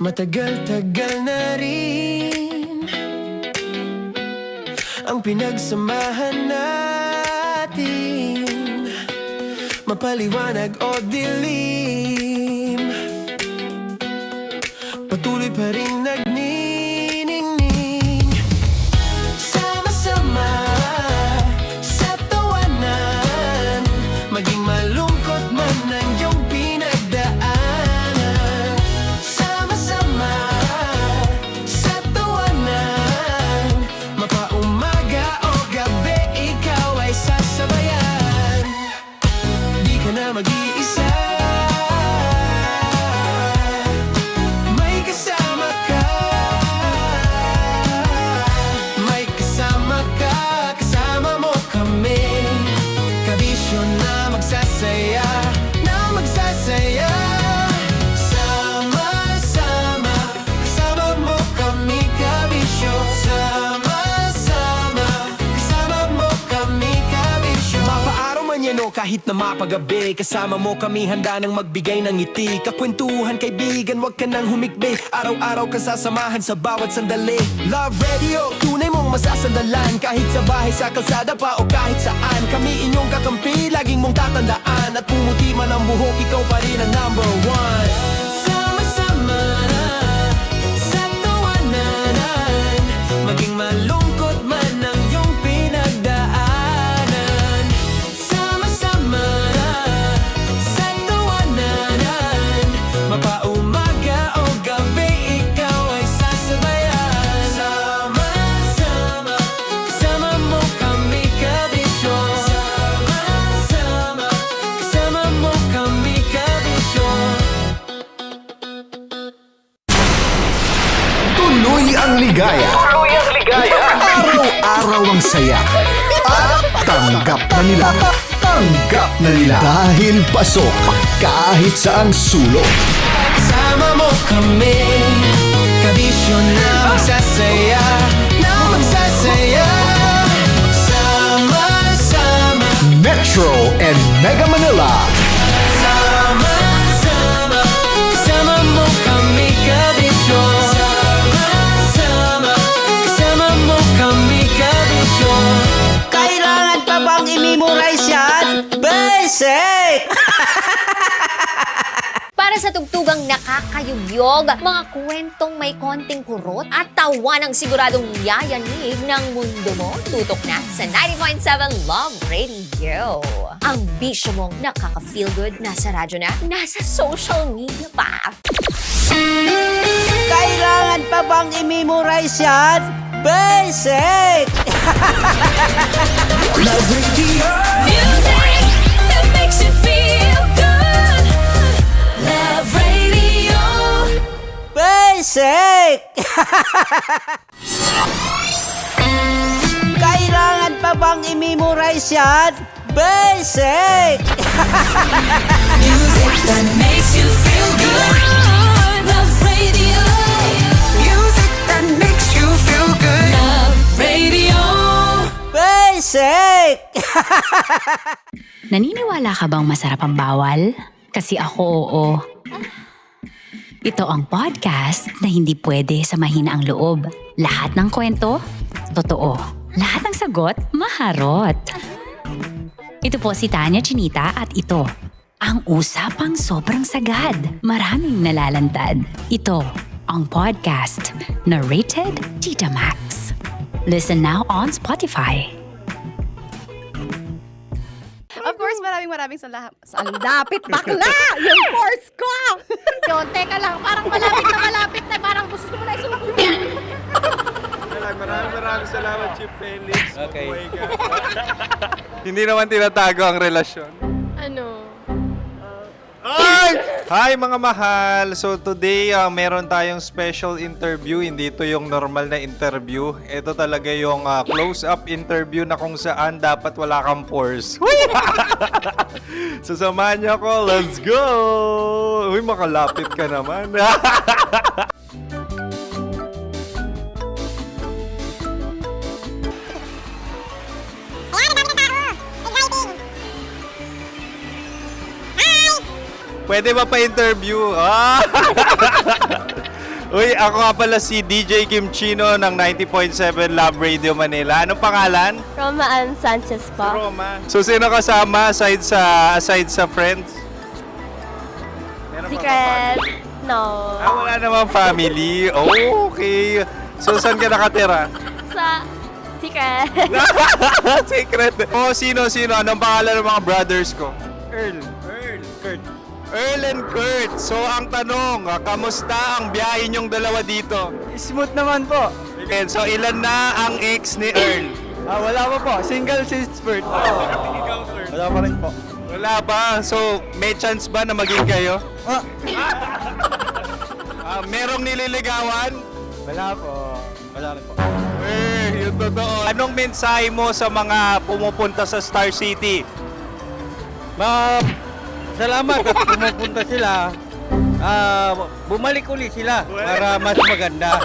Matagal-tagal na rin ang pinagsamahan natin, mapaliwanag o dilim, patuloy pa rin nagniningning. Sama-sama sa tawanan, maging malungkot man ang iyong pinagdaanan. Sama-sama sa tawanan, mapaumaga o gabi, ikaw ay sasabayan. Di ka na mag-iisa, may kasama ka. May kasama ka, kasama mo kami. Kabisyo na magsasaya, na magsasaya. Sama-sama, kasama mo kami, kabisyo. Sama-sama, kasama mo kami, kabisyo. Mapaaraw man yan o kahit na mapagabi, kasama mo kami, handa nang magbigay ng ngiti. Kakwentuhan, kaibigan, wag ka nang humikbi. Araw-araw ka sasamahan sa bawat sandali. Love Radio, tunay mong masasandalan. Kahit sa bahay, sa kalsada pa o kahit saan, kami inyong kakampi, laging mong tatandaan. At pumuti man ang buhok, ikaw pa rin ang number one. Sama-sama sa tawanan, maging malungkot man ang iyong pinagdaanan. Sama-sama sa tawanan, mapaumaga o gabi, ikaw ay sasabayan. Sama-sama, kasama mo kami, kabisyo. Sama-sama, kasama mo kami, kabisyo. Tuloy ang ligaya. Araw-araw ang saya. At tanggap na nila. Tanggap na nila. Dahil pasok kahit saang sulok. Kasama mo kami, kabisyo na magsasaya, na magsasaya. Sama-sama, Metro and Mega Manila. sama-sama, kasama mo kami, kabisyo. Sama-sama, kasama mo kami, kabisyo. Kailangan pa bang i-memorize yan? Basic! Para sa tugtugang nakakayugyog, mga kwentong may konting kurot at tawa ng siguradong yayanig ng mundo mo, tutok na sa 90.7 Love Radio. Ang bisyo mong nakaka-feel good, nasa radyo na, nasa social media pa. Kailangan pa bang i-memorize yan? Basic! Love Radio. Music that makes you feel good. Love Radio. Basic! Kailangan pa bang i-memorize yan? Basic! Music that makes you feel good. Love Radio. Music that makes you feel good. Love Radio. Basic! Naniniwala ka bang masarap ang bawal? Kasi ako oo. Ito ang podcast na hindi pwede sa mahina ang loob. Lahat ng kwento, totoo. Lahat ng sagot, maharot. Ito po si Tanya Chinita at ito, ang usapang sobrang sagad. Maraming nalalantad. Ito, ang podcast na Rated Tita Max. Listen now on Spotify. Of course, maraming salamat. Ang lapit bakla! Yung course ko! Yun, teka lang, parang malapit na, parang gusto mo na isulat. Maraming salamat, Chief Felix. Okay. Hindi naman tinatago ang relasyon. Ano? Hi mga mahal! So today, meron tayong special interview. Hindi ito yung normal na interview. Ito talaga yung close-up interview na kung saan dapat wala kang pores. So samahan niyo ako. Let's go! Uy, makalapit ka naman. Pwede ba pa-interview? Uy, ako nga pala si DJ Kim Chino ng 90.7 Love Radio Manila. Anong pangalan? Roma Ann Sanchez po. Roma. So, sino kasama aside sa friends? Meron ba Secret. No. wala namang family. Oh, okay. So, saan ka nakatira? Sa Secret. Secret. Oh, sino? Anong pangalan ng mga brothers ko? Earl, Kurt. Earl and Kurt. So, ang tanong, kamusta ang biyahe niyong dalawa dito? Smooth naman po. Okay, so ilan na ang ex ni Earl? Wala pa po. Single since birth. Wala pa rin po. Wala ba? So, may chance ba na maging kayo? Merong nililigawan? Wala po. Wala rin po. Yung totoo. Anong mensahe mo sa mga pumupunta sa Star City? Salamat at pumupunta sila. Bumalik ulit sila para mas maganda.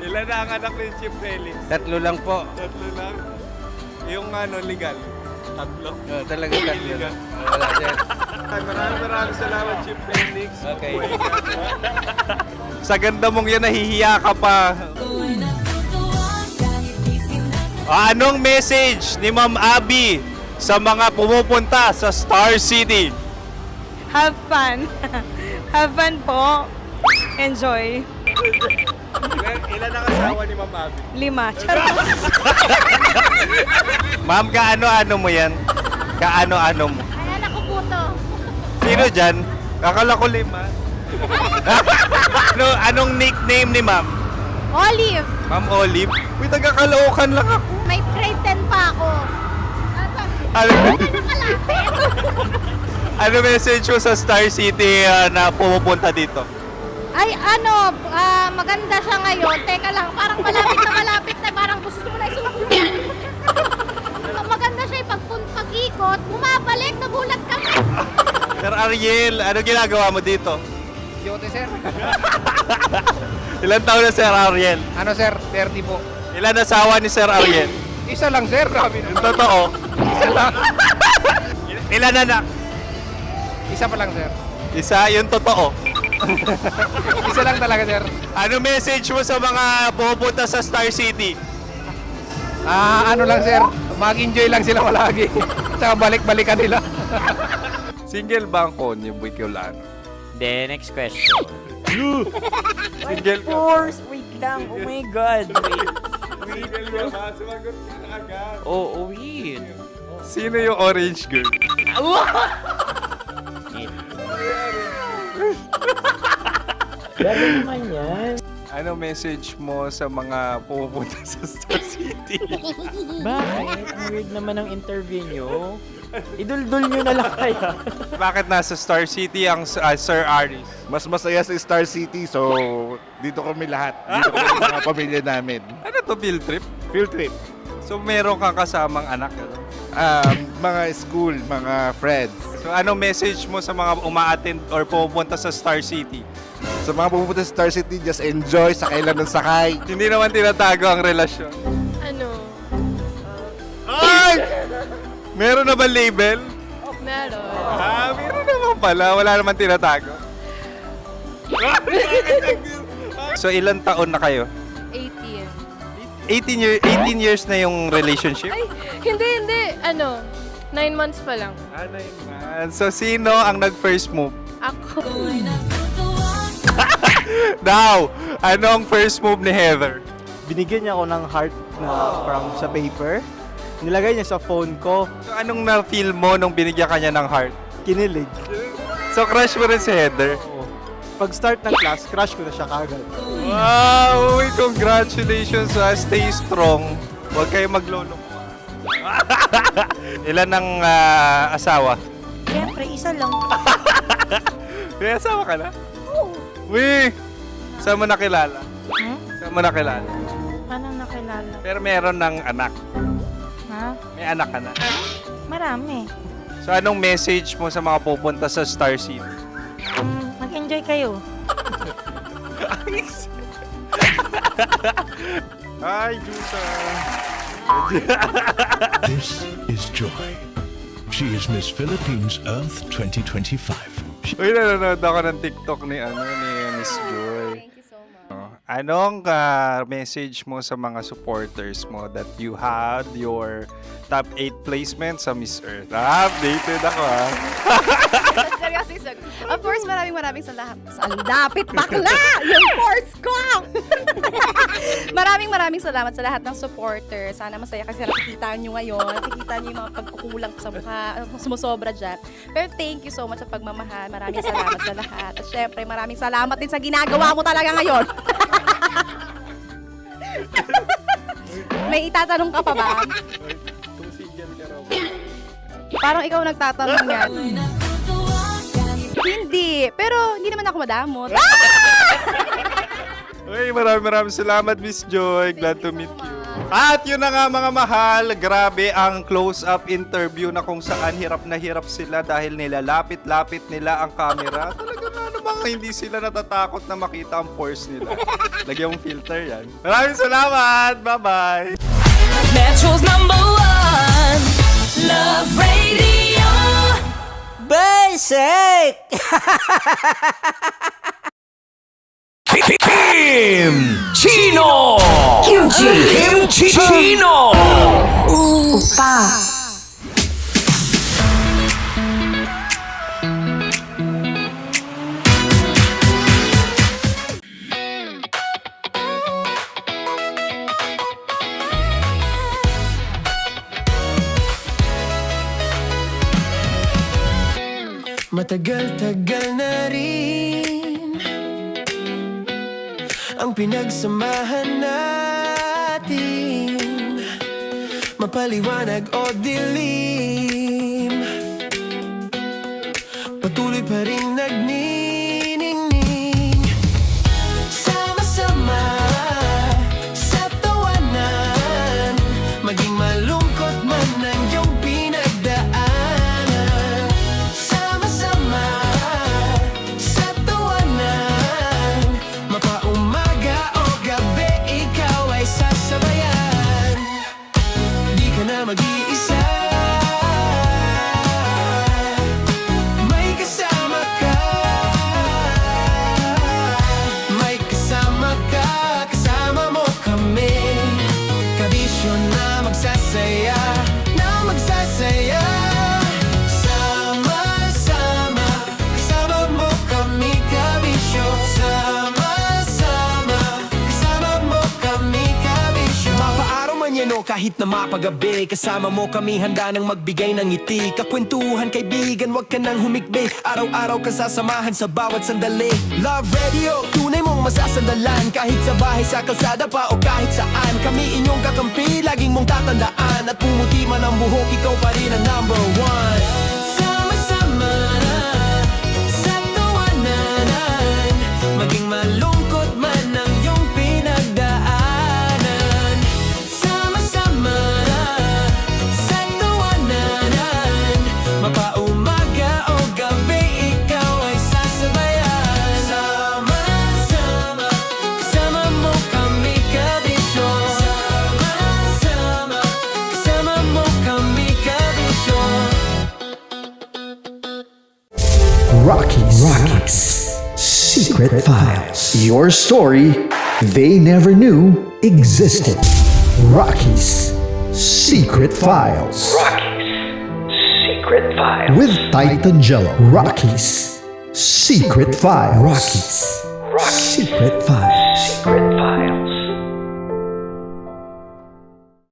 Ilan na ang anak ni Chief Felix? 3 lang po. 3 lang. Yung legal? 3? Talaga 3 lang. Wala din. Maraming salamat, Chief Felix. Okay. Sa ganda mong yan, nahihiya ka pa. Anong message ni Ma'am Abby sa mga pumupunta sa Star City? Have fun. Have fun po. Enjoy. Ilan ang asawa ni Ma'am Abby? 5. Charot. Ma'am, kaano-ano mo yan? Kaano-ano mo? Ay, anak ko po to. Sino dyan? Kakala ko 5. Anong nickname ni Ma'am? Olive. Ma'am Olive? Uy, taga-Caloocan lang ako. May grade 10 pa ako. Ano, Nakalapit. ano message mo sa Star City na pumupunta dito? Ay, maganda siya ngayon. Teka lang, parang malapit na. Parang gusto mo na isumakyan. Maganda siya pag-ikot, bumabalik, nagulat kami. Sir Ariel, ano ginagawa mo dito? Yote, sir. Ilan taon na Sir Ariel? Ano, sir? 30 po. Ilan asawa ni Sir Ariel? Isa lang, sir. Grabe Yung totoo. Isa lang. Ilan anak? Isa pa lang, sir. Isa, yung totoo. Isa lang talaga, sir. Ano message mo sa mga pumupunta sa Star City? Ano lang, sir. Mag-enjoy lang sila palagi. Tsaka balik-balikan nila. Single ba ang konyo, Boy Kiolano? Then, next question. Single ka? Wait lang. Oh my God. Single ka ba? Sumagot ka na agad. Oh, wait. Sino yung orange girl? Gano'n naman yan. Ano message mo sa mga pumupunta sa Star City? Bakit? Ang weird naman ang interview nyo. Iduldul nyo na lang kaya. Bakit nasa Star City ang Sir Aris? Mas masaya sa Star City, so dito kami lahat. Dito kami mga pamilya namin. Ano to, field trip? Field trip. So meron kang kasamang anak? Ano? Mga school, mga friends. So ano message mo sa mga uma-attend or pumupunta sa Star City? Sa mga pupunta sa Star City, just enjoy, sakay lang ng sakay. Hindi naman tinatago ang relasyon. Ano? Ay! Meron na ba label? Meron. Meron naman pala. Wala naman tinatago. So ilan taon na kayo? 18. 18 years na yung relationship? Ay, hindi. 9 months pa lang. 9 months. So sino ang nag-first move? Ako. Now, ano ang first move ni Heather? Binigyan niya ako ng heart na from sa paper. Nilagay niya sa phone ko. So anong na-feel mo nung binigyan kanya ng heart? Kinilig. So crush mo rin si Heather? Pag start ng class, crush ko na siya kagad. Wow! Uy, congratulations! Stay strong. Huwag kayo maglolo. Ilan ang asawa? Siyempre, isa lang. May asawa ka na? Oo. Uy! Saan mo nakilala? Saan mo nakilala? Paano nakilala? Pero meron ng anak. Ha? May anak ka na. Marami. So anong message mo sa mga pupunta sa Star City? Mag-enjoy kayo. Hi, Jusa! This is Joy. She is Miss Philippines Earth 2025. Uy, nanonood ako ng TikTok ni Miss Joy. Thank you so much. Anong message mo sa mga supporters mo that you had your top 8 placement sa Miss Earth? Updated ako Seryoso. Of course, maraming salamat. Ang lapit bakla! Yung course ko! maraming salamat sa lahat ng supporters. Sana masaya kasi nakikita nyo ngayon. Nakikita nyo yung mga pagkukulang sa mukha, sumusobra dyan. Pero thank you so much sa pagmamahal. Maraming salamat sa lahat. At syempre, maraming salamat din sa ginagawa mo talaga ngayon. May itatanong ka pa ba? Parang ikaw nagtatanong yan. Hindi. Pero hindi naman ako madamot. Uy, maraming salamat, Miss Joy. Glad to meet you. At yun na nga mga mahal, grabe ang close-up interview na kung saan hirap na hirap sila dahil nilalapit-lapit nila ang camera. Talaga nga namang hindi sila natatakot na makita ang pores nila. Lagyan mong filter yan. Maraming salamat! Bye-bye! Metro's #1 Love Radio. Basic! Kim Chino! Kim Chino! Matagal-tagal na rin ang pinagsamahan natin, mapaliwanag o dilim, patuloy pa rin nagniningning. Sama-sama sa tawanan, maging malungkot man ang iyong pinagdaanan. Sama-sama sa tawanan, mapaumaga o gabi, ikaw ay sasabayan. Di ka na mag-iisa, may kasama ka. May kasama ka, kasama mo kami. Kabisyo na magsasaya, na magsasaya. Sama-sama, kasama mo kami, kabisyo. Sama-sama, kasama mo kami, kabisyo. Mapaaraw man yan o kahit na mapagabi, kasama mo kami, handa nang magbigay ng ngiti. Kakwentuhan, kaibigan, wag ka nang humikbi. Araw-araw ka sasamahan sa bawat sandali. Love Radio, tunay mong masasandalan. Kahit sa bahay, sa kalsada pa o kahit saan, kami inyong kakampi, laging mong tatandaan. At pumuti man ang buhok, ikaw pa rin ang #1. Sama-sama sa tawanan, maging malungkot man ang iyong pinagdaanan. Sama-sama sa tawanan, mapaumaga o gabi, ikaw ay sasabayan. Sama-sama, kasama mo kami, kabisyo. Sama-sama, kasama mo kami, kabisyo. Rockies. Secret Files. Your story they never knew existed. Rockies. Secret Files. With Titan Jello. Rockies. Secret Files. Secret Files.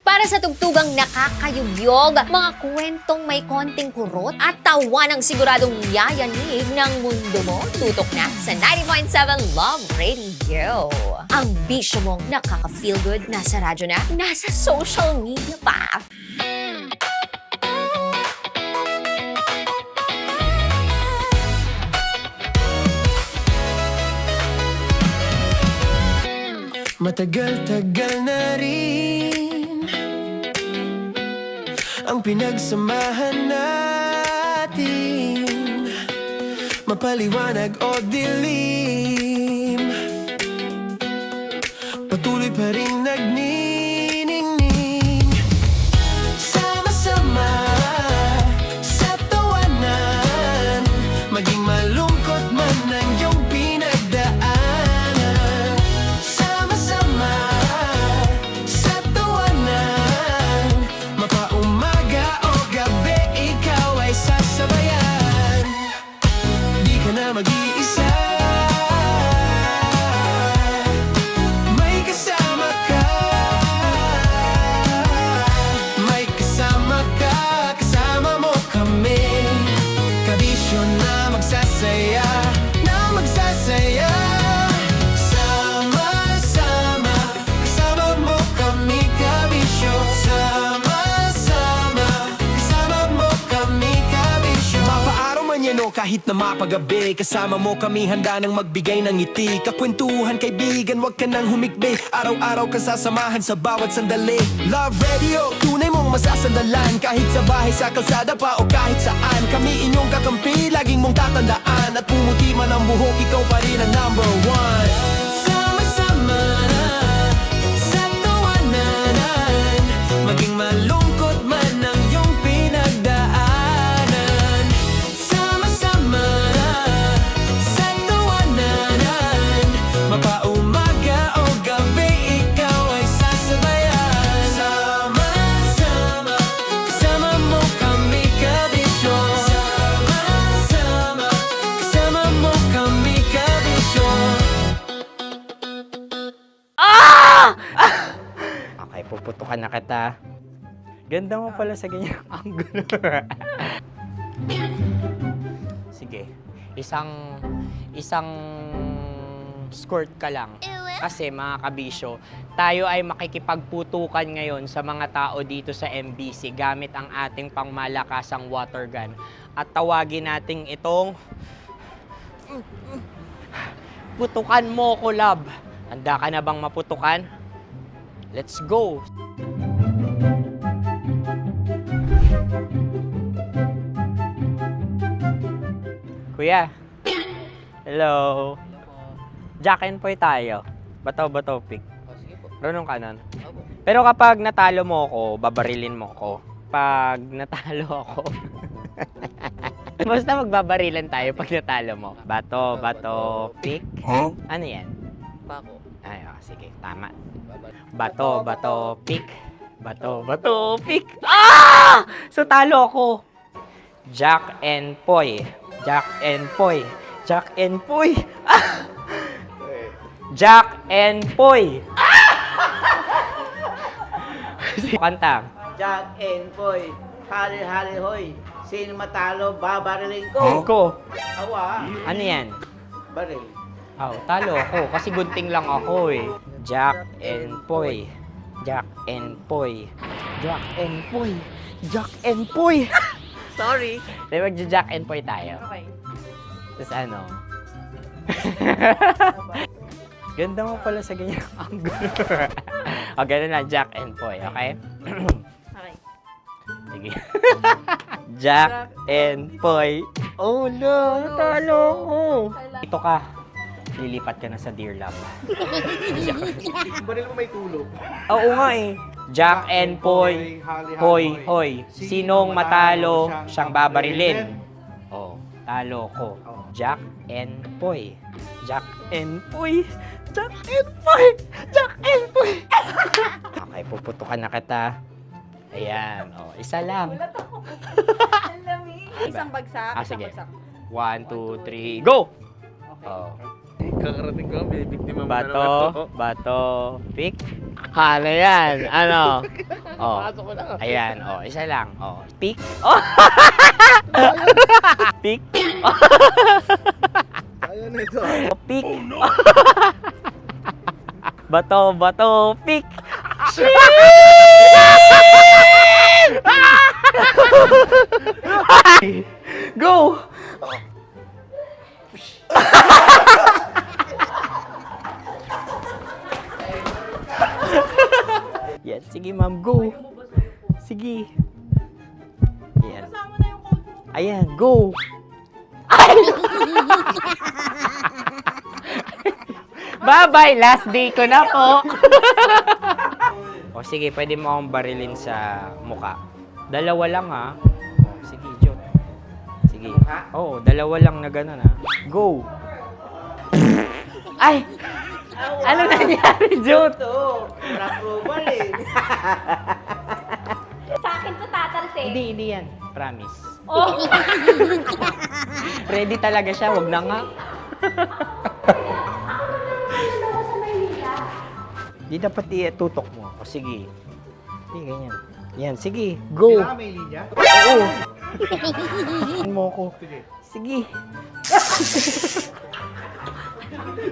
Para sa tugtugang nakakayugyog, mga kwentong may konting kurot at tawa ng siguradong yayanig ng mundo mo, tutok na sa 90.7 Love Radio. Ang bisyo mong nakaka-feel good, nasa radyo na, nasa social media pa. Matagal-tagal na rin ang pinagsamahan natin, mapaliwanag o dilim, patuloy pa rin nagniningning. Sama-sama sa tawanan, maging malungkot man ang iyong pinagdaan. kahit na mapagabi. Kasama mo kami handa nang magbigay ng ngiti. Kakwentuhan kaibigan, wag ka nang humikbi. Araw-araw ka sasamahan sa bawat sandali. Love Radio, tunay mong masasandalan. Kahit sa bahay, sa kalsada pa o kahit saan. Kami inyong kakampi, laging mong tatandaan. At pumuti man ang buhok, ikaw pa rin ang number one. Sama-sama na sa tawanan, maging malungkot man ang iyong pinagdaanan. Sama-sama na sa tawanan, mapaumaga o gabi, ikaw ay sasabayan. Sama-sama, kasama mo kami kabisyo. Sama-sama, kasama mo kami kabisyo. Okay, puputukan na kita. Ganda mo pala sa ganyang angulo. Sige, isang skirt ka lang. Kasi mga kabisyo, tayo ay makikipagputukan ngayon sa mga tao dito sa MBC gamit ang ating pangmalakasang water gun. At tawagin natin itong putukan mo ko, love. Handa ka na bang maputukan? Let's go! Kuya. Hello. Jack and Poy tayo. Bato-bato pick. Runong ka nun. Pero kapag natalo mo ako, babarilin mo ako. Pag natalo ako, basta magbabarilan tayo pag natalo mo. Bato, pick. Ano yan? Pako. Ay, sige, tama. Bato, pick. Bato, pick. Ah! So, talo ako. Jack and Poy. Jack and Poy. Jack and Poy. Ah! Jack and Poy. Kanta. Jack and Poy, hali-hali hoy. Sino matalo, babariling ko. Ko. Awa, Ano yan? baril. Oh, talo ako kasi gunting lang ako eh. Jack and Poy. Jack and Poy. Jack and Poy. Jack and Poy. Sorry. Di magja-Jack and Poy tayo. Okay. Tapos ano? Ganda mo pala sa ganyang angulo. O, ganun lang, Jack and Poy, okay? Okay. Sige. Jack and Poy. Oh no, natalo ko. Ito ka. Lilipat ka na sa Dear Love. Baril mo may tulog. Oo nga eh. Jack and Poy. Hoy, hoy. Sinong matalo, siyang babarilin. Oh, talo ko. Jack and Poy. Jack and Poy. Jack and Poy. Jack and Poy. Okay, puputukan na kita. Ayan. Oh, isa lang. Isang bagsak. Sige. 1, 2, 3, go! Oh. Kakarating ko, binibiktima mo Bato, pick. Ano yan? Ano? Oh. Ayan, oh, isa lang. Oh, pick. Oh. Pick. Ayaw na ito. Oh, pick. Bato, pick. Go! Yan, sige ma'am, go. Sige. Ayan. Ayan, go. Bye-bye, last day ko na po. O sige, pwede mo akong barilin sa muka. Dalawa lang ha. O, sige, Jot. Sige. Oo, dalawa lang na gano'n ha. Go. Ay! Ano nangyari, Jot? Approval eh. Sa akin to tatalsik. Hindi yan. Promise. Oh. Ready talaga siya, wag na nga. Di dapat tutok mo. O sige. Hindi, ganyan. Yan, sige. Go. May linya? Oo. mo ko. Sige.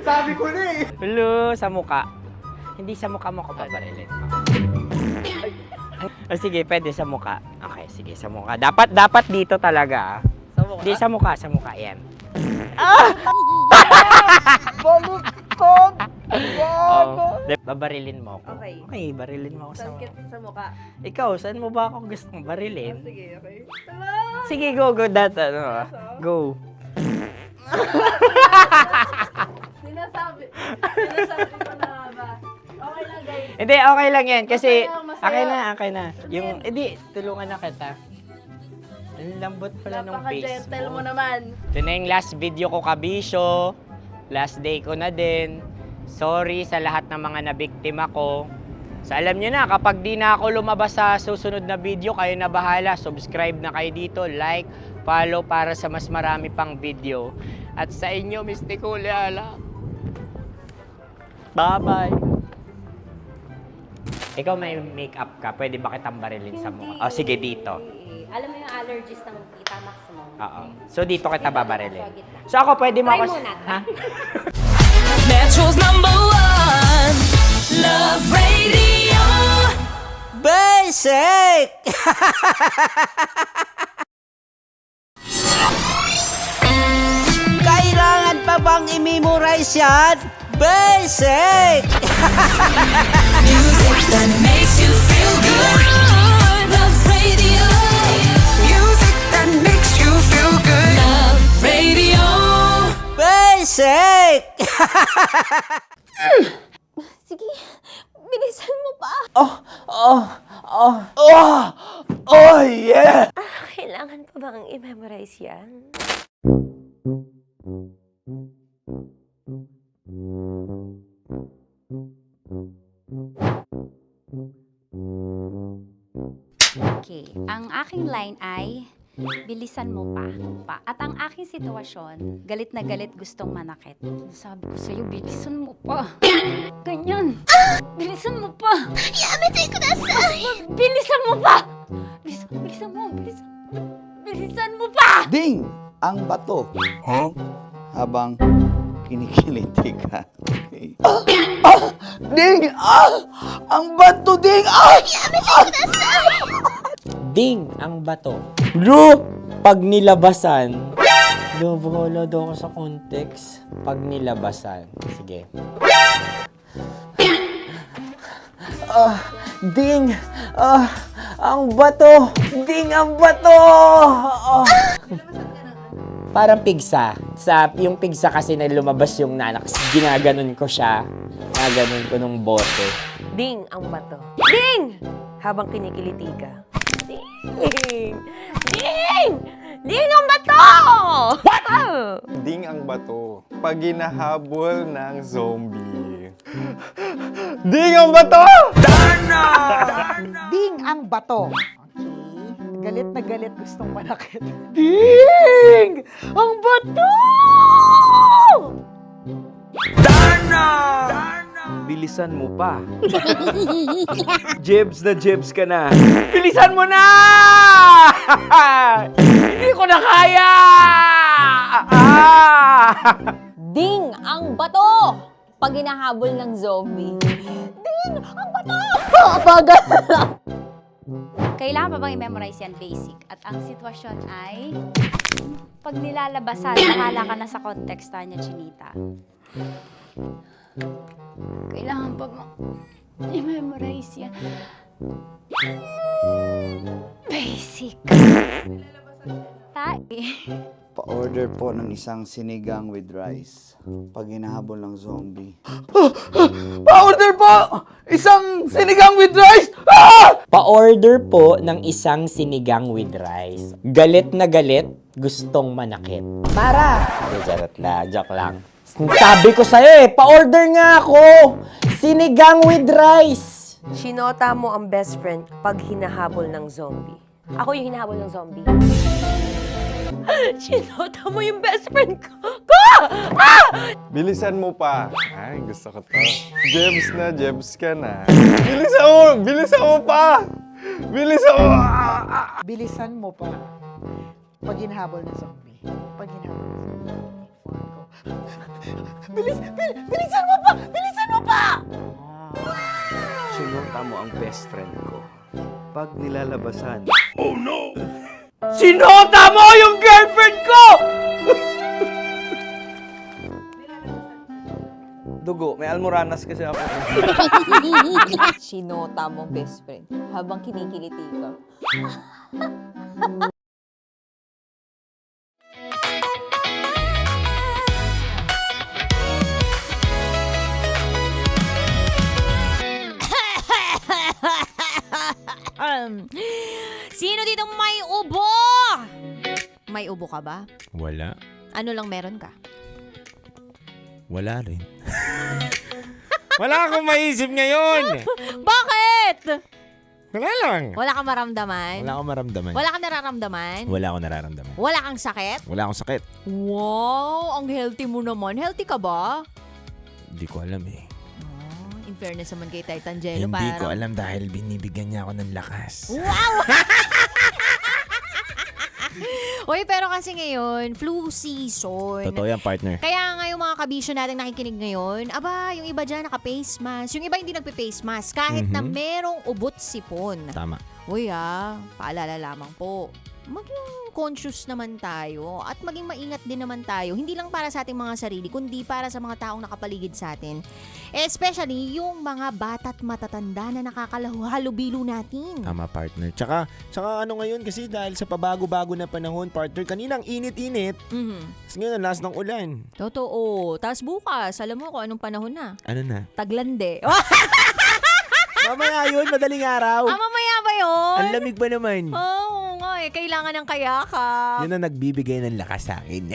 Sabi ko na eh. Hello, sa muka. Hindi sa muka mo ko pabarilin. O sige, pwede sa muka. Okay, sige, sa muka. Dapat dito talaga. Sa Hindi, sa mukha, yan. Baliktad! Babarilin mo ako. Okay. Okay, barilin mo ako sa mukha. Sa mukha. Ikaw, saan mo ba ako gustong barilin? Sige, okay. Sige, go, go. Sinasabi ko na nga ba? Okay lang, guys. Hindi, okay lang yan. Kasi, Masaya. okay na. Yung, hindi, tulungan na kita. Ang lambot pala ng face Napaka-gentle mo. mo naman. Ito na yung last video ko, kabisyo. Last day ko na din. Sorry sa lahat ng mga nabiktima ko. So alam nyo na, kapag di na ako lumabas sa susunod na video, kayo na bahala. Subscribe na kayo dito, like, follow para sa mas marami pang video. At sa inyo, Mistiko Leala. Bye-bye. Ikaw may makeup ka, pwede ba kitang barilin sa mukha? Oh, sige, dito. Alam mo yung allergies ng Tita Max mo? Oo. So dito kita babarilin. So ako, pwede mo ako... Try muna. Ha? Metro's #1 Love Radio. Basic! Kailangan pa bang i-memorize yan? Basic! Music that makes you feel good. Love Radio. Music that makes you feel good. Love Radio. Basic! Sige, bilisan mo pa. Oh, yeah! Kailangan pa bang i-memorize yan? Okay, ang aking line ay, bilisan mo pa. At ang aking sitwasyon, galit na galit gustong manakit. Sabi ko sa'yo, bilisan mo pa. Ganyan. Bilisan mo pa. Yamitay ko na sa... Bilisan mo pa! Bilisan mo pa! Ding! Ang bato. Habang kinikiliti ka. Okay. Ding! Ang bato, Ding! Ding ang bato. Bro, pag nilabasan. Wala daw ako sa context. Pag nilabasan. Sige. Ding! Ang bato! Ding ang bato! Parang pigsa. Yung pigsa kasi na lumabas yung nanak. Ginaganon ko siya. Ginaganon ko nung bote. Ding ang bato. Ding! Habang kinikiliti ka. Ding! Ding! Ding ang bato! What? Ding ang bato. Pag hinahabol ng zombie. Ding ang bato! Ding ang bato. Okay. Galit na galit gustong manakit. Ding! Ang bato! Bilisan mo pa. Jebs ka na. Bilisan mo na! Hindi ko na kaya! Ding ang bato! Pag hinahabol ng zombie. Ding ang bato! Kailangan pa bang i-memorize yan, basic? At ang sitwasyon ay, pag nilalabasan, nakala ka na sa konteksta niya, Chinita. Kailangan pa bang i-memorize yan? Basic. Pa-order po ng isang sinigang with rice. Pag hinahabol ng zombie. Pa-order po! Isang sinigang with rice! Pa-order po ng isang sinigang with rice. Galit na galit, gustong manakit. Para! Joke lang. Sabi ko sa'yo pa-order nga ako! Sinigang with rice! Sinota mo ang best friend pag hinahabol ng zombie. Ako yung hinahabol ng zombie. Sinota mo yung best friend ko. Bilisan mo pa. Ay, gusto ko to. Jebs ka na. Bilisan mo pa! Bilisan mo pa pag hinahabol ng zombie. Pag hinahabol ng zombie. Bilisan mo pa! Bilisan mo pa! Sinunta mo ang best friend ko. Pag nilalabasan. Sinota mo yung girlfriend ko! Dugo, may almoranas kasi ako. Sinota mo, best friend, habang kinikiliti ka. Sino dito may ubo? May ubo ka ba? Wala. Ano lang meron ka? Wala rin. Wala akong maisip ngayon. Bakit? Wala lang. Wala kang maramdaman? Wala akong maramdaman. Wala kang nararamdaman? Wala akong nararamdaman. Wala kang sakit? Wala akong sakit. Wow, ang healthy mo naman. Healthy ka ba? Hindi ko alam eh. Oh, in fairness naman kay Titan Jello, Hindi parang... ko alam dahil binibigyan niya ako ng lakas. Wow! Uy, pero kasi ngayon, flu season. Totoo yan, partner. Kaya nga yung mga kabisyo natin nakikinig ngayon, aba, yung iba dyan naka-face mask. Yung iba hindi nagpe-face mask kahit na merong ubot sipon. Tama. Uy paalala lamang po. Maging conscious naman tayo at maging maingat din naman tayo. Hindi lang para sa ating mga sarili, kundi para sa mga taong nakapaligid sa atin. Especially yung mga bata't matatanda na nakakahalubilo natin. Tama, partner. Tsaka ano ngayon kasi dahil sa pabago-bago na panahon, partner, kaninang init-init. Tapos ngayon, ang lakas ng ulan. Totoo. Tapos bukas, alam mo kung anong panahon na? Ano na? Taglande. Mamaya yun, madaling araw. Mamaya ba yun? Ang lamig ba naman? Oo nga eh. Kailangan ng kayakap. Yun ang nagbibigay ng lakas sa akin.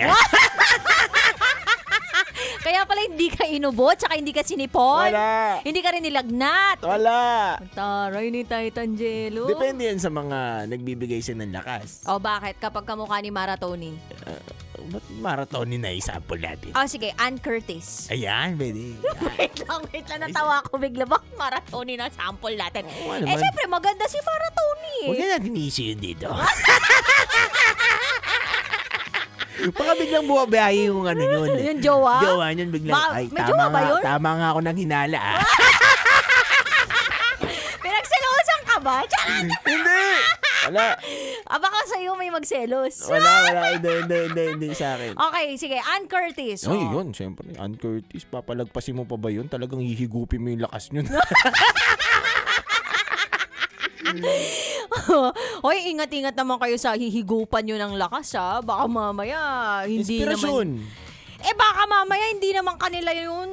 Kaya pala hindi ka inubot, tsaka hindi ka sinipon. Wala. Hindi ka rin nilagnat. Wala. Taray ni Titan Jello. Depende yan sa mga nagbibigay siya ng lakas. O bakit? Kapag kamukha ni Maratoni. Ba't marathon na example natin? O sige, Ann Curtis. Ayan, pwede. wait lang. Natawa ko bigla. Bakit Maratoni na sample natin? Syempre, maganda si Maratoni. Huwag na natin i-issue yun dito. Baka biglang buwabiyahe yung ano yun. Yung jowa? Jowa yun biglang. Ay, may jowa ba yun? Tama nga ako nang hinala. Pinagselosan ka ba? Charot! Hindi! Wala. Baka sa'yo may magselos. Wala. Hindi sa akin. Okay, sige. Ann Curtis. Ay, yun. Siyempre. Ann Curtis. Papalagpasin mo pa ba yun? Talagang hihigupin mo yung lakas nyo. Hoy, ingat-ingat naman kayo sa hihigupan nyo ng lakas, ha? Baka mamaya, hindi Inspirasyon. naman... baka mamaya, hindi naman kanila yun.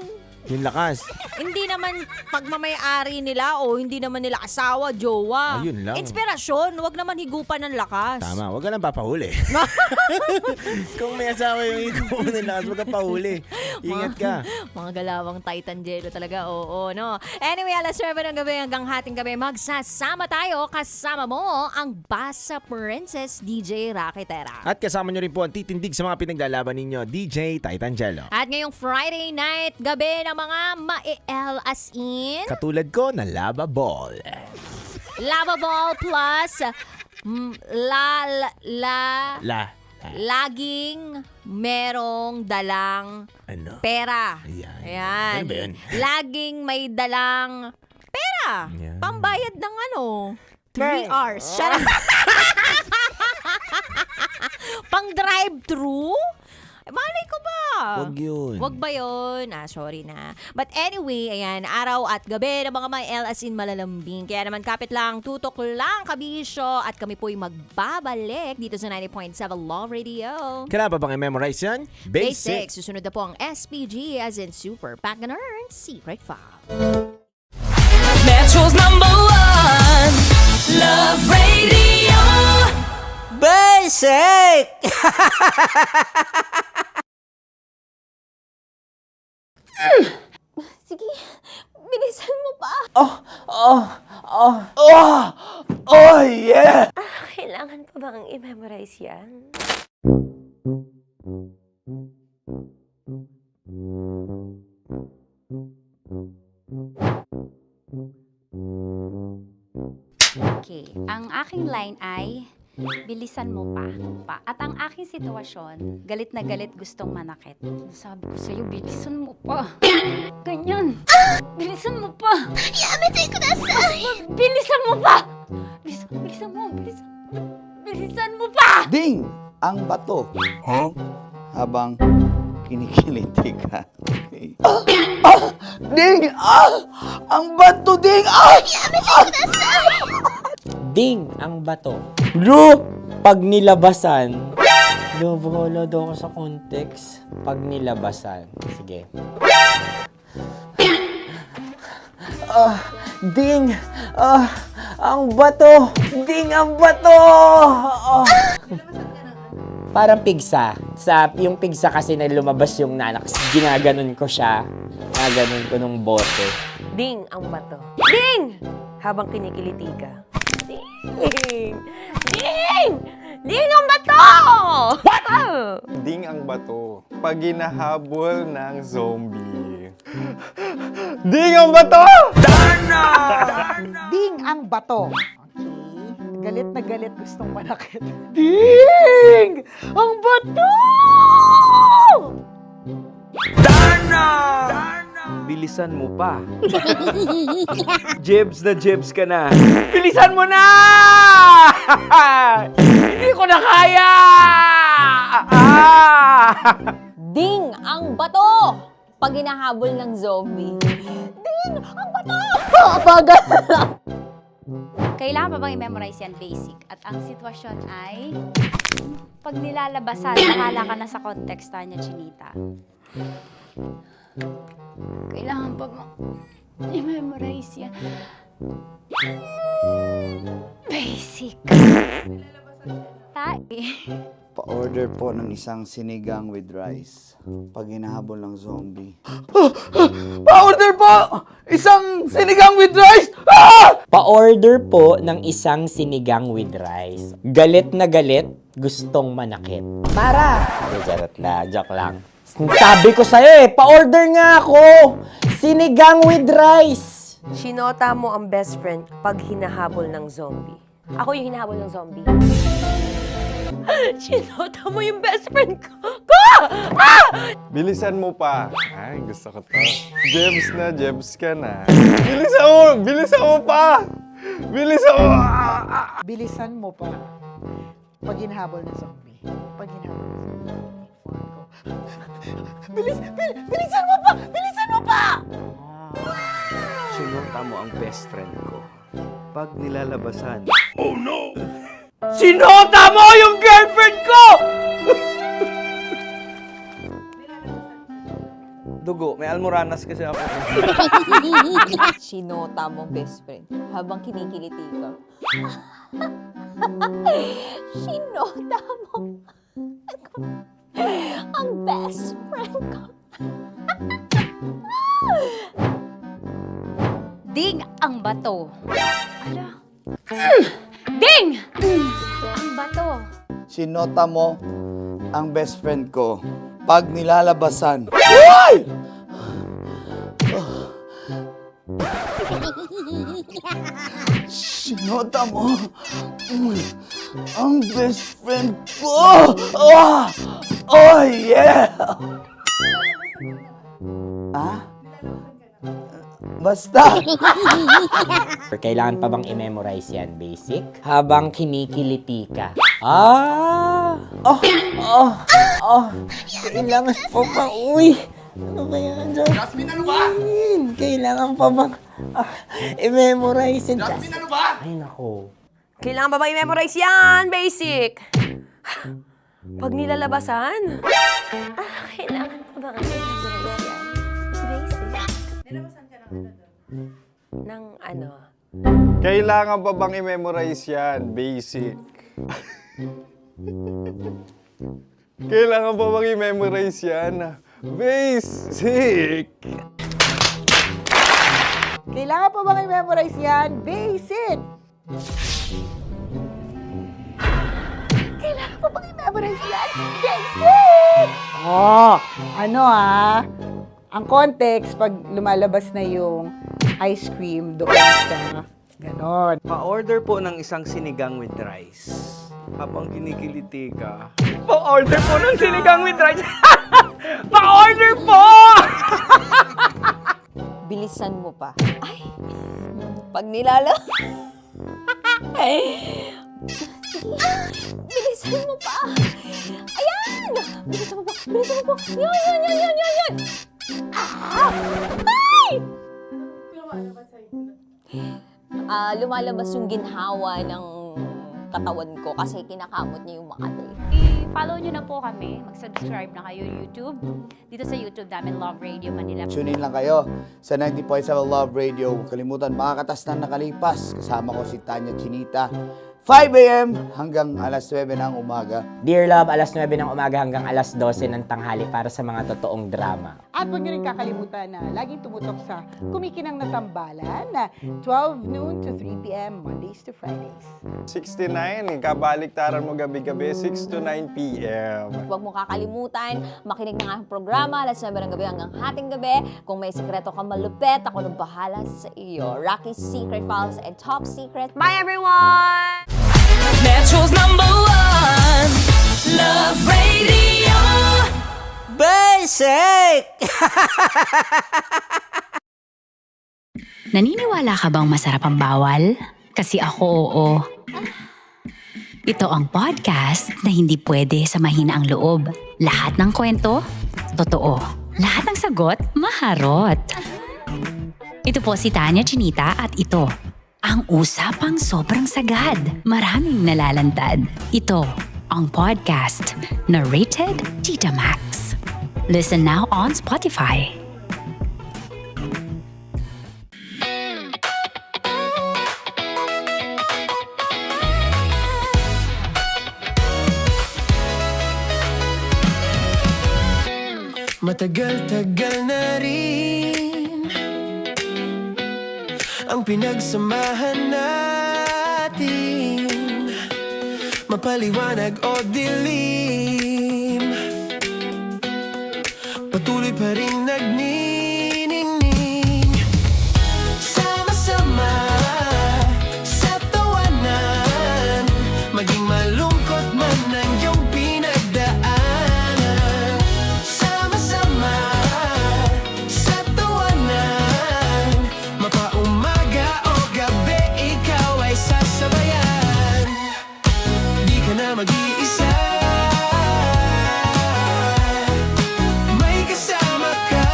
Yung lakas. Hindi naman pagmamayari nila o hindi naman nila asawa, jowa. Ayun lang. Inspirasyon, wag naman higupan ng lakas. Tama. Huwag ka lang papahuli. Kung may asawa yung higupan ng lakas, huwag ka pahuli. Ingat ka. Mga galawang Titan Jello talaga, oo, no? Anyway, alas 7 ng gabi hanggang hating gabi, magsasama tayo. Kasama mo ang Basa Princess DJ Rakitera. At kasama nyo rin po ang titindig sa mga pinaglalaban ninyo, DJ Titan Jello. At ngayong Friday night, gabi ng mga ma-el as in Katulad ko na Lava Ball. Lava Ball plus laging merong dalang Ano? pera. Ayan. Ano ba yun? Laging may dalang pera. Ayan. Pambayad ng 3 hours. Shut up. Pang drive-thru? Malay ko ba? Huwag yun. Wag ba yun? Sorry na. But anyway, ayan, araw at gabi ng mga may as in malalambing. Kaya naman kapit lang, tutok lang, kabisyo. At kami po'y magbabalik dito sa 90.7 Love Radio. Kailangan pa bang i-memorize yan? Basic. Susunod na po ang SPG as in Super Pack Ganern Secret File. Metro's #1 Love Radio. Basic! Sige, bilisan mo pa. Oh, yeah! Kailangan pa bang i-memorize yan? Okay, ang aking line ay bilisan mo pa. At ang aking sitwasyon, galit na galit gustong manakit. Sabi ko sa'yo, bilisan mo pa. Ganyan. Bilisan mo pa. Yamitay ko na sa... Bilisan mo pa! Bilisan mo. Bilisan mo pa! ang bato. Habang kinikiliti ka. Ding! Ang bato, Ding! Ding ang bato. Bro, pag nilabasan. Wala daw ako sa context. Pag nilabasan. Sige. Ding! Ang bato! Ding ang bato! Parang pigsa. Yung pigsa kasi na lumabas yung nanak. Ginaganon ko siya. Ginaganon ko nung bote. Ding ang bato. Ding! Habang kinikiliti ka. Ding! Ding! Ding ang bato! What? Ding ang bato. Pag hinahabol ng zombie. Ding ang bato! Ding ang bato. Okay. Galit na galit gustong manakit. Ding! Ang bato! Bilisan mo pa. Jebs na jebs ka na. Bilisan mo na! Hindi ko na kaya! Ding ang bato! Pag hinahabol ng zombie. Ding ang bato! Bagal! Kailangan pa bang i-memorize yan basic? At ang sitwasyon ay pag nilalabasan, nakala ka na sa konteksta niya, Chinita. Kailangan pa bang i-memorize yan? Basic. Pa-order po ng isang sinigang with rice. Pag hinahabol ng zombie. Pa-order po! Isang sinigang with rice! Pa-order po ng isang sinigang with rice. Galit na galit, gustong manakit. Para! Charot na, joke lang. Sabi ko sa'yo pa-order nga ako! Sinigang with rice! Sinota mo ang best friend pag hinahabol ng zombie. Ako yung hinahabol ng zombie. Sinota mo yung best friend ko! Bilisan mo pa. Ay, gusto ko to. Jebs na, jebs ka na. Bilisan mo! Bilisan mo pa! Bilisan mo! Bilisan mo pa. Pag hinahabol ng zombie. Pag hinahabol ng zombie. Bilisan mo pa! Bilisan mo pa! Sinunta mo ang best friend ko. Pag nilalabasan. Sinota mo yung girlfriend ko! Dugo, may almoranas kasi ako. Sinota mo best friend habang kinikiliti ka. Sinota mo ang best friend ko. Ding ang bato. Ala. Ding! Ang bato. Sinota mo ang best friend ko. Pag nilalabasan. Uy! Sinota mo ang best friend ko. Oh yeah! Basta! Kailangan pa bang i-memorize yan, basic? Habang kinikiliti ka. Kailangan pa bang, ano ba yan, Jasmine, ano ba? Kailangan pa bang i-memorize yan, Jasmine, ano ba? Ay, nako. Kailangan ba i-memorize yan? Basic! Pag nilalabasan? Kailangan pa ba i-memorize yan? Basic. Nilalabasan ka ng ano? Kailangan pa bang i-memorize yan? Basic. Kailangan pa bang i-memorize yan? Basic. Kailangan pa bang i-memorize yan? Basic! Kailangan pa bang i-memorize yan? Basic! Ang context, pag lumalabas na yung ice cream doon sa ganon. Pa-order po ng isang sinigang with rice. Habang kinikiliti ka. Pa-order po ng sinigang with rice! Pa-order po! Bilisan mo pa. Ay, pag nilala... Bilisan mo pa! Ayan! Bilisan mo pa! Bilisan mo pa! Yan! Ah! Ay! Lumalabas yung ginhawa ng katawan ko kasi kinakamot niya yung Makati. I-follow nyo na po kami. Mag-subscribe na kayo YouTube. Dito sa YouTube namin, Love Radio Manila. Tune in lang kayo sa 90.7 Love Radio. Huwag kalimutan, makakatas na nakalipas. Kasama ko si Tanya Chinita. 5 a.m. hanggang alas 9 ng umaga. Dear Love, alas 9 ng umaga hanggang alas 12 ng tanghali para sa mga totoong drama. At huwag niyo rin kakalimutan na laging tumutok sa Kumikinang na Tambalan na 12 noon to 3 p.m. Mondays to Fridays. 69, kabaliktaran mo gabi-gabi, 6 to 9 p.m. Huwag mo kakalimutan, makinig ng aking programa, alas 9 ng gabi hanggang hating gabi. Kung may sekreto kang malupet, ako nang bahala sa iyo. Rocky's Secret Files and Top Secret. Bye everyone! Metro's #1 Love Radio. Basic! Naniniwala ka bang masarap ang bawal? Kasi ako, oo. Ito ang podcast na hindi pwede sa mahina ang loob. Lahat ng kwento, totoo. Lahat ng sagot, maharot. Ito po si Tanya Chinita at ito, ang usapang sobrang sagad. Maraming nalalantad. Ito, ang podcast na rated Tita Max. Listen now on Spotify. Matagal-tagal na rin ang pinagsamahan natin, mapaliwanag o dilim, patuloy pa rin nagniningning. Sama-sama sa tawanan, maging malungkot man ang iyong pinagdaanan. Sama-sama sa tawanan, mapaumaga o gabi, ikaw ay sasabayan. Di ka na mag-iisa, may kasama ka.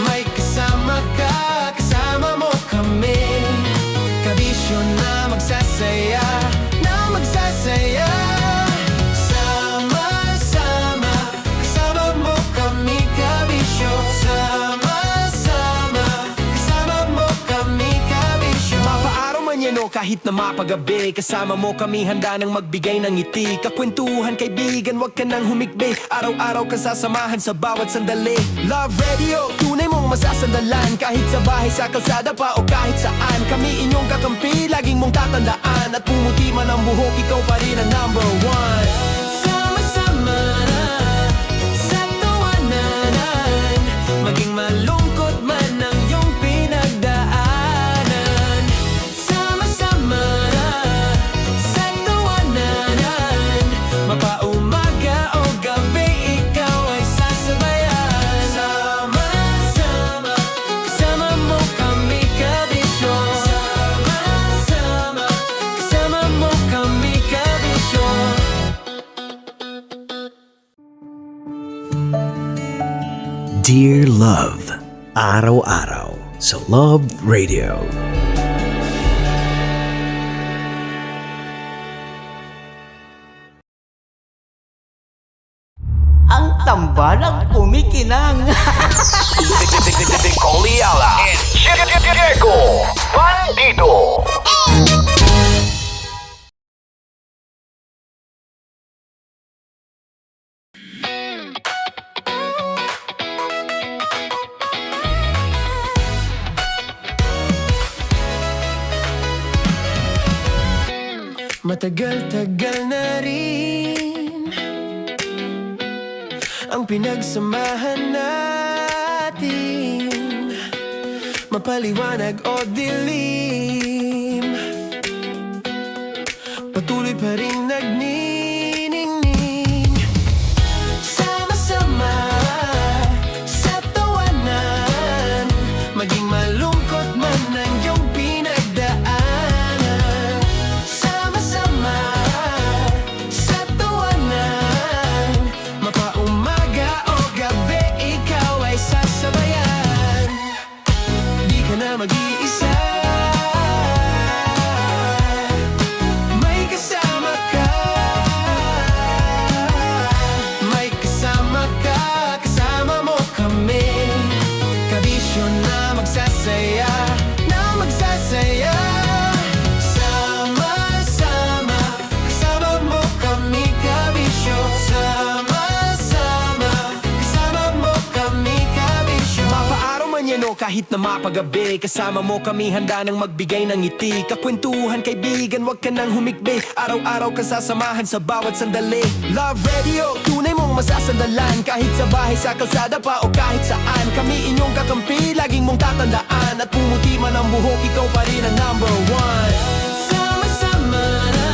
May kasama ka, kasama mo kami. Kabisyo na magsasaya, na magsasaya. Sama-sama, kasama mo kami, kabisyo. Sama-sama, kasama mo kami, kabisyo. Mapaaraw man yan o kahit na mapagabi, kasama mo kami, handa nang magbigay ng ngiti. Kakwentuhan, kaibigan, wag ka nang humikbi. Araw-araw ka sasamahan sa bawat sandali. Love Radio, tunay mong masasandalan. Kahit sa bahay, sa kalsada pa o kahit saan, kami inyong kakampi, laging mong tatandaan. At pumuti man ang buhok, ikaw pa rin ang #1. Sama-sama sa tawanan, maging malungkot man ang iyong pinagdaanan. Sama-sama sa tawanan, mapaumaga o gabi, ikaw ay sasabayan. Sama-sama, kasama mo kami, kabisyo. Sama-sama, kasama mo kami, kabisyo. Dear Love, araw-araw sa Love Radio. Ang tambalang kumikinang. Coliala and Diego Bandido. Matagal-tagal na rin ang pinagsamahan natin, mapaliwanag o dilim, patuloy pa rin nagniningning. Sama-sama sa tawanan, maging malungkot man ang iyong pinagdaanan. mag-iisa. May kasama ka, may kasama ka, kasama mo kami. Kabisyo na magsasaya, na magsasaya. Sama-sama, kasama mo kami, kabisyo. Sama-sama, kasama mo kami, kabisyo. Mapaaraw man yan o kahit na mapagabi, kasama mo kami handa nang magbigay ng ngiti. Kakwentuhan kaibigan, wag ka nang humikbi. Araw-araw ka sasamahan sa bawat sandali. Love Radio, tunay mong masasandalan. Kahit sa bahay, sa kalsada pa o kahit saan. Kami inyong kakampi, laging mong tatandaan. At pumuti man ang buhok, ikaw pa rin ang number one. Sama-sama na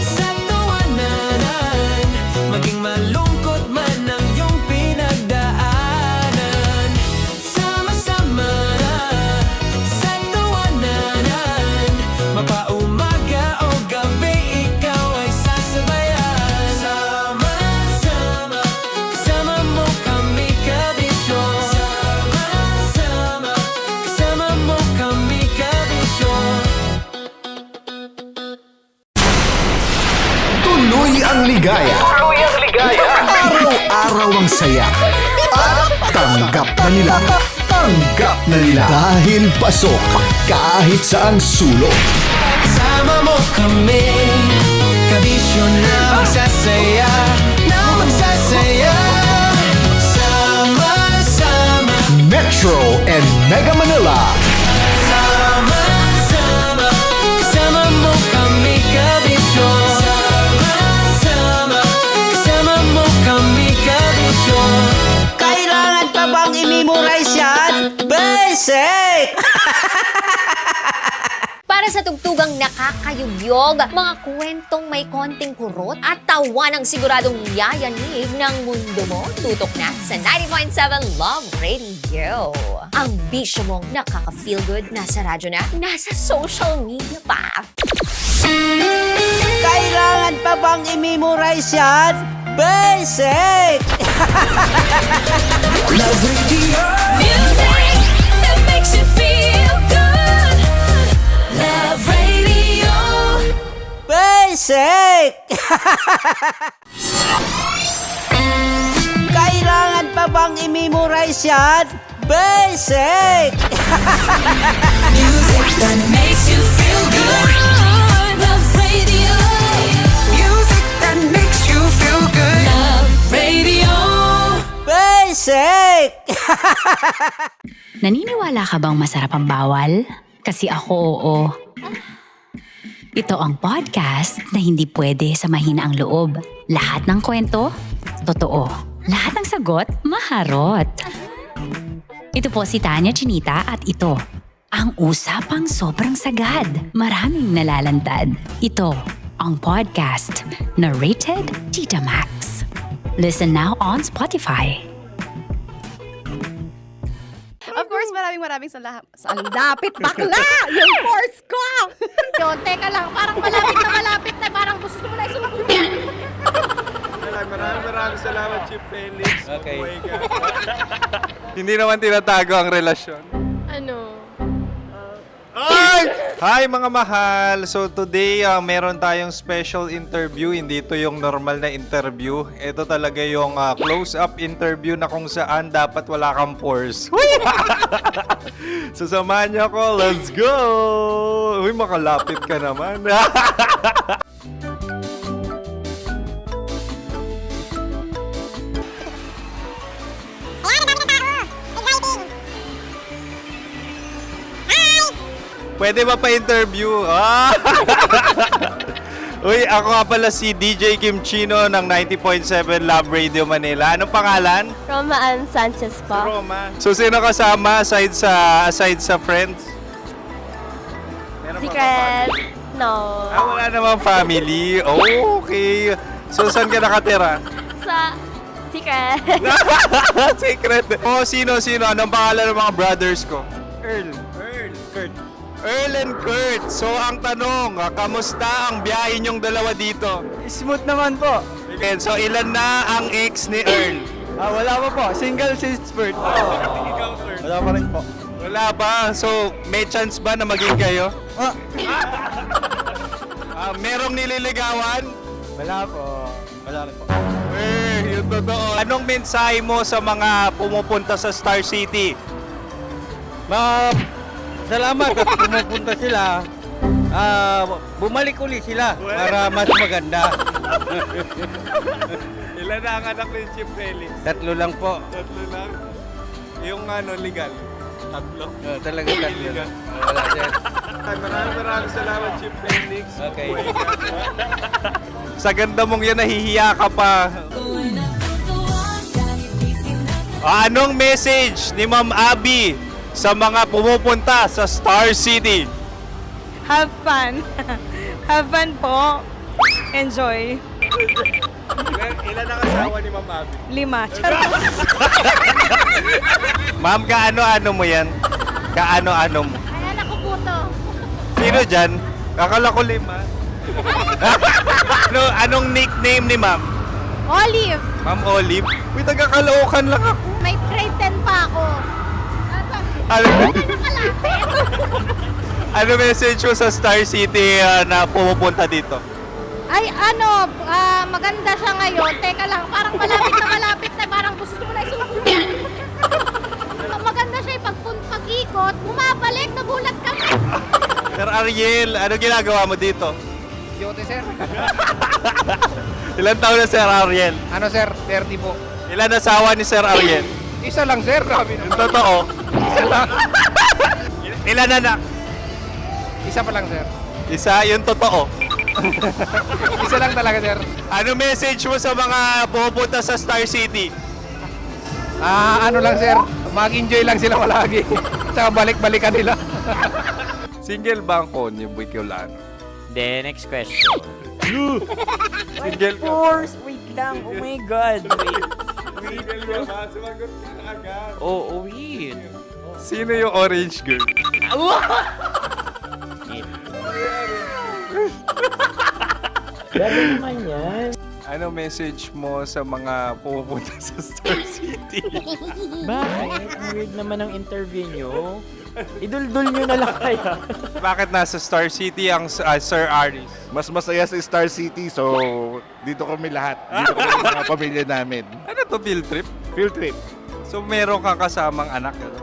sa tawanan, maging malungkot man ang iyong pinagdaanan. Sama-sama na sa tawanan, mapaumaga o gabi, ikaw ay sasabayan. Sama-sama, kasama mo kami, kabisyo. Sama-sama, kasama mo kami, kabisyo. Tuloy ang ligaya. Araw-araw ang saya. At tanggap na nila. Tanggap na nila. Dahil pasok kahit saang sulok. Kasama mo kami, kabisyo na magsasaya, na magsasaya. Sama-sama, Metro and Mega Manila. sama-sama, kasama mo kami, kabisyo. Sama-sama, kasama mo kami, kabisyo. Kailangan pa bang i-memorize yan? Basic! Para sa tugtugang nakakayugyog, mga kwentong may konting kurot at tawa ng siguradong yayanig ng mundo mo, tutok na sa 90.7 Love Radio. Ang bisyo mong nakaka-feel good, nasa radyo na, nasa social media pa. Kailangan pa bang i-memorize yan? Basic! Love Radio. Music that makes you feel good. Love Radio. Basic! Kailangan pa bang i-memorize yan? Basic! Music that makes you feel good. Love Radio. Music that makes you feel good. Love Radio. Basic! Naniniwala ka bang masarap ang bawal? Kasi ako oo. Ito ang podcast na hindi pwede sa mahina ang loob. Lahat ng kwento, totoo. Lahat ng sagot, maharot. Ito po si Tanya Chinita at ito, ang usapang sobrang sagad. Maraming nalalantad. Ito, ang podcast na Rated Tita Max. Listen now on Spotify. Of course, maraming salamat. Ang lapit bakla! Yung course ko! Yun, teka lang, parang malapit na, parang gusto mo na isulat. Maraming salamat, Chief Felix. Okay. Hindi naman tinatago ang relasyon. Ano? Hi mga mahal! So today, meron tayong special interview. Hindi ito yung normal na interview. Ito talaga yung close-up interview na kung saan dapat wala kang pores. So samahan niyo ako. Let's go! Uy, makalapit ka naman. Pwede ba pa-interview? Uy, ako nga pala si DJ Kim Chino ng 90.7 Love Radio Manila. Anong pangalan? Roma Ann Sanchez po. Roma. So, sino kasama aside sa friends? Meron ba Secret. No. wala namang family. Oh, okay. So, saan ka nakatira? Sa secret. Secret. Oh, sino? Anong pangalan ng mga brothers ko? Earl, Kurt. Earl and Kurt. So, ang tanong, kamusta ang biyahe niyong dalawa dito? Smooth naman po. Okay, so ilan na ang ex ni Earl? Wala pa po. Single since birth. Ikaw, Kurt. Wala pa rin po. Wala ba? So, may chance ba na maging kayo? Merong nililigawan? Wala po. Wala rin po. Yun totoo. Anong mensahe mo sa mga pumupunta sa Star City? Salamat at pumupunta sila. Bumalik ulit sila para mas maganda. Ilan na ang anak ni Chief Felix? 3 lang po. 3 lang. Yung legal? 3. Talaga 3 lang. Wala din. Maraming salamat, Chief Felix. Okay. Sa ganda mong yan, nahihiya ka pa. Anong message ni Ma'am Abby sa mga pumupunta sa Star City? Have fun. Have fun po. Enjoy. Ilan ang asawa ni Ma'am Abby? 5. Charot. Ma'am, kaano-ano mo yan? Kaano-ano mo? Ay, anak ko po to. Sino dyan? Kakala ko 5. Anong nickname ni Ma'am? Olive. Ma'am Olive? Uy, taga-Caloocan lang ako. May grade 10 pa ako. Ano, Nakalapit. ano message mo sa Star City na pumupunta dito? Ay, maganda siya ngayon. Teka lang, parang malapit na, parang gusto mo na isumakyan. Maganda siya pag-ikot, bumabalik, nagulat kami. Sir Ariel, ano ginagawa mo dito? Yote, sir. Ilan taon na Sir Ariel? Ano, sir? 30 po. Ilan asawa ni Sir Ariel? Isa lang, sir. Grabe Yung totoo? Isa lang. Ilan anak? Isa pa lang, sir. Isa, yung totoo. Isa lang talaga, sir. Ano message mo sa mga pumupunta sa Star City? Ano lang, sir. Mag-enjoy lang sila palagi. Tsaka balik-balikan nila. Single ba ang konyo, Boy Kiolano? Then, next question. Single ka? Wait lang. Oh my God. Single ka ba? Sumagot ka agad. Oh, wait. Sino yung orange girl? Gano'n naman yan. Ano message mo sa mga pumupunta sa Star City? Bakit? Ang weird naman ang interview nyo. Idul-dul nyo na lang kaya. Bakit nasa Star City ang Sir Aris? Mas masaya sa Star City, so dito kami lahat. Dito kami mga pamilya namin. Ano to, field trip? Field trip. So meron kang kasamang anak? Ano?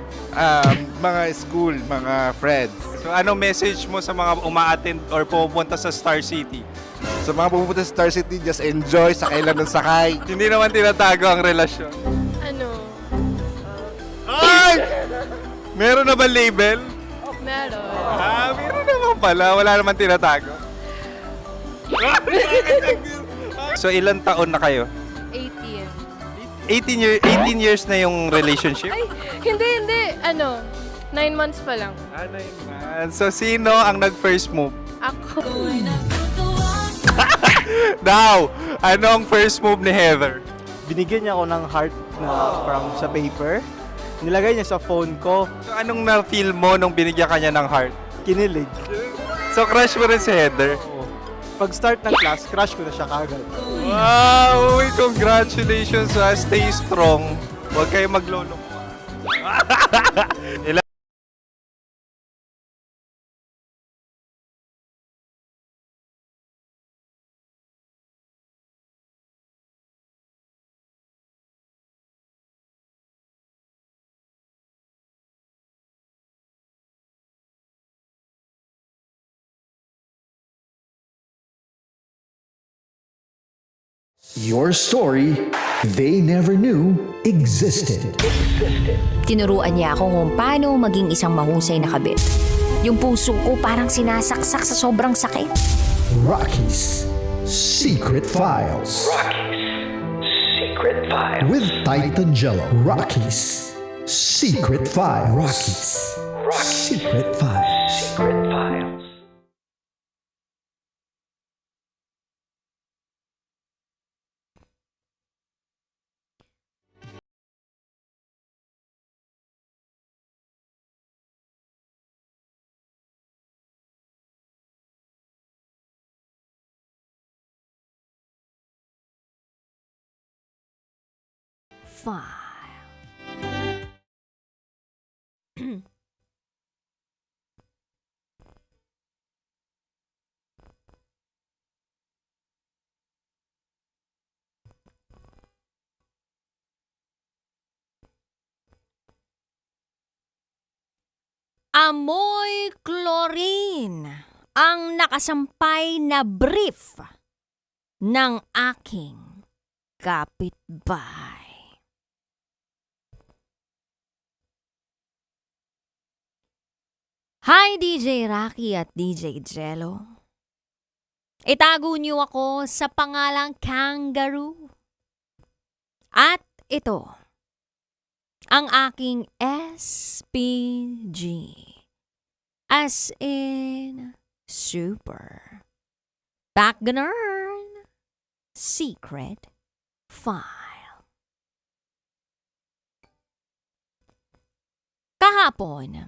Mga school, mga friends. So ano message mo sa mga uma-attend or pumupunta sa Star City? Sa mga pupunta sa Star City, just enjoy, sakay lang ng sakay. Hindi naman tinatago ang relasyon. Ano? Ay! Meron na ba label? Meron. Meron naman pala. Wala naman tinatago. So ilan taon na kayo? 18. 18 years na yung relationship? Ay, hindi. 9 months pa lang. 9 months. So sino ang nag-first move? Ako. Daw, ano ang first move ni Heather? Binigyan niya ako ng heart na from sa paper. Nilagay niya sa phone ko. So anong na-feel mo nung binigyan ka niya ng heart? Kinilig. So crush mo rin si Heather? Pag start ng class, crush ko na siya kagad. Wow! Uy, congratulations ha! Stay strong. Huwag kayo maglolo. Ilan? Your story they never knew existed. Tinuruan niya ako kung paano maging isang mahusay na kabit. Yung puso ko parang sinasaksak sa sobrang sakit. Rocky's Secret Files. Secret Files. With Titan Jello. Rocky's Secret Files. Rocky's Secret Files. Secret Files. File. Amoy chlorine ang nakasampay na brief ng aking kapitbahay. Hi DJ Rocky at DJ Jello. Itago niyo ako sa pangalang Kangaroo. At ito, ang aking SPG. As in, super. Backganern. Secret file. Kahapon,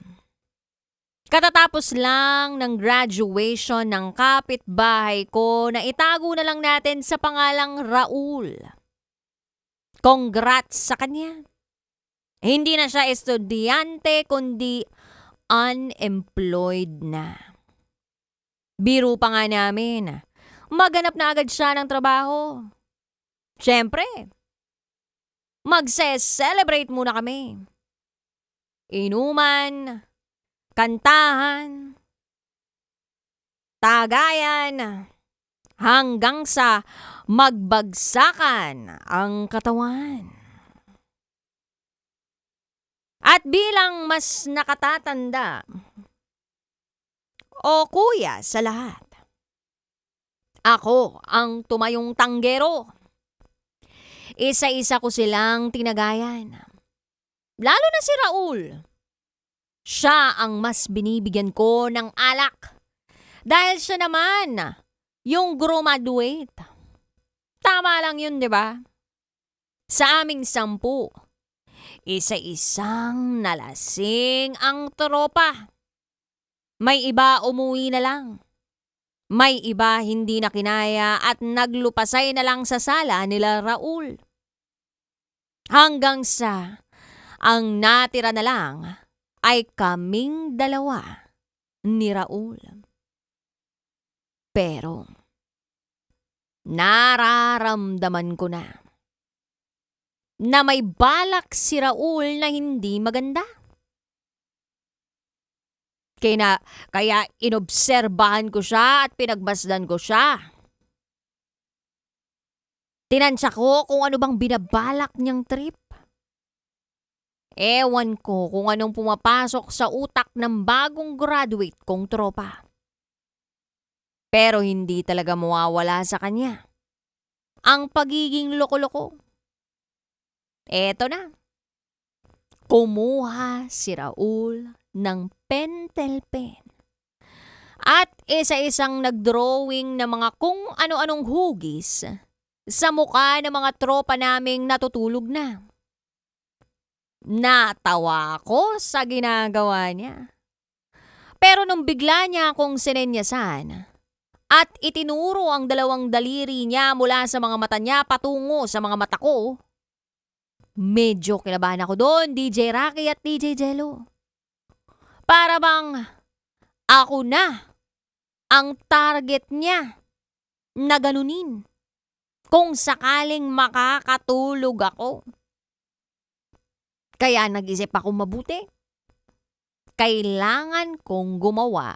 katatapos lang ng graduation ng kapitbahay ko na itago na lang natin sa pangalang Raul. Congrats sa kanya. Hindi na siya estudyante kundi unemployed na. Biro pa nga namin, maghanap na agad siya ng trabaho. Siyempre, magse-celebrate muna kami. Inuman, kantahan, tagayan, hanggang sa magbagsakan ang katawan. At bilang mas nakatatanda o kuya sa lahat, ako ang tumayong tanggero. Isa-isa ko silang tinagayan. Lalo na si Raul. Siya ang mas binibigyan ko ng alak. Dahil siya naman yung graduate. Tama lang yun, di ba? Sa aming 10, isa-isang nalasing ang tropa. May iba umuwi na lang. May iba hindi na kinaya at naglupasay na lang sa sala nila Raul. Hanggang sa ang natira na lang ay kaming dalawa ni Raul. Pero nararamdaman ko na may balak si Raul na hindi maganda. Kaya inobserbahan ko siya at pinagmasdan ko siya. Tinansya ko kung ano bang binabalak niyang trip. Ewan ko kung anong pumapasok sa utak ng bagong graduate kong tropa. Pero hindi talaga mawawala sa kanya ang pagiging loko-loko. Eto na. Kumuha si Raul ng pentel pen. At isa-isang nagdrawing ng mga kung ano-anong hugis sa mukha ng mga tropa naming natutulog na. Natawa ako sa ginagawa niya. Pero nung bigla niya akong sinenyasan at itinuro ang 2 daliri niya mula sa mga mata niya patungo sa mga mata ko, medyo kinabahan ako doon, DJ Rocky at DJ Jello. Para bang ako na ang target niya na ganunin kung sakaling makakatulog ako. Kaya nag-isip ako mabuti. Kailangan kong gumawa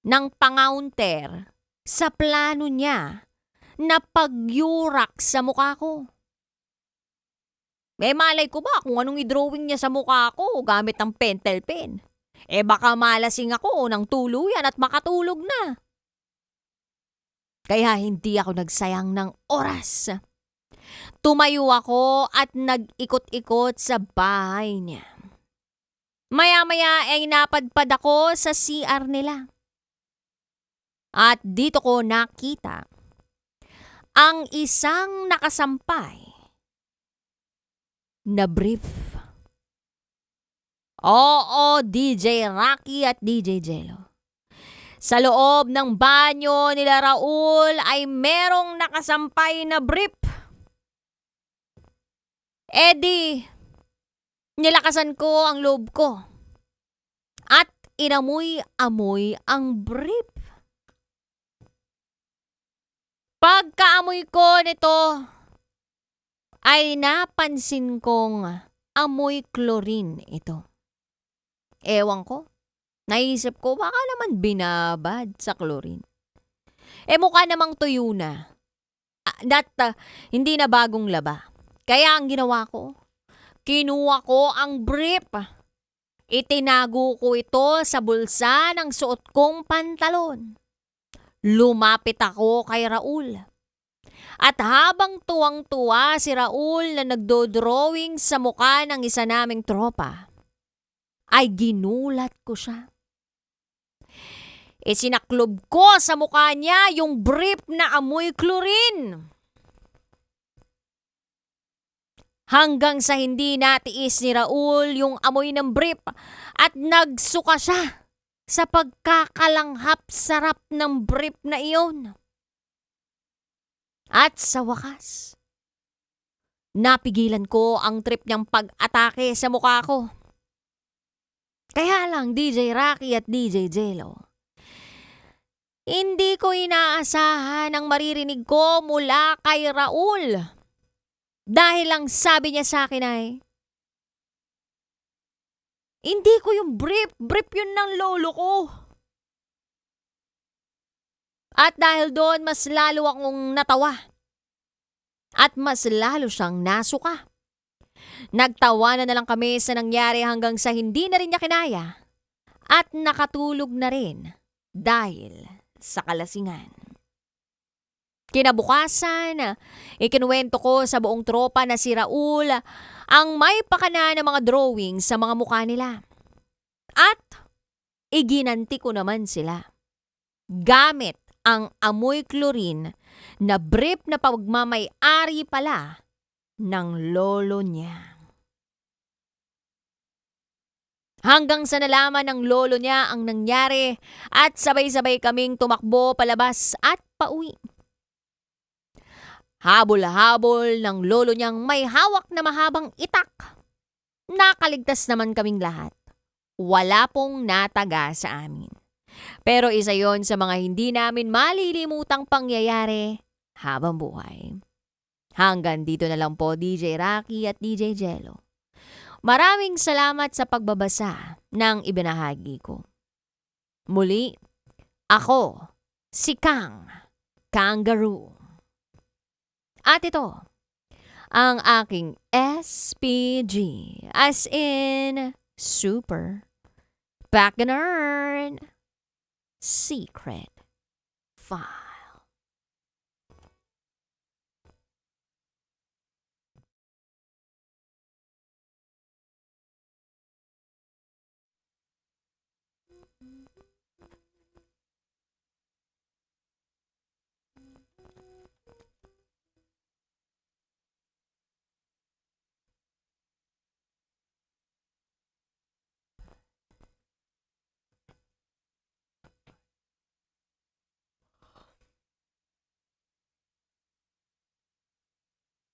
ng pangounter sa plano niya na pagyurak sa mukha ko. Malay ko ba kung anong i-drawing niya sa mukha ko gamit ang pentel pen? Baka malasing ako ng tuluyan at makatulog na. Kaya hindi ako nagsayang ng oras. Tumayo ako at nag-ikot-ikot sa bahay niya. Maya-maya ay napadpad ako sa CR nila. At dito ko nakita ang isang nakasampay na brief. Oo, DJ Rocky at DJ Jello. Sa loob ng banyo nila Raul ay merong nakasampay na brief. Nilakasan ko ang loob ko at inamoy-amoy ang brief. Pagkaamoy ko nito, ay napansin kong amoy chlorine ito. Ewan ko, Naisip ko, baka naman binabad sa chlorine. Mukha namang tuyo na. Hindi na bagong laba. Kaya ang ginawa ko, kinuha ko ang brief. Itinago ko ito sa bulsa ng suot kong pantalon. Lumapit ako kay Raul. At habang tuwang-tuwa si Raul na nagdo-drawing sa mukha ng isa naming tropa, ay ginulat ko siya. Isinaklob ko sa mukha niya yung brief na amoy chlorine. Hanggang sa hindi natiis ni Raul yung amoy ng brief at nagsuka siya sa pagkakalanghap sarap ng brief na iyon. At sa wakas, napigilan ko ang trip niyang pag-atake sa mukha ko. Kaya lang DJ Rocky at DJ Jello, hindi ko inaasahan ang maririnig ko mula kay Raul. Dahil lang sabi niya sa akin ay, hindi ko yung brief yun ng lolo ko. At dahil doon, mas lalo akong natawa. At mas lalo siyang nasuka. Nagtawanan na lang kami sa nangyari hanggang sa hindi na rin niya kinaya. At nakatulog na rin dahil sa kalasingan. Kinabukasan, ikinuwento ko sa buong tropa na si Raul ang may pakana ng mga drawing sa mga mukha nila. At iginanti ko naman sila gamit ang amoy chlorine na brief na pagmamay-ari pala ng lolo niya. Hanggang sa nalaman ng lolo niya ang nangyari at sabay-sabay kaming tumakbo palabas at pauwi. Habol-habol ng lolo niyang may hawak na mahabang itak. Nakaligtas naman kaming lahat. Wala pong nataga sa amin. Pero isa yon sa mga hindi namin malilimutang pangyayari habang buhay. Hanggang dito na lang po DJ Rocky at DJ Jello. Maraming salamat sa pagbabasa ng ibinahagi ko. Muli, ako, si Kang Kangaroo. At ito, ang aking SPG, as in Super Bacchanal Secret File.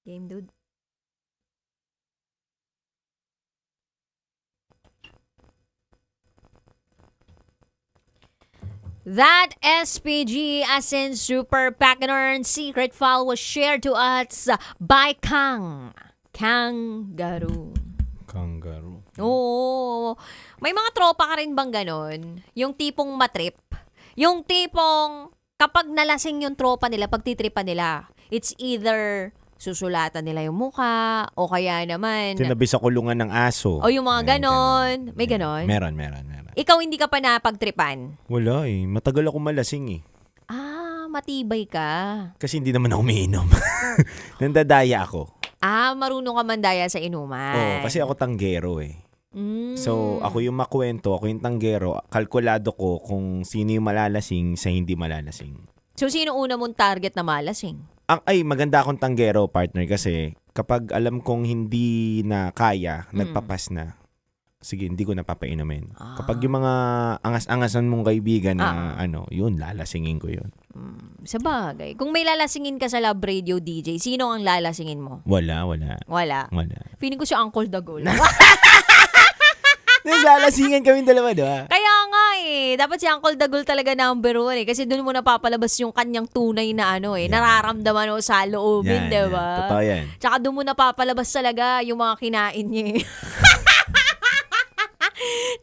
Game, dude. That SPG, as in Super Bacchanal Secret File, was shared to us by Kang Kangaroo. Kangaroo. Oo. May mga tropa ka rin bang ganon? Yung tipong matrip? Yung tipong kapag nalasing yung tropa nila, pagtitripan nila, it's either susulatan nila yung mukha o kaya naman Tinabi sa kulungan ng aso. o yung mga ganon. May ganon? Meron. Ikaw hindi ka pa napagtripan? Wala eh. Matagal ako malasing eh. Matibay ka. Kasi hindi naman ako umiinom. Nandadaya ako. Marunong ka mandaya sa inuman. Oo, kasi ako tanggero eh. So, ako yung makwento, ako yung tanggero. Kalkulado ko kung sino yung malalasing sa hindi malalasing. So, sino una mong target na malasing? Maganda akong tanggero, partner, kasi kapag alam kong hindi na kaya, nagpapas na, sige, hindi ko napapainumin. Kapag yung mga angas-angasan mong kaibigan na yun, lalasingin ko yun. Sa bagay. Kung may lalasingin ka sa Love Radio DJ, sino ang lalasingin mo? Wala. Feeling ko si Uncle Dagol. Naglalasingan kami dalawa, diba? Kaya nga eh. Dapat si Uncle Dagol talaga number 1 eh. Kasi doon mo napapalabas yung kanyang tunay na nararamdaman o sa loobin, diba? Totoo yan. Tsaka doon mo napapalabas talaga yung mga kinain niya eh.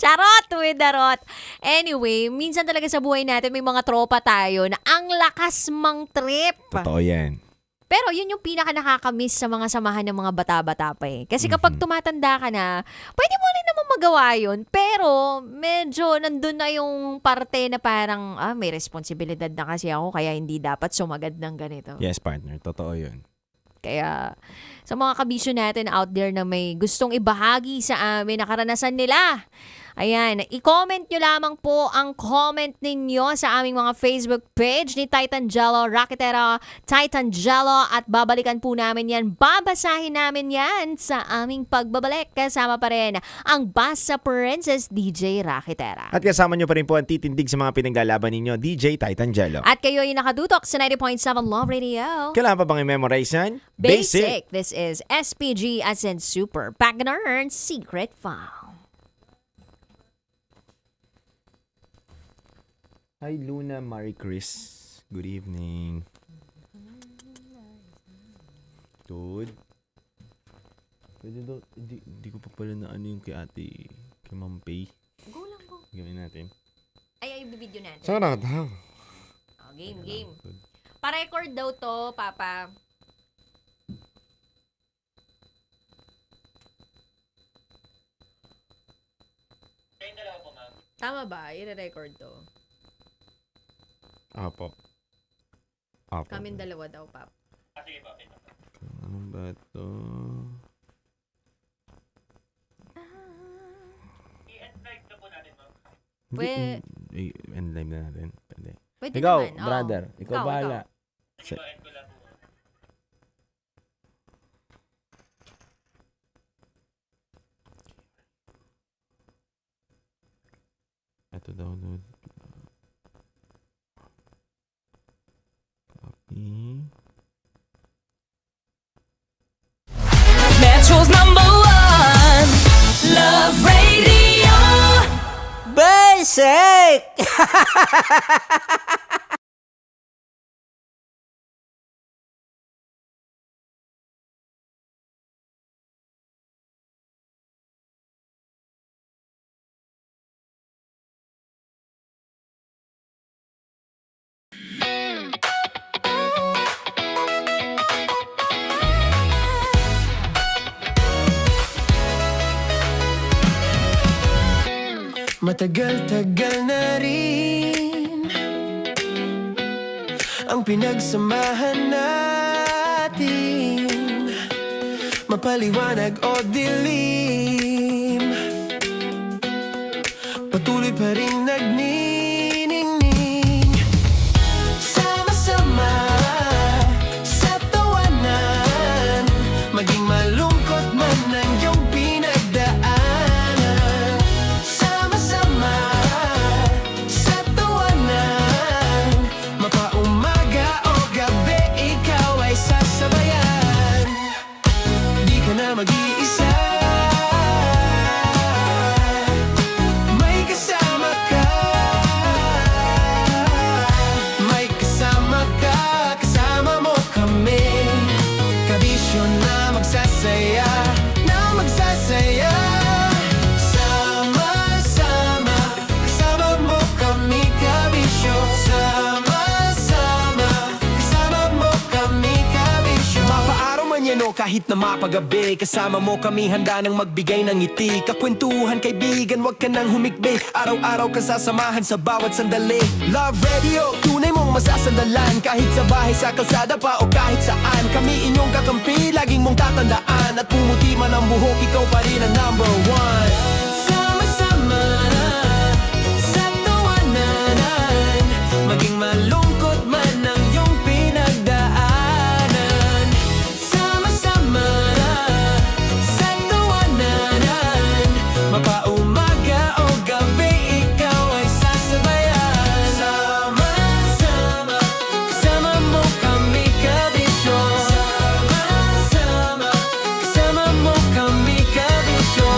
Charot with darot. Anyway, minsan talaga sa buhay natin may mga tropa tayo na ang lakas mang trip. Totoo yan. Pero yun yung pinaka nakakamiss sa mga samahan ng mga bata-bata pa eh. Kasi kapag tumatanda ka na, pwede mo rin naman magawa yun. Pero medyo nandun na yung parte na parang, may responsibilidad na kasi ako kaya hindi dapat sumagad ng ganito. Yes, partner. Totoo yun. Kaya sa mga kabisyo natin out there na may gustong ibahagi sa amin na karanasan nila, ayan, i-comment nyo lamang po ang comment ninyo sa aming mga Facebook page ni Titan Jello, Raketera Titan Jello, at babalikan po namin yan. Babasahin namin yan sa aming pagbabalik. Kasama pa rin ang Basa Princess DJ Raketera. At kasama nyo pa rin po ang titindig sa mga pinaglalaban ninyo, DJ Titan Jello. At kayo ay nakatutok sa 90.7 Love Radio. Kailangan pa bang i-memorize yan? Basic. This is SPG as in Super Pagner Secret File. Hi Luna, Marie Chris. Good evening. Good. Pwede daw, hindi ko pa pala na ano yung kay ate, kay Ma'am Pay. Go lang, go. Gawin natin. Ay, bibidyo natin. Sana daw. Game. Pa-record daw to, Papa. Tama ba? I-record to. Apo. Kaming dalawa daw, Pap. Ano ba ito? End live na natin. Pwede ikaw, naman. Oo. brother. Ikaw bahala. Ito download. Copy. Metro's #1 Love Radio. Basic! Matagal-tagal na rin ang pinagsamahan natin, mapaliwanag o dilim, patuloy pa rin nagniningning, sama-sama sa tawanan, maging malungkot man ang iyong pinagdaanan. Sama-sama sa tawanan, mapaumaga o gabi, ikaw ay sasabayan. Di ka na mag-iisa, may kasama ka. May kasama ka, kasama mo kami. Kabisyo na magsasaya, na magsasaya. Sama-sama, kasama mo kami, kabisyo. Sama-sama, kasama mo kami, kabisyo. Mapaaraw man yan o kahit na mapagabi, kasama mo kami, handa nang magbigay ng ngiti. Kakwentuhan, kaibigan, wag ka nang humikbi. Araw-araw ka sasamahan sa bawat sandali. Love Radio, tunay mong masasandalan. Kahit sa bahay, sa kalsada pa o kahit saan, kami inyong kakampi, laging mong tatandaan. At pumuti man ang buhok, ikaw pa rin ang #1. Sama-sama sa tawanan, maging malungkot man ang iyong pinagdaanan. Sama-sama sa tawanan, mapaumaga o gabi, ikaw ay sasabayan. Sama-sama, kasama mo kami, kabisyo. Sama-sama, kasama mo kami, kabisyo.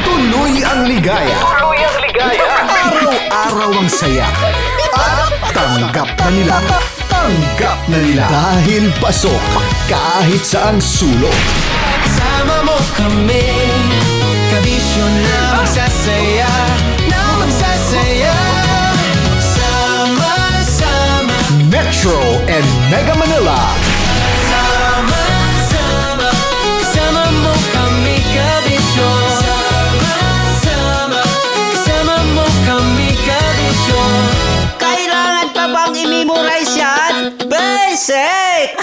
Tuloy ang ligaya. Araw-araw ang saya. At tanggap na nila. Tanggap na nila. Dahil pasok kahit saang sulok. Kasama Kasama mo kami, kabisyo na magsasaya, na magsasaya. Sama-sama, Metro and Mega Manila. sama-sama, kasama mo kami, kabisyo. Sama-sama, kasama mo kami, kabisyo. Kailangan pa bang i-memorize yan? Basic!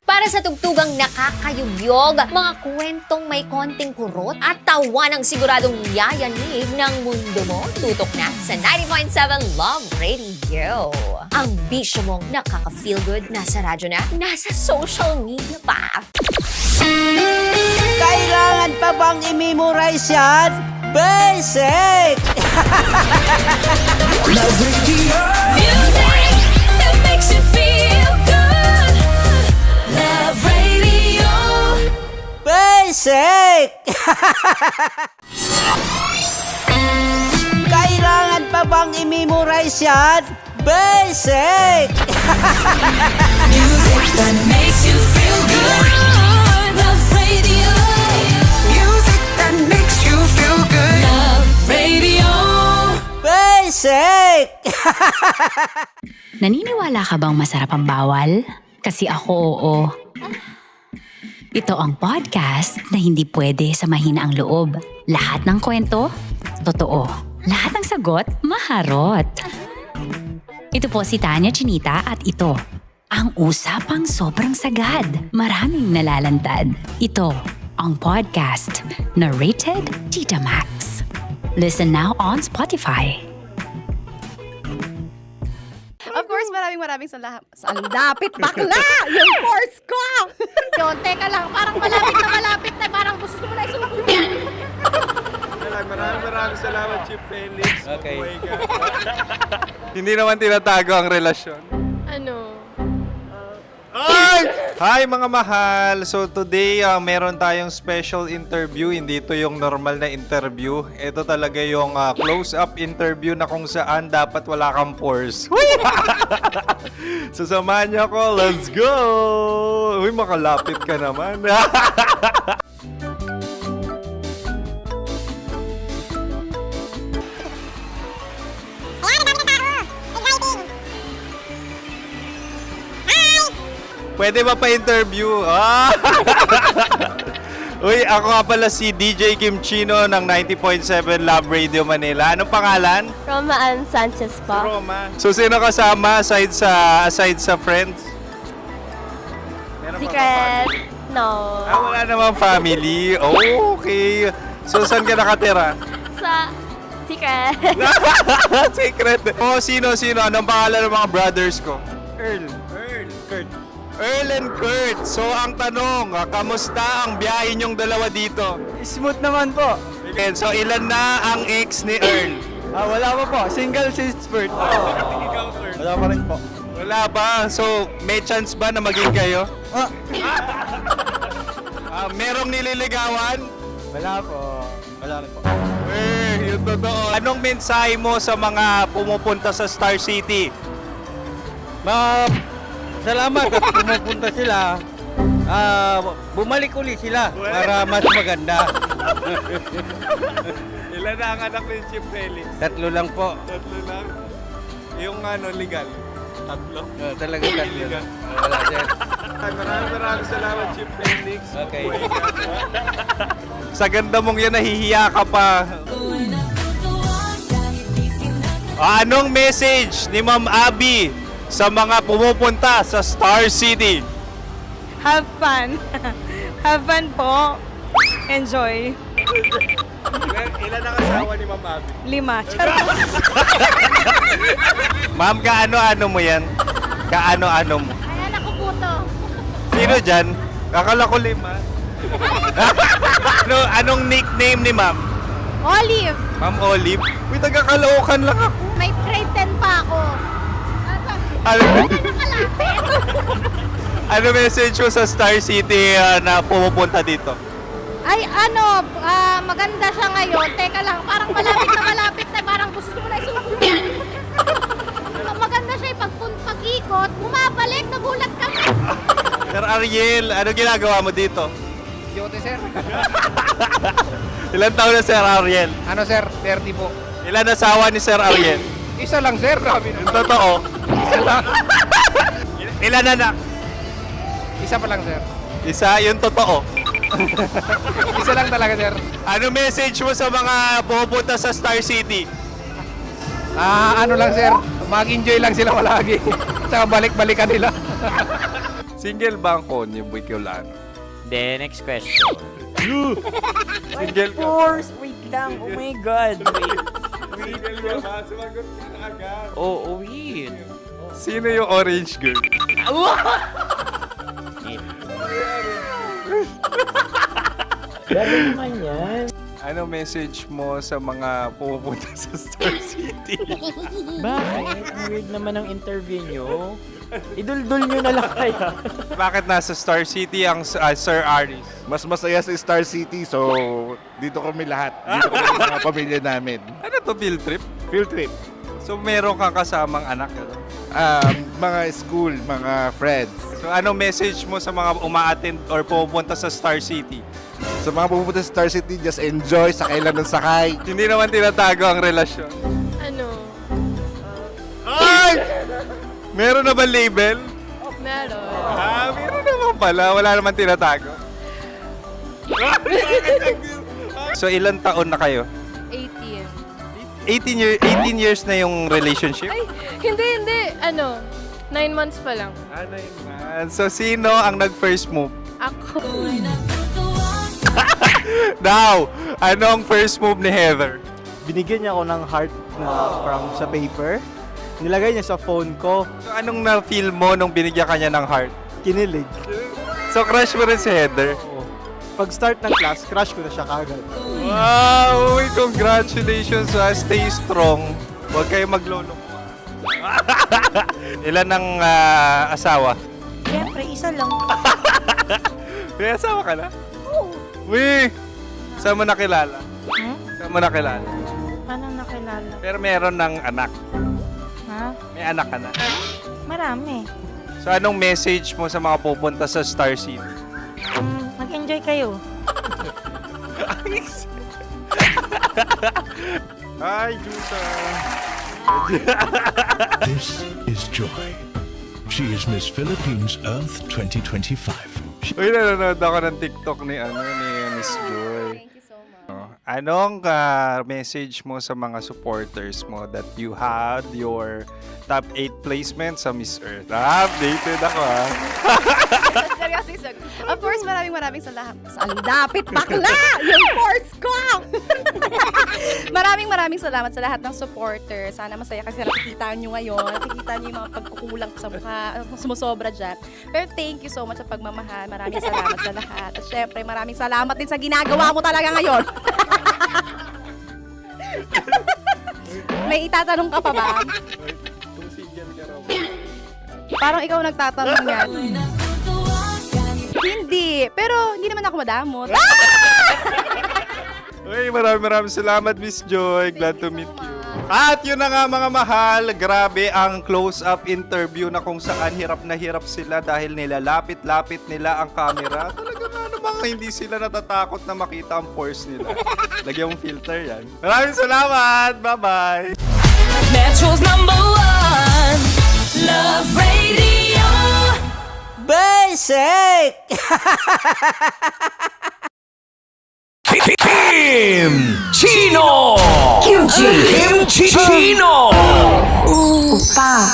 Para sa tugtugang nakakayugyog, mga kwentong may konting kurot at tawa ng siguradong yayanig ng mundo mo, tutok na sa 90.7 Love Radio. Ang bisyo mong nakaka-feel good, nasa radyo na, nasa social media pa. Kailangan pa bang i-memorize yan? Basic! Love Radio. Music that makes you feel good. Love Radio. Basic! Kailangan pa bang i-memorize yan? Basic! Music that makes you feel good. Love Radio. Music that makes you feel good. Love Radio. Basic! Naniniwala ka bang masarap ang bawal? Kasi ako oo. Ito ang podcast na hindi pwede sa mahina ang loob. Lahat ng kwento, totoo. Lahat ng sagot, maharot. Ito po si Tanya Chinita at ito, ang usapang sobrang sagad. Maraming nalalantad. Ito, ang podcast na rated Tita Max. Listen now on Spotify. Of course, maraming salamat. Ang lapit bakla! Yung course ko! Yun, teka lang, parang malapit na, parang gusto mo na isulat. Maraming salamat, Chief Felix. Okay. Oh my God. Hindi naman tinatago ang relasyon. Ano? Hi mga mahal! So today, meron tayong special interview. Hindi ito yung normal na interview. Ito talaga yung close-up interview na kung saan dapat wala kang pores. So samahan niyo ako. Let's go! Uy, makalapit ka naman. Pwede ba pa-interview? Uy, ako nga pala si DJ Kim Chino ng 90.7 Love Radio Manila. Anong pangalan? Roma Ann Sanchez po. Roma. So, sino kasama aside sa friends? Meron ba Secret. No. wala namang family. Oh, okay. So, saan ka nakatira? Sa Secret. Secret. Oh, sino? Anong pangalan ng mga brothers ko? Earl, Kurt. Earl and Kurt. So, ang tanong, kamusta ang biyahe niyong dalawa dito? Smooth naman po. Okay, so ilan na ang ex ni Earl? Wala pa po. Single since birth. Wala pa rin po. Wala pa. So, may chance ba na maging kayo? Merong nililigawan? Wala po. Wala rin po. Yung totoo. Anong mensahe mo sa mga pumupunta sa Star City? Salamat at pumupunta sila. Bumalik uli sila para mas maganda. Ilan na ang anak ni Chief Felix? 3 lang po. 3 lang. Yung legal? 3? Talaga 3 lang. Wala dyan. Maraming salamat, Chief Felix. Okay. Sa ganda mong yan, nahihiya ka pa. Anong message ni Ma'am Abby sa mga pumupunta sa Star City? Have fun. Have fun po. Enjoy. Ilan ang asawa ni Ma'am Abby? 5. Charot. Ma'am, kaano-ano mo yan? Kaano-ano mo? Ay, anak ko po to. Sino dyan? Kakala ko 5. Anong nickname ni Ma'am? Olive. Ma'am Olive? Uy, taga-Caloocan lang ako. May grade 10 pa ako. Ano message mo sa Star City na pumupunta dito? Ay, maganda siya ngayon. Teka lang, parang malapit na, parang gusto mo na isulat. Maganda siya pag-ikot, bumabalik, nagulat kami. Sir Ariel, ano ginagawa mo dito? Yote, sir. Ilan taon na Sir Ariel? Ano, sir? 30 po. Ilan asawa ni Sir Ariel? Isa lang, sir. Grabe Yung totoo. Isa lang. Ilan anak? Isa pa lang, sir. Isa, yung totoo. Isa lang talaga, sir. Ano message mo sa mga pupunta sa Star City? Ano lang, sir. Mag-enjoy lang sila palagi. Tsaka balik-balikan nila. Single ba ang Konyo Bicolano? Then, next question. Single ka? Wait lang. Oh my God. Single ka ba? Sumagot ka na agad. Oh, wait. Sino yung orange girl? Gano'n naman yan. Ano message mo sa mga pupunta sa Star City? Bakit? Ang weird naman ang interview nyo. Idul-dul nyo na lang kaya. Bakit nasa Star City ang Sir Aris? Mas masaya sa Star City, so dito kami lahat. Dito kami mga pamilya namin. Ano to, field trip? Field trip. So meron kang kasamang anak? Ano? Mga school, mga friends. So ano message mo sa mga uma-attend or pupunta sa Star City? Sa mga pupunta sa Star City, just enjoy, sakay lang ng sakay. Hindi naman tinatago ang relasyon. Ano? Ay! Meron na ba label? Meron. Meron naman pala. Wala naman tinatago. So ilan taon na kayo? 18. 18 years na yung relationship? Ay, hindi. 9 months pa lang. Ano yun, man? So sino ang nag-first move? Ako. Now, ano ang first move ni Heather? Binigyan niya ako ng heart na from sa paper. Nilagay niya sa phone ko. So anong na-feel mo nung binigyan ka niya ng heart? Kinilig. So crush mo rin si Heather? Pag start ng class, crush ko na siya kagad. Wow! Uy, congratulations! Stay strong. Huwag kayo maglolo. Ilan ang asawa? Siyempre, isa lang. May asawa ka na? Oo. Uy! Saan mo nakilala? Saan mo nakilala? Paano nakilala? Pero meron ng anak. Ha? May anak ka na. Marami. So anong message mo sa mga pupunta sa Star City? Mag-enjoy kayo. Hi, Jusa! This is Joy. She is Miss Philippines Earth 2025. Uy, nanonood ako ng TikTok ni Miss Joy. Thank you so much. Anong message mo sa mga supporters mo that you had your top 8 placement sa Miss Earth? Updated ako Seryoso. Of course, maraming salamat. Ang dapit bakla! Yung force ko! maraming salamat sa lahat ng supporters. Sana masaya kasi nakikita nyo ngayon. Nakikita nyo yung mga pagkukulang sa mukha. Sumusobra dyan. Pero thank you so much sa pagmamahal. Maraming salamat sa lahat. At syempre, maraming salamat din sa ginagawa mo talaga ngayon. May itatanong ka pa ba? Parang ikaw nagtatanong yan. Hindi. Pero hindi naman ako madamot. Uy, maraming salamat, Miss Joy. Glad to meet you. At yun na nga mga mahal, grabe ang close-up interview na kung saan hirap na hirap sila dahil nilalapit-lapit nila ang camera. Talaga nga namang hindi sila natatakot na makita ang pores nila. Lagyan mong filter yan. Maraming salamat! Bye-bye! Metro's #1 Love Radio. Basic! Kim Chino! Kimchi Chino! Opa.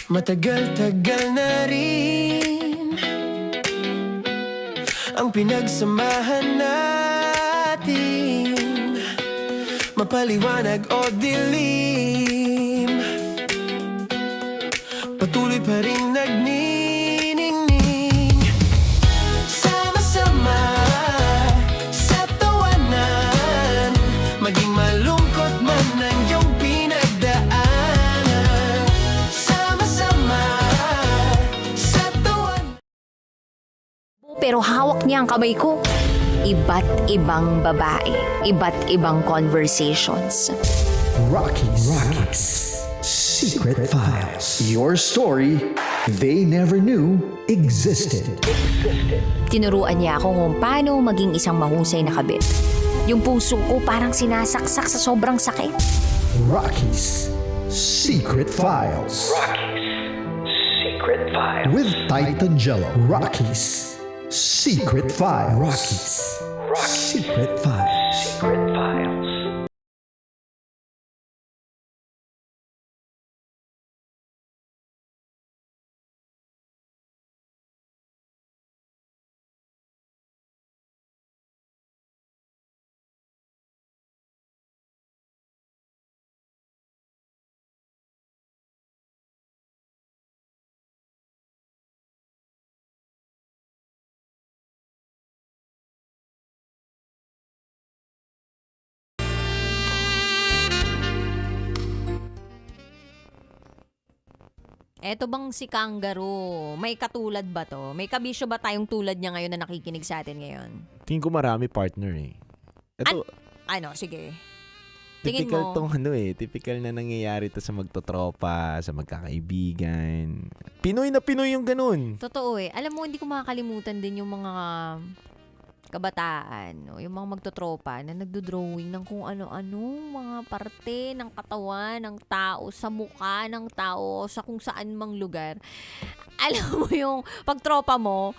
Matagal-tagal na rin ang pinagsamahan natin, mapaliwanag o dilim, patuloy pa rin nagniningning. Sama-sama sa tawanan, maging malungkot man ang iyong pinagdaanan. Sama-sama pero hawak niya ang kamay ko. Iba't ibang babae, iba't ibang conversations. Rockies. Secret Files. Your story they never knew existed. Tinuruan niya ako kung paano maging isang mahusay na kabit. Yung puso ko parang sinasaksak sa sobrang sakit. Rockies. Secret Files. Secret Files. With Titan Jello. Rockies. Secret Files. Rockies. Secret Files. Secret Files. Eto bang si Kangaroo, may katulad ba to? May kabisyo ba tayong tulad niya ngayon na nakikinig sa atin ngayon? Tingin ko marami partner eh. Ito, Sige. Tingin typical mo. tong typical na nangyayari to sa magtotropa, sa magkakaibigan. Pinoy na Pinoy yung ganun. Totoo eh. Alam mo, hindi ko makakalimutan din yung mga kabataan, no? Yung mga magtotropa na nagdo-drawing ng kung ano-anong mga parte ng katawan ng tao, sa mukha ng tao, sa kung saan mang lugar. Alam mo yung pagtropa mo,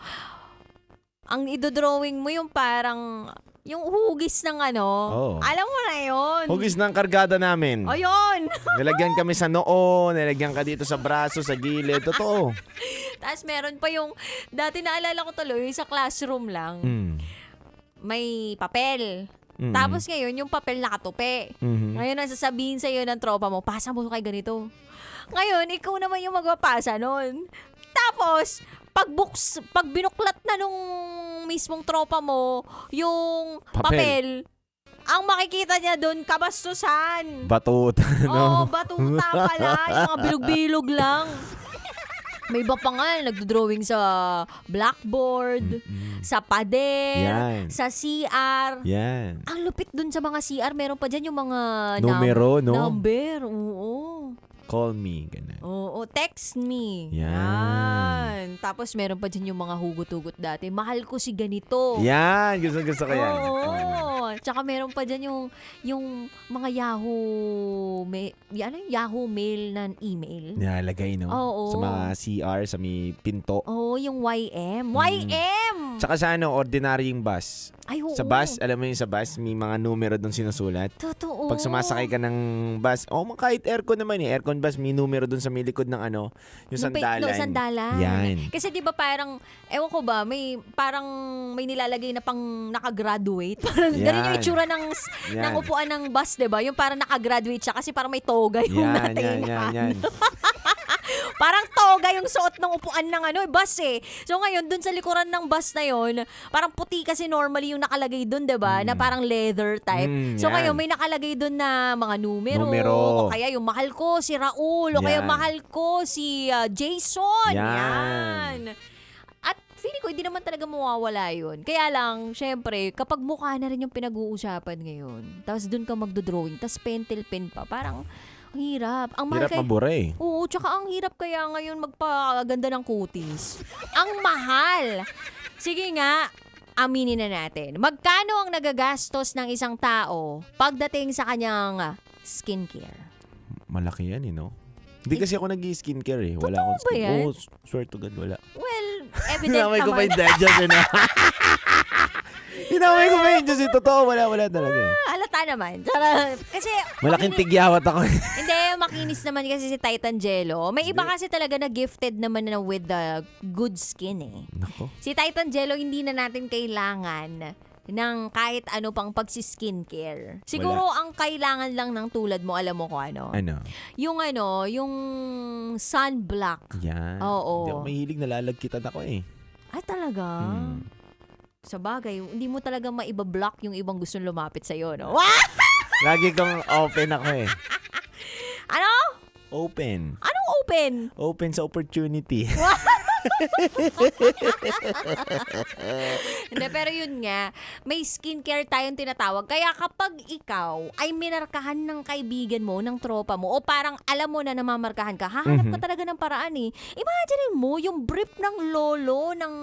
ang idodrawing mo yung parang yung hugis ng Oh. alam mo na yun. Hugis ng kargada namin. O yun! Nilagyan kami sa noo, nilagyan ka dito sa braso, sa gilid. Totoo. Tapos meron pa yung, dati naalala ko tuloy, yung sa classroom lang, may papel. Mm. Tapos ngayon, yung papel nakatupi. Mhm. Ngayon, ang sasabihin sa'yo ng tropa mo, pasa mo kay ganito. Ngayon, ikaw naman yung magpapasa nun. Tapos, pag binuklat na nung mismong tropa mo, yung papel, ang makikita niya doon, kabastusan. Batuta, no? Oo, batuta pala. Yung mga bilog-bilog lang. May iba pa nga, nagdo-drawing sa blackboard, sa pader, Yan. sa CR. Yan. Ang lupit dun sa mga CR, meron pa dyan yung mga Numero, no? number. Oo. Call me, ganun. Oo, text me. Yan. Tapos meron pa dyan yung mga hugot-hugot dati. Mahal ko si ganito. Yan, gusto ko yan. Oo. Tsaka meron pa dyan yung mga Yahoo Mail na email. Nilalagay, no? Oo. Sa mga CR, sa may pinto. Oo, yung YM. YM! Tsaka sa ordinaryong bus. Ay, oo. Sa bus, alam mo yung sa bus, may mga numero doon sinusulat. Totoo. Pag sumasakay ka ng bus, kahit aircon naman eh. Aircon bus, may numero doon sa may likod ng yung sandalan. Sandalan. Yan. Kasi di ba parang, ewan ko ba, parang may nilalagay na pang nakagraduate. Parang ganun yung itsura ng upuan ng bus, di ba? Yung parang nakagraduate siya kasi parang may toga yung natingan. Yan. Parang toga yung suot ng upuan ng bus eh. So ngayon, dun sa likuran ng bus na yon, parang puti kasi normally yung nakalagay dun, diba? Na parang leather type. So ngayon, may nakalagay dun na mga numero. O kaya yung mahal ko si Raul. O kaya mahal ko si Jason. Yan. At feeling ko, hindi naman talaga mawawala yun. Kaya lang, syempre, kapag mukha na rin yung pinag-uusapan ngayon, tapos dun ka magdodrawing, tapos pentel pen pa, parang ang hirap. Ang mahal Hirap mabura eh. Oo, tsaka ang hirap kaya ngayon magpaganda ng kutis. Ang mahal. Sige nga, aminin na natin. Magkano ang nagagastos ng isang tao pagdating sa kanyang skincare? Malaki yan no? Hindi kasi ako nag-skincare eh. Wala akong ba yan? Swear to God, wala. Well, evident Hinamay ko pa naman. yung dadgers na. Hinamay ko pa yung Diyos. Totoo, wala talaga eh. Halata naman. Kasi Malaking tigyawat ako. Hindi, makinis naman kasi si Titan Jello. May iba kasi talaga na gifted naman na with the good skin eh. Nako. Si Titan Jello, hindi na natin kailangan ng kahit ano pang pagsi-skincare. Siguro ang kailangan lang ng tulad mo, alam mo ko ano? Ano? Yung sunblock. Yan. Oo. Hindi ako mahilig, nalalagkitan ako eh. Ay, talaga? Sa bagay, hindi mo talaga maibablock yung ibang gustong lumapit sa'yo, no? Lagi kong open ako eh. Ano? Open. Anong open? Open sa opportunity. Hindi, pero yun nga, may skincare tayong tinatawag. Kaya kapag ikaw ay minarkahan ng kaibigan mo, ng tropa mo, o parang alam mo na namamarkahan ka, hahanap ka talaga ng paraan eh. Imagine mo, yung brief ng lolo ng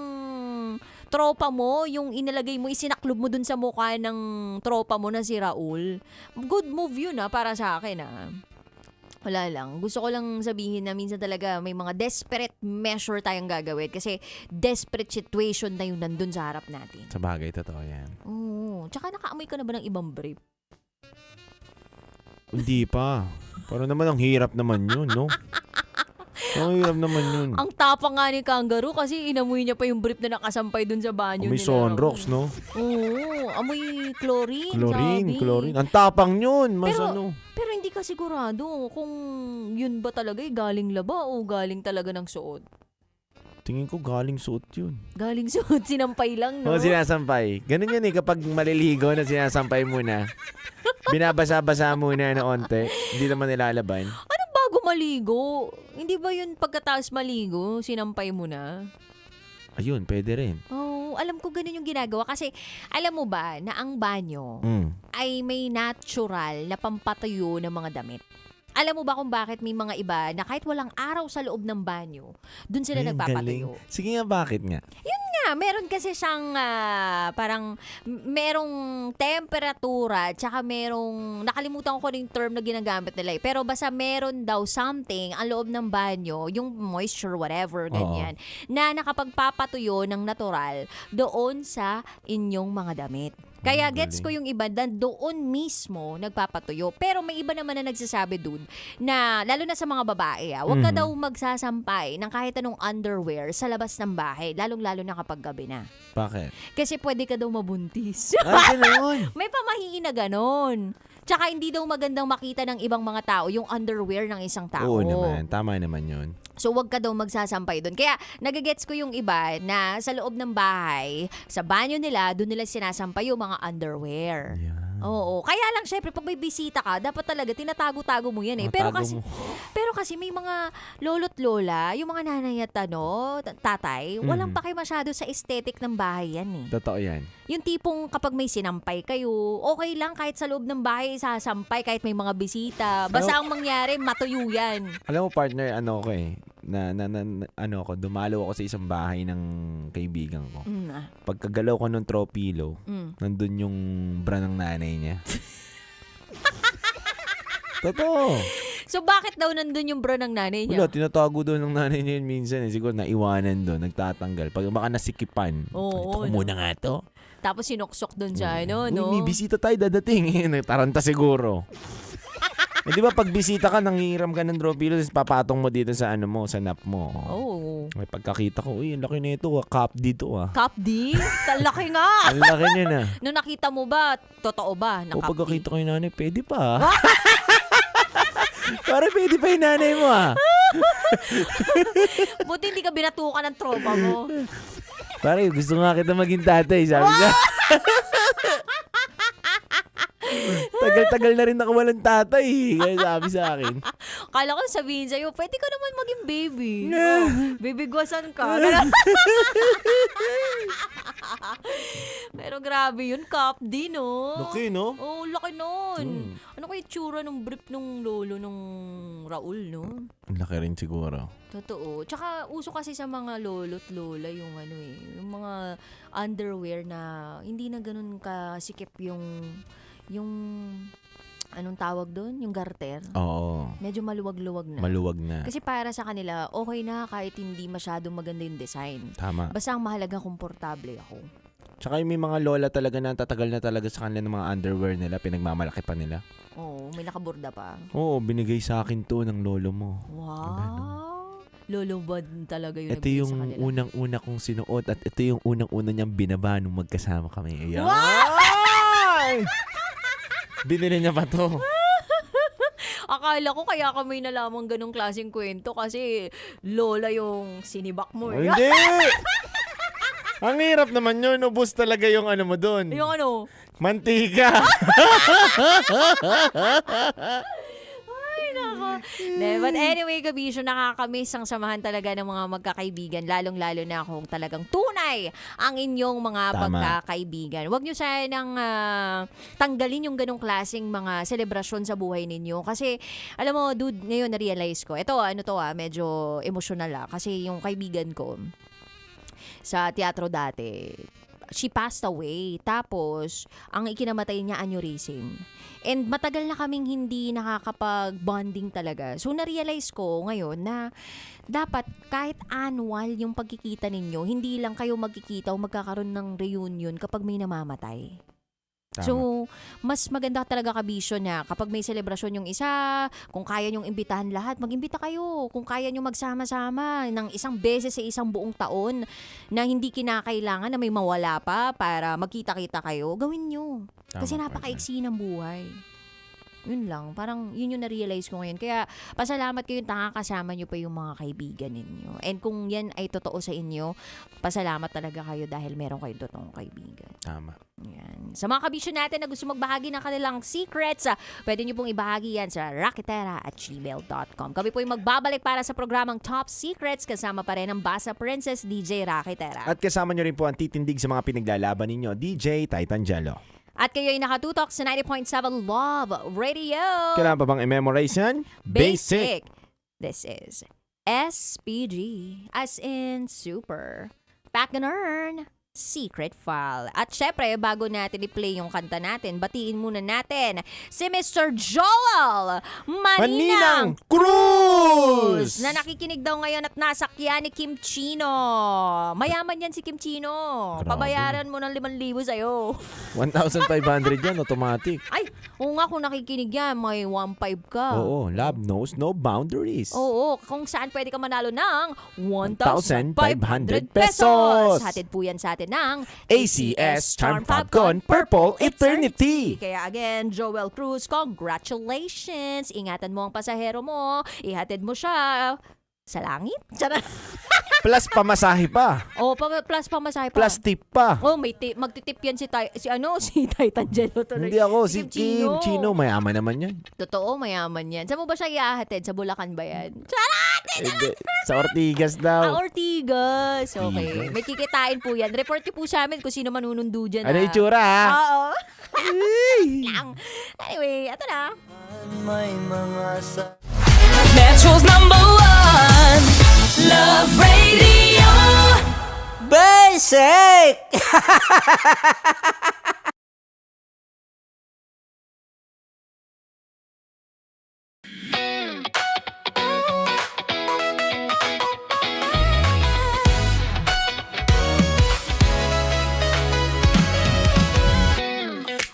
tropa mo, yung inilagay mo, isinaklob mo dun sa mukha ng tropa mo na si Raul. Good move yun para sa akin Wala lang. Gusto ko lang sabihin na minsan talaga may mga desperate measure tayong gagawin kasi desperate situation na yung nandun sa harap natin. Sa bagay, totoo yan. Oo. Tsaka nakaamoy ka na ba ng ibang brief? Hindi pa. Parang naman ang hirap naman yun, no? Ang hirap naman yun. Ang tapang nga ni Kangaroo kasi inamoy niya pa yung brief na nakasampay dun sa banyo May nila. sunrocks, no? Oo. Amoy chlorine. Chlorine. Ang tapang yun. Mas Pero hindi ka sigurado kung yun ba talaga galing laba o galing talaga ng suot. Tingin ko galing suot yun. Galing suot, sinampay lang, no? Oo, sinasampay. Ganun yan kapag maliligo na sinasampay muna. Binabasa-basa muna na onte. Hindi naman nilalaban. Anong bago maligo? Hindi ba yun pagkatapos maligo, sinampay mo na? Ayun, pwede rin. Oh, alam ko ganun yung ginagawa kasi alam mo ba na ang banyo ay may natural na pampatayo ng mga damit. Alam mo ba kung bakit may mga iba na kahit walang araw sa loob ng banyo, dun sila Ay, nagpapatayo? galing. Sige nga, bakit nga? Yun nga, meron kasi siyang parang merong temperatura tsaka merong, nakalimutan ko yung term na ginagamit nila pero basta meron daw something ang loob ng banyo, yung moisture, whatever, ganyan, na nakapagpapatuyo ng natural doon sa inyong mga damit. Kaya gets ko yung iba na doon mismo nagpapatuyo. Pero may iba naman na nagsasabi dun na, lalo na sa mga babae, huwag ka daw magsasampay ng kahit anong underwear sa labas ng bahay, lalong-lalo na kapag gabi na. Bakit? Kasi pwede ka daw mabuntis. Gano'n. May pamahiin na ganon. Tsaka hindi daw magandang makita ng ibang mga tao yung underwear ng isang tao. Oo naman. Tama naman yun. So, wag ka daw magsasampay doon. Kaya, nagagets ko yung iba na sa loob ng bahay, sa banyo nila, doon nila sinasampay yung mga underwear. Oo. Kaya lang, syempre, pag may bisita ka, dapat talaga tinatago-tago mo yan eh. Pero kasi may mga lolo't lola, yung mga nanay at tatay, walang paki masyado sa aesthetic ng bahay yan eh. Totoo yan. Yung tipong kapag may sinampay kayo, okay lang kahit sa loob ng bahay sasampay kahit may mga bisita. Basta ang mangyari, matuyo yan. Alam mo, partner, dumalo ako sa isang bahay ng kaibigan ko. Pagkagalaw ko ng tropilo, nandun yung bra ng nanay niya. Totoo. So, bakit daw nandun yung bra ng nanay niya? Wala, tinatago doon ng nanay niya yun minsan. Siguro naiwanan doon, nagtatanggal. Pag baka nasikipan, ito ko muna nga to. Tapos sinuksok doon sa no? Uy, may bisita tayo dadating. Taranta siguro. Di ba pag bisita ka, nangihiram ka ng dropilo, tapos papatong mo dito sa sa nap mo. Oh. May pagkakita ko, uy, ang laki na ito, cup dito Cup D? Talaki nga! Ang laki niya na. Nung nakita mo ba, totoo ba na cup D? Pagkakita ko yung nanay, pwede pa. Para pwede pa yung nanay mo Buti hindi ka binatukan ng tropa mo. Pare, gusto nga kita maging tatay, sabi niya. Tagal-tagal na rin ako walang tatay. Kaya sabi sa akin. Kala ko sabihin sa'yo, pwede ka naman maging baby. Bibigwasan ka. Pero grabe yun, Cup D, no? Laki, no? Oo, laki nun. Ano kaya tsura nung brief nung lolo nung Raul, no? Ang laki rin siguro. Totoo. Tsaka uso kasi sa mga lolo't lola yung yung mga underwear na hindi na ganun kasikip yung anong tawag doon? Yung garter. Oo. Medyo maluwag-luwag na. Maluwag na. Kasi para sa kanila, okay na kahit hindi masyadong maganda yung design. Tama. Basta ang mahalaga, komportable ako. Tsaka may mga lola talaga na tatagal na talaga sa kanila ng mga underwear nila, pinagmamalaki pa nila. Oo, may nakaborda pa. Oo, binigay sa akin to ng lolo mo. Wow. Lolo ba talaga yung ito nagbigay yung sa kanila? unang-una kong sinuot at ito yung unang-una niyang binaba nung magkasama kami. Ayan. Wow! Binili niya pa to. Akala ko kaya kami nalaman ganong klaseng kwento kasi lola yung sinibak mo. Hindi! Ang hirap naman yun. Ubus talaga yung mo doon. Yung ano? Mantika. Ay, nako. But anyway, Kabisyo, nakakamiss ang samahan talaga ng mga magkakaibigan, lalong-lalo na kung talagang tunay ang inyong mga Tama. pagkakaibigan. Huwag nyo sanang tanggalin yung ganong klaseng mga selebrasyon sa buhay ninyo. Kasi, alam mo, dude, ngayon na-realize ko, ito, medyo emotional kasi yung kaibigan ko sa teatro dati, she passed away. Tapos, ang ikinamatay niya, aneurysm. And matagal na kaming hindi nakakapag-bonding talaga. So, na-realize ko ngayon na dapat kahit annual yung pagkikita ninyo, hindi lang kayo magkikita o magkakaroon ng reunion kapag may namamatay. Tama. So, mas maganda talaga, Kabisyo, na kapag may selebrasyon yung isa, kung kaya nyong imbitahan lahat, mag-imbita kayo. Kung kaya nyong magsama-sama ng isang beses sa isang buong taon na hindi kinakailangan na may mawala pa para magkita-kita kayo, gawin nyo. Kasi napakaiksi ng buhay. Yun lang. Parang yun yung na-realize ko ngayon. Kaya pasalamat kayo nakakasama nyo pa yung mga kaibigan ninyo. And kung yan ay totoo sa inyo, pasalamat talaga kayo dahil meron kayong totoong kaibigan. Tama. Yan. Sa mga kabisyo natin na gusto magbahagi ng kanilang secrets, pwede nyo pong ibahagi yan sa raketera@gmail.com. Kami po yung magbabalik para sa programang Top Secrets, kasama pa rin ang Basa Princess, DJ Raketera. At kasama nyo rin po ang titindig sa mga pinaglalaban ninyo, DJ Titan Jello. At kayo ay nakatutok sa 90.7 Love Radio. Kailangan pa bang i-memorize yan? Basic! This is SPG, as in super. Back and earn. Secret File. At syempre, bago natin i-play yung kanta natin, batiin muna natin si Mr. Joel Maninang Cruz! na nakikinig daw ngayon at nasakyan ni Kim Chino. Mayaman yan si Kim Chino. Grabe. Pabayaran mo ng 5,000 sa'yo. 1,500 yan, automatic. Ay, oo nga, kung nakikinig yan, may 1,500 ka. Oo, love knows no boundaries. Oo, kung saan pwede ka manalo ng 1,500 1,500 pesos. Hatid po yan sa atin ng ACS Charm Popcorn Purple Eternity. Kaya again, Joel Cruz, congratulations. Ingatan mo ang pasahero mo. Ihatid mo siya sa langit. Tiyara. Plus pamasahe pa. Oh, plus pamasahe pa. Plus tip pa. Oh, may magtitip yan si Titan Jello. Hindi ako, si Kim Chino. Mayaman naman yan. Totoo, mayaman yan. Saan mo ba siya iahatid? Sa Bulacan ba yan? Charot! Hindi. Sa Ortigas daw. Ortigas. Okay. May kikitain po yan. Report niyo po sa amin kung sino manunundo dyan. Ano yung tsura, ha? Oo. Anyway, ito na. May mga Metro's #1 Love Radio Basic!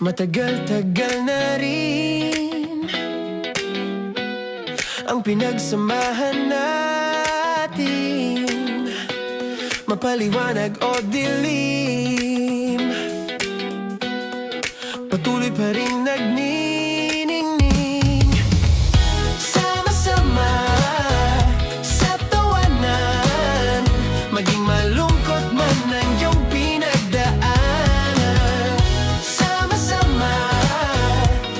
Matagal-tagal na rin ang pinagsamahan natin, mapaliwanag o dilim, patuloy pa rin nagniningning, sama-sama sa tawanan, maging malungkot man ang iyong pinagdaanan. Sama-sama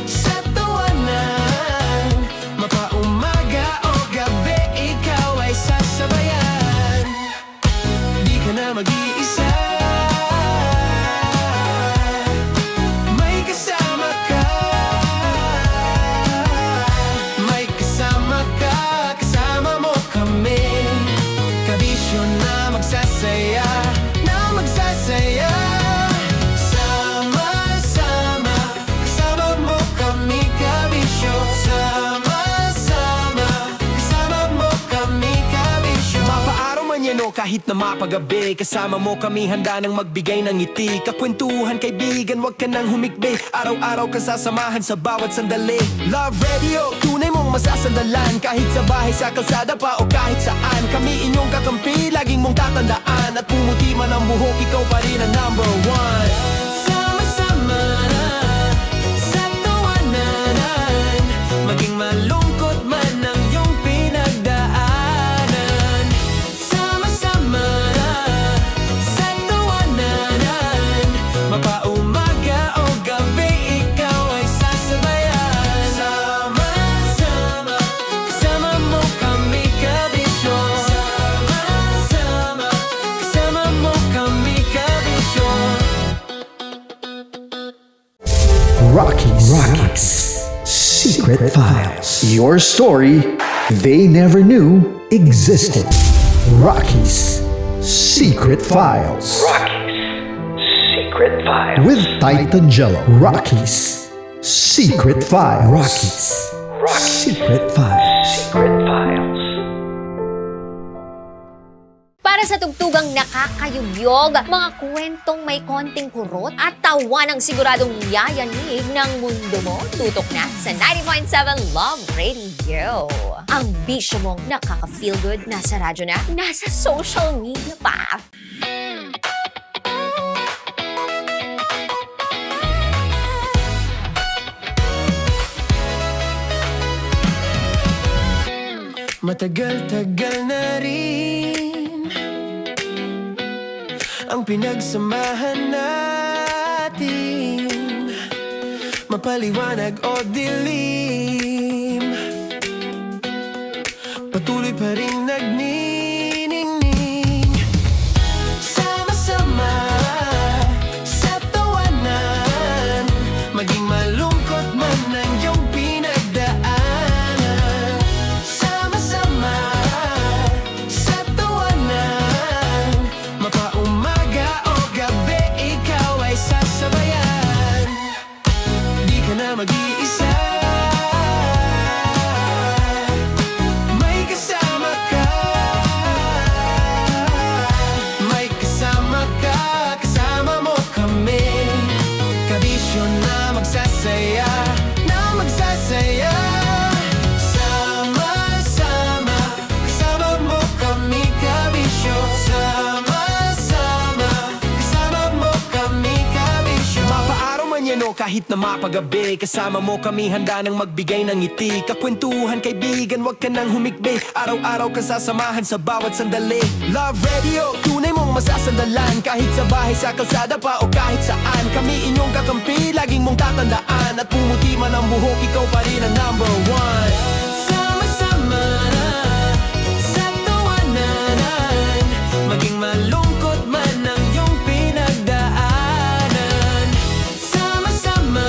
sa tawanan, mapaumaga o gabi, ikaw ay sasabayan. Di ka na mag-iisa, may kasama ka. May kasama ka, kasama mo kami. Kabisyo na magsasaya, na magsasaya. Sama-sama, kasama mo kami, kabisyo. Sama-sama, kasama mo kami, kabisyo. Mapaaraw man yan o kahit na mapagabi, kasama mo kami, handa nang magbigay ng ngiti. Kakwentuhan, kaibigan, wag ka nang humikbi. Araw-araw kasasamahan sa bawat sandali. Love Radio, tunay mong masasandalan. Kahit sa bahay, sa kalsada pa o kahit saan, kami inyong kakampi, laging mong tatandaan. At pumuti man ang buhok, ikaw pa rin ang #1. Sama-sama sa tawanan, maging malungkot man ang iyong pinagdaanan. Sama-sama sa tawanan, mapaumaga o gabi, ikaw ay sasabayan. Sama-sama, Secret Files. Your story they never knew existed. Rocky's Secret Files. Secret Files. With Titan Jello. Rocky's Secret Files. Rocky's Secret Files. Secret Files. Para sa tugtugang nakakayugyog, mga kwentong may konting kurot at tawa ng siguradong yayanig ng mundo mo, tutok na sa 90.7 Love Radio. Ang bisyo mong nakaka-feel good, nasa radyo na, nasa social media pa. Matagal-tagal na rin ang pinagsamahan natin, mapaliwanag o dilim, patuloy pa rin nagniningning. Sama-sama sa tawanan, maging malungkot man ang iyong pinagdaanan. Sama-sama sa tawanan, mapaumaga o gabi, ikaw ay sasabayan. Di ka na mag-iisa, may kasama ka. May kasama ka, kasama mo kami. Kabisyo na magsasaya, na magsasaya. Sama-sama, kasama mo kami, kabisyo. Sama-sama, kasama mo kami, kabisyo. Mapaaraw man yan o kahit na mapagabi, kasama mo kami, handa nang magbigay ng ngiti. Kakwentuhan, kaibigan, wag ka nang humikbi. Araw-araw ka sasamahan sa bawat sandali. Love Radio, tunay mong masasandalan. Kahit sa bahay, sa kalsada pa o kahit saan, kami inyong kakampi, laging mong tatandaan. At pumuti man ang buhok, ikaw pa rin ang number one. Sama-sama sa tawanan, maging malungkot man ang iyong pinagdaanan. Sama-sama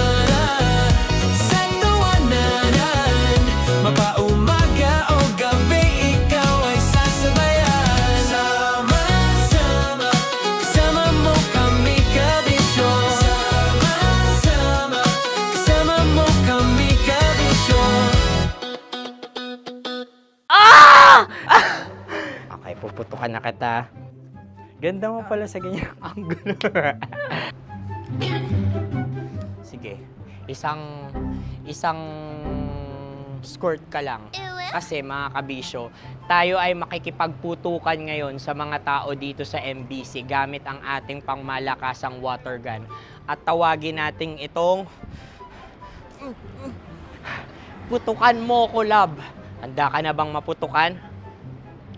sa tawanan, mapaumaga o gabi, ikaw ay sasabayan. Sama-sama, kasama mo kami, kabisyo. Sama-sama, kasama mo kami, kabisyo. Okay, puputukan na kita. Ganda mo pala sa ganyang angulo. Sige, isang skirt ka lang. Kasi mga kabisyo, tayo ay makikipagputukan ngayon sa mga tao dito sa MBC gamit ang ating pangmalakasang water gun. At tawagin natin itong putukan mo ko, love. Handa ka na bang maputukan?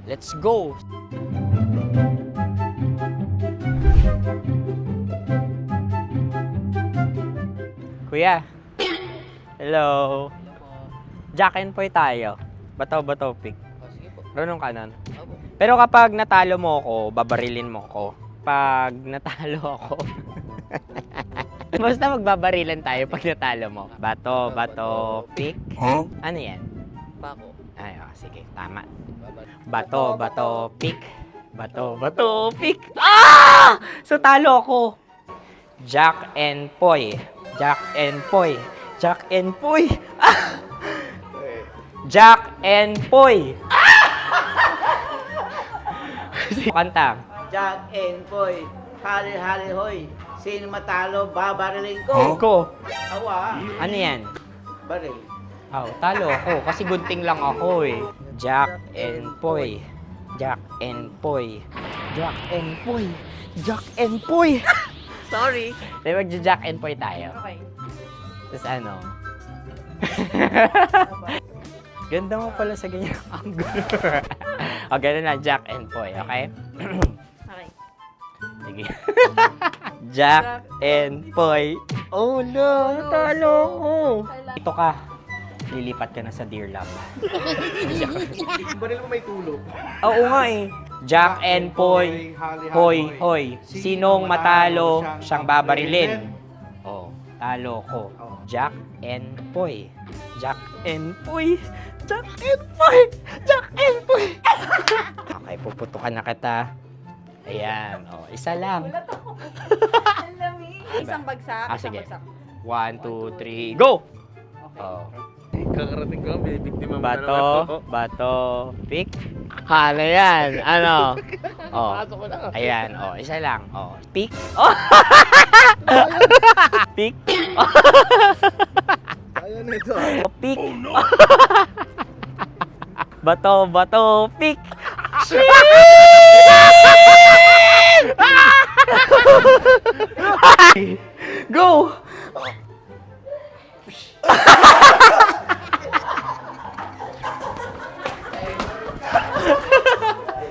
Let's go! Kuya. Hello. Jack and Poy tayo. Bato-bato pick. Runong kanan. Pero kapag natalo mo ako, babarilin mo ako. Pag natalo ako, basta magbabarilan tayo pag natalo mo. Bato, pick. Huh? Ano yan? Pako. Ay, sige, tama. Bato, pick. Bato, pick. Ah! So, talo ako. Jack and Poy. Jack and Poy. Jack and Poy. Ah! Jack and Poy. Kanta. Jack and Poy, hali-hali hoy. Sino matalo, babariling ko. Ko. Awa. Ano yan? Baril. Oh, talo ako kasi gunting lang ako eh. Jack and Poy. Jack and Poy. Jack and Poy. Jack and Poy. Sorry. Di ba Jack and Poy tayo? Okay. Tapos ano? Ganda mo pala sa ganyang angulo. O, ganun lang, Jack and Poy, okay? Okay. Sige. Jack and Poy. Oh no, natalo ko. Ito ka. Lilipat ka na sa Dear Love. Baril mo may tulog. Oo nga eh. Jack and Poy. Hoy, hoy. Sinong matalo, siyang babarilin. Oh, talo ko. Jack and Poy. Jack and Poy. Jack and Poy. Jack and Poy. Okay, puputukan na kita. Ayan. Isa lang. Isang bagsak. Sige. 1, 2, 3, go! Kakarating ko lang, binibiktima mo na naman to. Bato, pick. Ano yan? Ano? Pasok ko na. Ayan, isa lang. Pick. Pick. Ayaw na ito. Pick. Bato, pick. Go!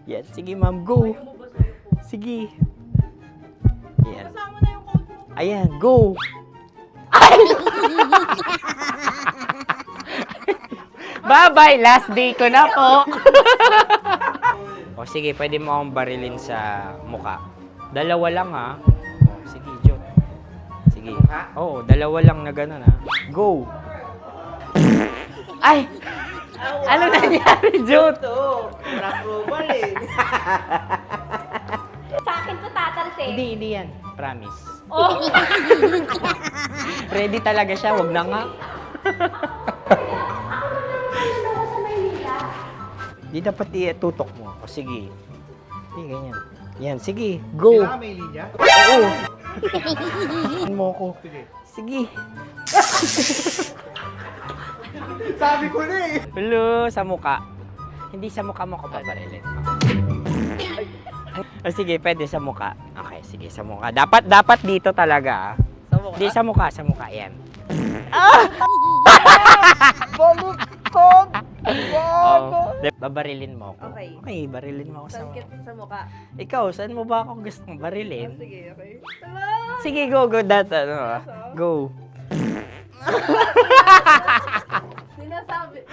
Yan, sige ma'am, go. Sige. Ayan. Ayan, go. Bye-bye, last day ko na po. O sige, pwede mo akong barilin sa mukha. Dalawa lang ha. Sige, Jot. Sige. Oo, dalawa lang na gano'n ha. Go. Ay! Ano nangyari, Jot? Approval eh. Sa akin to tatalsik. Hindi yan. Promise. Oh. Ready talaga siya, wag na nga. Di dapat itutok mo. O sige. Sige, ganyan. Yan, sige. Go. Kailangan may linya? Oo. Mo ko. Sige. Sabi ko na eh. Hello, sa mukha. Hindi sa mukha mo ko paparilin. O sige, pwede sa mukha. Okay, sige, sa mukha. Dapat dito talaga. Sa mukha? Hindi, sa mukha. Yan. Baluktot! Babarilin mo ako. Okay. Okay, barilin mo ako sa mukha. Sa mukha. Ikaw, saan mo ba ako gustong barilin? Sige, okay. Sige, go. Go. Sinasabi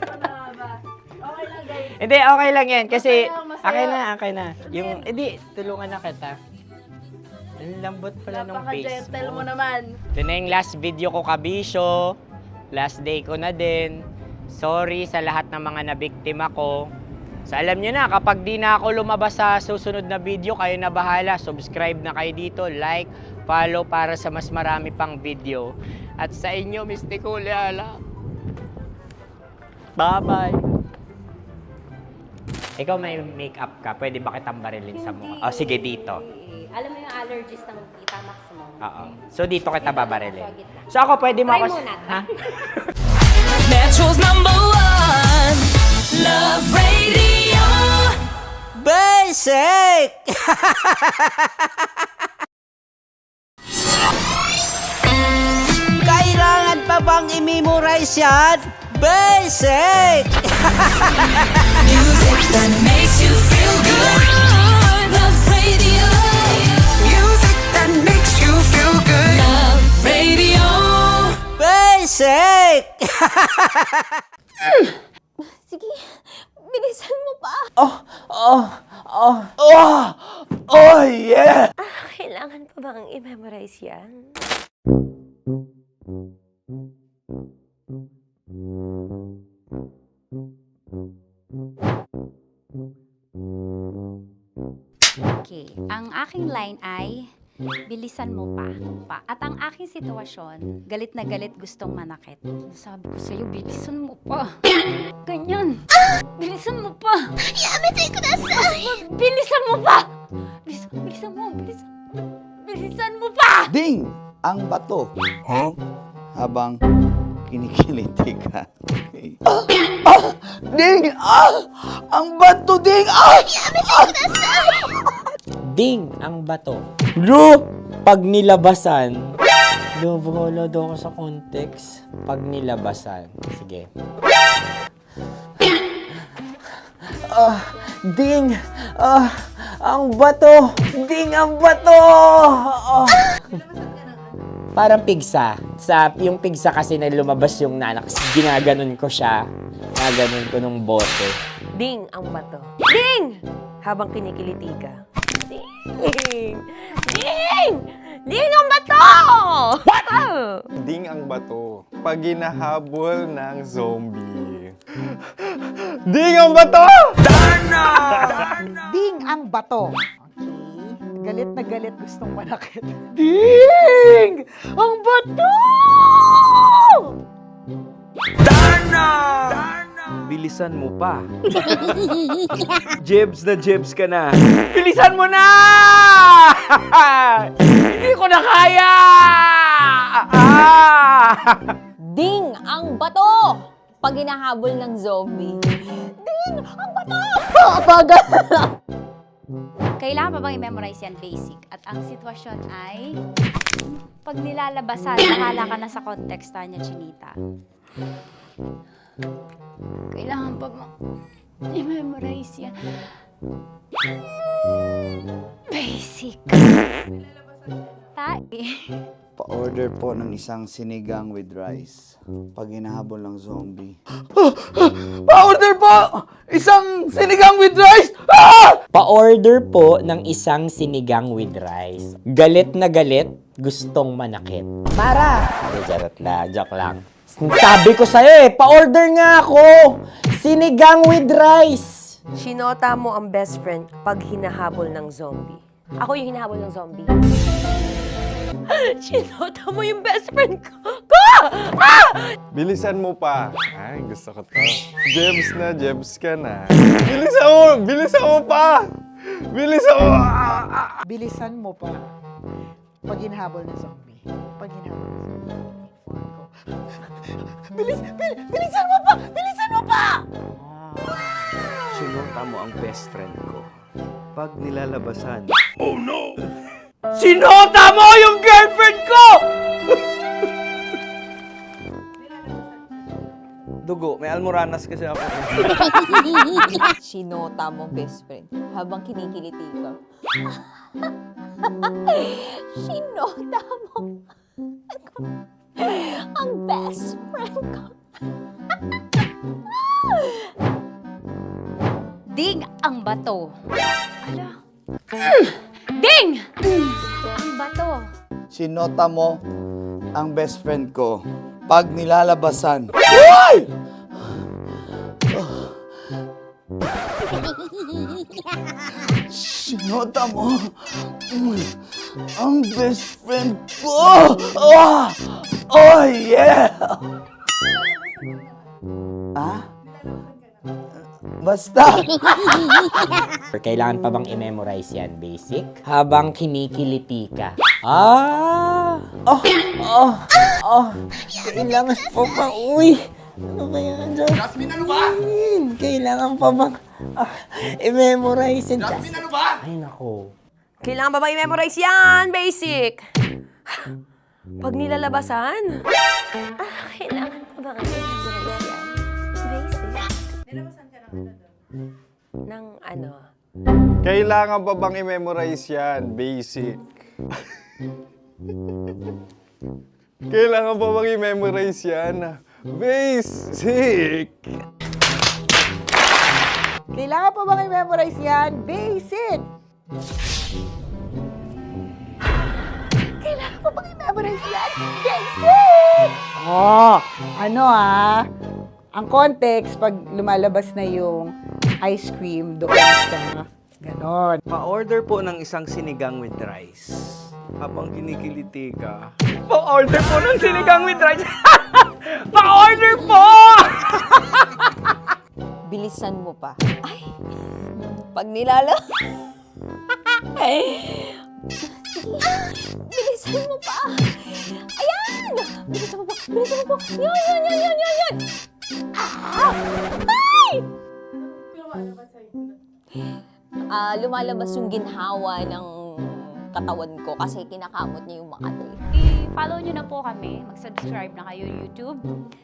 ko na ba? Okay lang, guys. Hindi, okay lang yan. Kasi, Masaya. okay na. Yung, hindi, tulungan na kita. Ang lambot pala ng face Napaka-gentle mo. mo naman. Ito na yung last video ko, kabisyo. Last day ko na din. Sorry sa lahat ng mga nabiktima ko. So alam nyo na, kapag di na ako lumabas sa susunod na video, kayo na bahala. Subscribe na kayo dito, like, follow para sa mas marami pang video. At sa inyo, Mistiko Leala. Bye-bye. Ikaw may makeup ka, pwede ba kitang barilin sa mukha? O sige, dito. Alam mo yung allergies ng Tita Max mo? Oo. So dito kita babarilin. So ako pwede mo Try ako... muna. Ha? Metro's #1 Love Radio. Basic! Kailangan pa bang i-memorize yan? Basic! Music that makes you feel good. Love Radio. Music that makes you feel good. Love Radio. Basic! Sige, bilisan mo pa. Oh, yeah! Kailangan pa bang i-memorize yan? Okay, ang aking line ay, bilisan mo pa. At ang aking sitwasyon, galit na galit gustong manakit. Sabi ko sa'yo, bilisan mo pa. Ganyan. Bilisan mo pa. Yamitay ko na sa... Bilisan mo pa. Bilisan mo pa. Ding! Ang bato. Habang kinikiliti ka. Okay. Ding! Ang bato, Ding! Ding ang bato. Bro! Pag nilabasan. Wala daw ako sa context. Pag nilabasan. Sige. Ding! Ang bato! Ding ang bato! Parang pigsa. Yung pigsa kasi na lumabas yung nanak. Ginaganon ko siya. Ginaganon ko nung bote. Ding ang bato. Ding! Habang kinikiliti ka. Ding! Ding! Ding ang bato! What? Ding ang bato. Pag hinahabol ng zombie. Ding ang bato! Ding ang bato. Okay. Galit na galit, gustong manakit. Ding ang bato! Bilisan mo pa. Jebs na jebs ka na. Bilisan mo na! Hindi ko na kaya! Ding ang bato! Pag hinahabol ng zombie. Ding ang bato! Bagal! Kailangan pa bang i-memorize yan basic? At ang sitwasyon ay pag nilalabasan, nakala ka na sa konteksta niya, Chinita. Kailangan pa bang i-memorize yan? Basic. Pa-order po ng isang sinigang with rice. Pag hinahabol ng zombie. Pa-order po! Isang sinigang with rice! Pa-order po ng isang sinigang with rice. Galit na galit, gustong manakit. Mara! Joke lang. Sabi ko sa'yo pa-order nga ako! Sinigang with rice! Sinota mo ang best friend pag hinahabol ng zombie. Ako yung hinahabol ng zombie. Sinota mo yung best friend ko! Bilisan mo pa. Ay, gusto ko to. Jebs na jebs ka na. Bilisan mo! Bilisan mo pa! Bilisan mo! Bilisan mo pa. Pag hinahabol ng zombie. Pag hinahabol ng zombie. Bilisan mo pa! Bilisan mo pa! Sinota mo ang best friend ko. Pag nilalabasan. Oh no! Sinota mo yung girlfriend ko! Dugo, may almoranas kasi ako. Sinota mo best friend habang kinikiliti ka. Sinota mo ang best friend ko. Ding ang bato. Ala. Ding! Ang bato. Sinota mo ang best friend ko. Pag nilalabasan. Uy! Sinota mo ang best friend ko. Oh yeah! Basta. Kailangan pa bang i-memorize yan, basic? Habang kinikiliti ka. Kailangan pa ba? Uy! Ano ba yan, Jasmine, ano ba? Kailangan pa bang i-memorize yan, Jasmine, ano ba? Ay, nako. Kailangan ba bang i-memorize yan? Basic. Pag nilalabasan? Kailangan ko ba ang i-memorize yan? Basic. Nilabasan ka ng ano? Kailangan pa bang i-memorize yan? Basic. Kailangan pa bang i-memorize yan? Basic. Kailangan pa bang i-memorize yan? Basic! Kailangan pa bang i-memorize yan? Basic! Ang context, pag lumalabas na yung ice cream doon sa ganon. Pa-order po ng isang sinigang with rice. Habang kinikiliti ka. Pa-order po ng sinigang with rice! Pa-order po! Bilisan mo pa. Ay! Pag bilisan mo pa! Ayan! Bilisan mo pa! Bilisan mo pa! Yan! Ay! Lumalabas yung ginhawa ng katawan ko kasi kinakamot niya yung Makati. I-follow nyo na po kami. Mag-subscribe na kayo YouTube.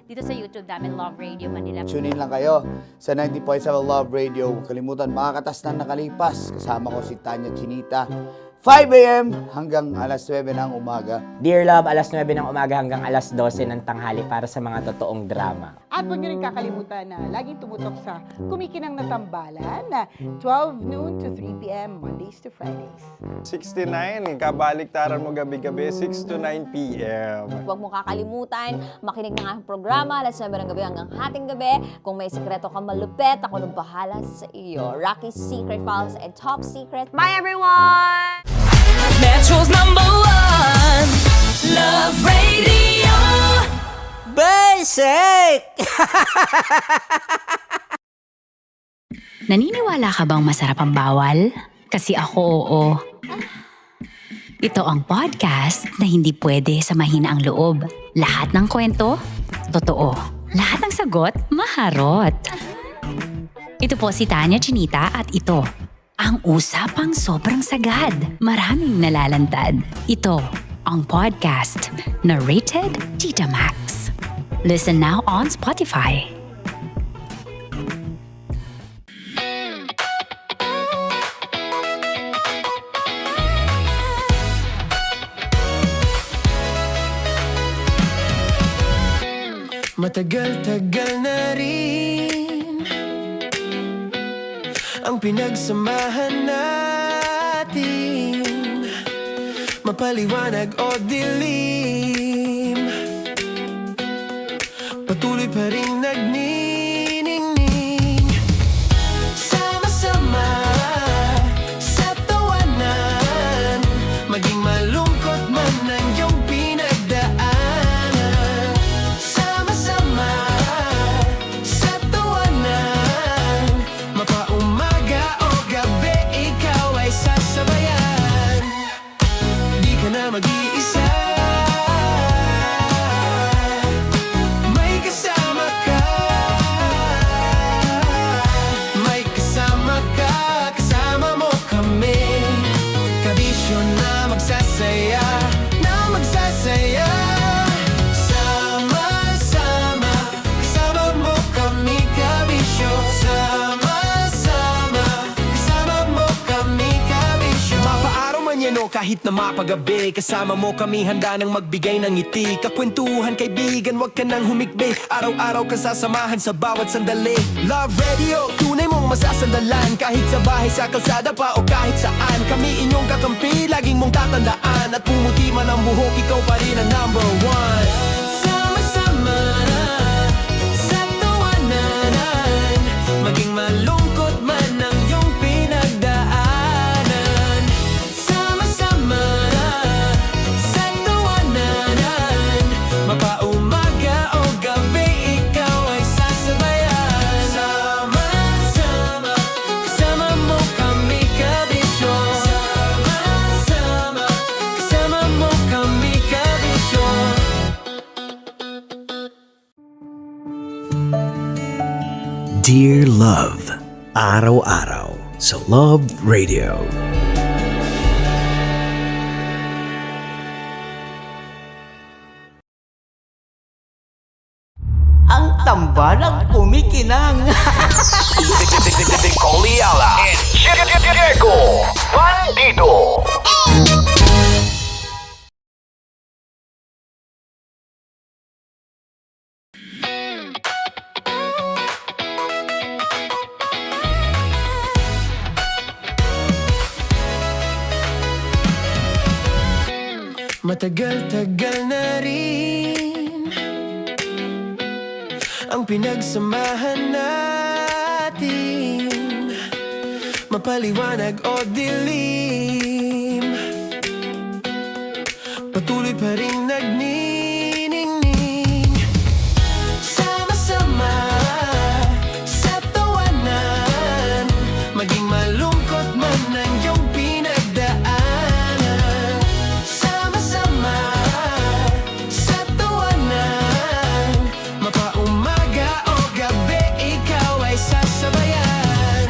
Dito sa YouTube namin, Love Radio Manila. Tune in lang kayo sa 90.7 Love Radio. Huwag kalimutan, makakatas na nakalipas. Kasama ko si Tanya Chinita. 5 a.m. hanggang alas 9 ng umaga. Dear Love, alas 9 ng umaga hanggang alas 12 ng tanghali para sa mga totoong drama. At huwag niyo rin kakalimutan na laging tumutok sa Kumikinang na Tambalan na 12 noon to 3 p.m. Mondays to Fridays. 69, kabaliktaran mo gabi-gabi, 6 to 9 p.m. Huwag mo kakalimutan, makinig ng aking programa, alas 9 ng gabi hanggang hating gabi. Kung may sikreto kang malupet, ako nang bahala sa iyo. Rocky's Secret Files and Top Secret. Bye everyone! Metro's #1 Love Radio. Basic! Naniniwala ka bang masarap ang bawal? Kasi ako oo. Ito ang podcast na hindi pwede sa mahina ang loob. Lahat ng kwento, totoo. Lahat ng sagot, maharot. Ito po si Tanya Chinita at ito, ang usapang sobrang sagad. Maraming nalalantad. Ito, ang podcast na Rated Tita Max. Listen now on Spotify. Matagal-tagal na rin ang pinagsamahan natin, mapaliwanag o dilim, patuloy pa rin nagniningning. Sama-sama sa tawanan, maging malungkot man ang iyong pinagdaanan. Sama-sama sa tawanan, mapaumaga o gabi, ikaw ay sasabayan. Di ka na mag-iisa, may kasama ka. May kasama ka, kasama mo kami. Kabisyo na magsasaya, na magsasaya. Sama-sama, kasama mo kami, kabisyo. Sama-sama, kasama mo kami, kabisyo. Mapaaraw man yan o kahit na mapagabi, kasama mo kami, handa nang magbigay ng ngiti. Kakwentuhan kaibigan, wag ka nang humikbi. Araw-araw ka sasamahan sa bawat sandali. Love Radio, tunay mong masasandalan. Kahit sa bahay, sa kalsada pa o kahit saan, kami inyong kakampi, laging mong tatandaan. At pumuti man ang buhok, ikaw pa rin ang #1. Sama-sama sa tawanan, maging malungkot man ang iyong pinagdaanan. Sama-sama sa tawanan, mapaumaga o gabi, ikaw ay sasabayan. Sama-sama, kasama mo kami, kabisyo. Sama-sama, kasama mo kami, kabisyo. Dear Love, araw-araw sa Love Radio. Ang tambalang kumikinang. Coliala and Diego Bandido. Matagal-tagal na rin ang pinagsamahan natin, mapaliwanag o dilim, patuloy pa rin nagniningning. Sama-sama sa tawanan, maging malungkot man ang iyong pinagdaanan. Sama-sama sa tawanan, mapaumaga o gabi, ikaw ay sasabayan.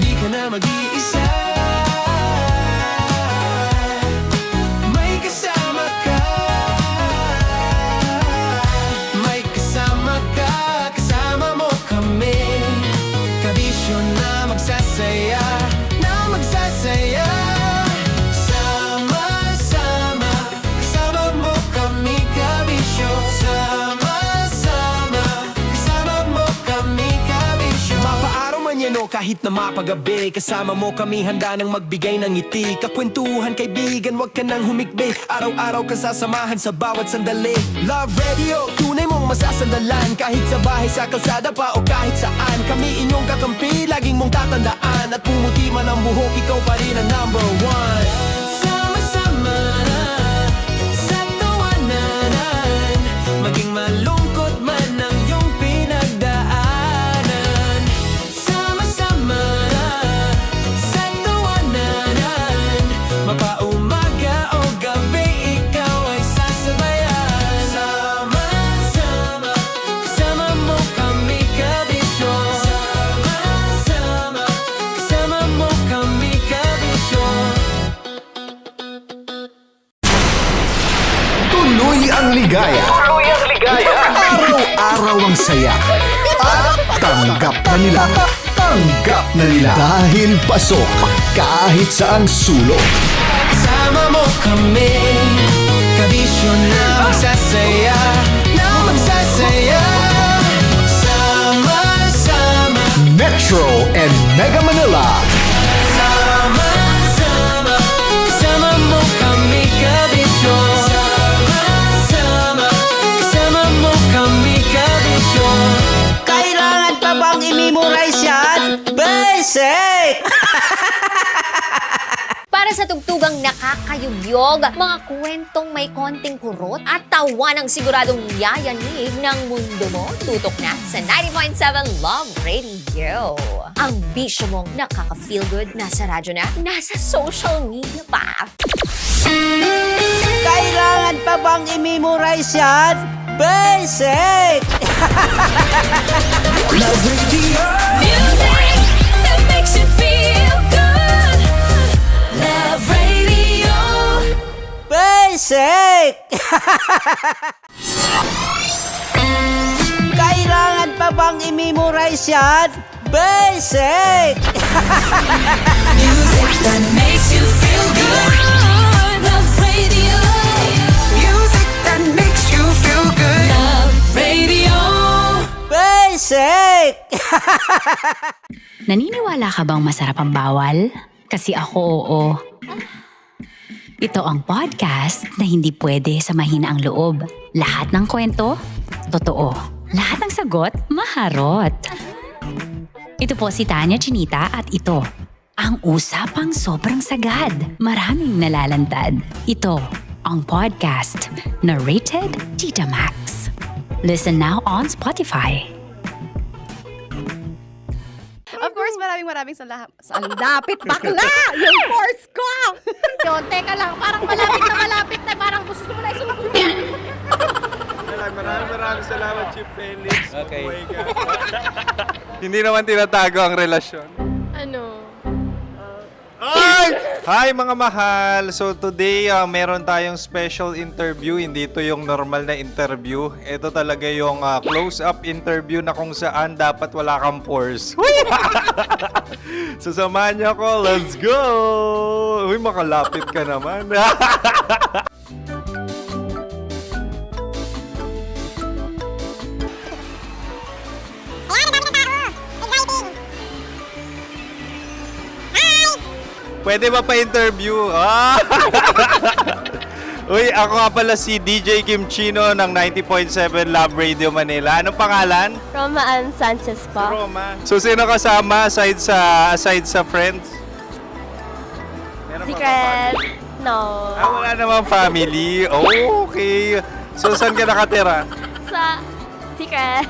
Di ka na mag-iisa, may kasama ka. kahit na mapagabi. Kasama mo kami handa nang magbigay ng ngiti. Kakwentuhan kaibigan, wag ka nang humikbi. Araw-araw kasasamahan sa bawat sandali. Love Radio, tunay mong masasandalan. Kahit sa bahay, sa kalsada pa o kahit saan. Kami inyong kakampi, laging mong tatandaan. At pumuti man ang buhok, ikaw pa rin ang number one. Sama-sama sa tawanan, maging malungkot man ang iyong pinagdaanan. Sama-sama sa tawanan, mapaumaga o gabi, ikaw ay sasabayan. Sama-sama, kasama mo kami kabisyo. Sama-sama, kasama mo kami kabisyo. Tuloy ang ligaya. Araw-araw ang saya. At tanggap na nila. Tanggap na nila. Dahil pasok kahit saang sulok. Sama mo kami, kabisyo na magsasaya, na magsasaya. Sama-sama, Metro and Mega Manila. sama-sama, kasama mo kami kabisyo. Sama-sama, kasama mo kami kabisyo. Kailangan pa bang i-memorize yan? Basic! Para sa tugtugang nakakayugyog, mga kwentong may konting kurot at tawa ng siguradong yayanig ng mundo mo, tutok na sa 90.7 Love Radio. Ang bisyo mong nakaka-feel good, nasa radyo na, nasa social media pa. Kailangan pa bang i-memorize yan? Basic! Love Radio. Music that makes you feel good. Love Radio. Basic! Kailangan pa bang i-memorize yan? Basic! Music that makes you feel good. Love Radio. Music that makes you feel good. Love Radio. Basic! Naniniwala ka bang masarap ang bawal? Kasi ako oo. Ito ang podcast na hindi pwede sa mahina ang loob. Lahat ng kwento, totoo. Lahat ng sagot, maharot. Ito po si Tanya Chinita at ito, ang usapang sobrang sagad. Maraming nalalantad. Ito, ang podcast na rated Tita Max. Listen now on Spotify. Of course, maraming salamat. Ang lapit bakla! Yung force ko! Yun, teka lang, parang malapit na, parang gusto mo na isulak. Maraming salamat, Chief Felix. Okay. Hindi naman tinatago ang relasyon. Ano? Hi mga mahal! So today, meron tayong special interview. Hindi ito yung normal na interview. Ito talaga yung close-up interview na kung saan dapat wala kang pores. So samahan niyo ako. Let's go! Uy, makalapit ka naman. Pwede ba pa-interview? Uy, ako nga pala si DJ Kim Chino ng 90.7 Love Radio Manila. Anong pangalan? Roma Ann Sanchez po. Roma. So, sino kasama aside sa friends? Meron pa ba Secret. family? No. Wala namang family. Oh, okay. So, saan ka nakatira? Sa secret.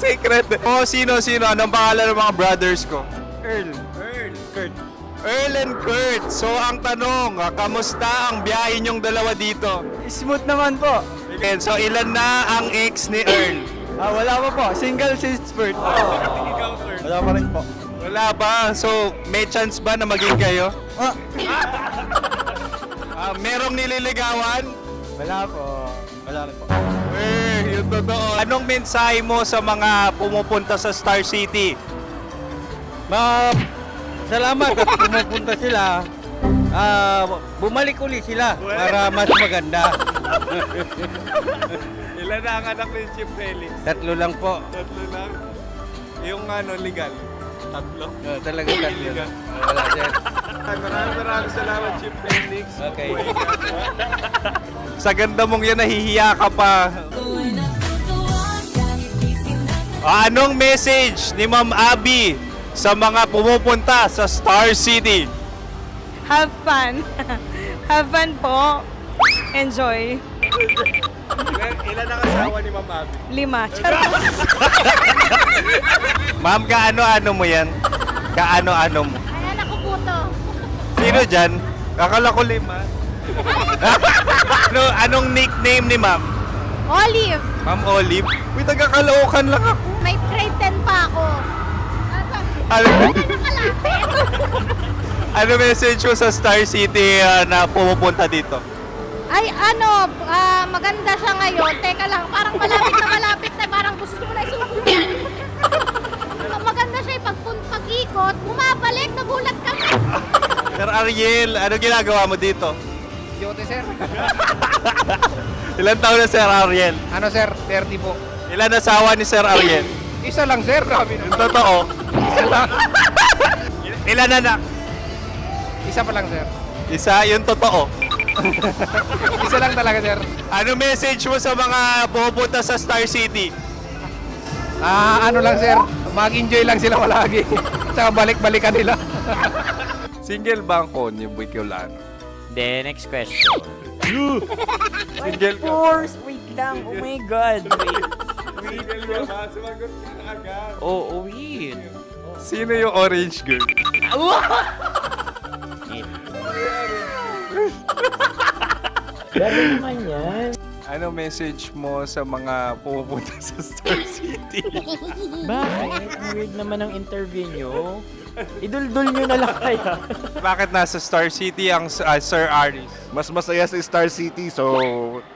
Secret. Oh, sino? Anong pangalan ng mga brothers ko? Earl, Kurt. Earl and Kurt. So, ang tanong, kamusta ang biyahe niyong dalawa dito? Smooth naman po. Okay, so ilan na ang ex ni Earl? Wala pa po. Single since birth. Wala pa rin po. Wala ba? So, may chance ba na maging kayo? Merong nililigawan? Wala po. Wala rin po. Yung totoo. Anong mensahe mo sa mga pumupunta sa Star City? Salamat at pumupunta sila. Bumalik uli sila para mas maganda. Ilan na ang anak ni Chief Felix? 3 lang po. 3 lang? Yung legal? Tatlo. Talaga tatlo. Wala, sir. Maraming salamat, Chief Felix. Okay. Sa ganda mong yan, nahihiya ka pa. Anong message ni Ma'am Abby sa mga pumupunta sa Star City? Have fun. Have fun po. Enjoy. Ilan ang asawa ni Ma'am Abby? 5. Charot. Ma'am, kaano-ano mo yan? Kaano-ano mo? Ay, anak ko po to. Sino dyan? Akala ko 5. Anong nickname ni Ma'am? Olive, Ma'am Olive? Uy, taga-Caloocan lang ako. may grade 10 pa ako. Ano, Nakalapit. ano message mo sa Star City na pumupunta dito? Ay, maganda siya ngayon. Teka lang, parang malapit na, parang gusto mo na isumakit. Maganda siya pag-ikot, bumabalik, nagulat ka. Sir Ariel, ano ginagawa mo dito? Yote, sir. Ilan taon na Sir Ariel? Ano, sir? 30 po. Ilan asawa ni Sir Ariel? Isa lang, sir. Grabe Yung totoo? Isa lang. Ilan anak? Isa pa lang, sir. Isa, yung totoo. Isa lang talaga, sir. Ano message mo sa mga pumupunta sa Star City? Ano lang, sir. Mag-enjoy lang sila palagi. Tsaka balik-balikan nila. Single ba ang Konyo Bicolano? Then, next question. Single ka? Wait lang. Oh my God. Wait. Sumagot ka na agad. Oh, wait. Sino yung orange girl? Gano'n naman yan. Ano message mo sa mga pumupunta sa Star City? Bakit? Ang weird naman ang interview nyo. Idul-dul nyo na lang kaya. Bakit nasa Star City ang Sir Aris? Mas masaya sa Star City, so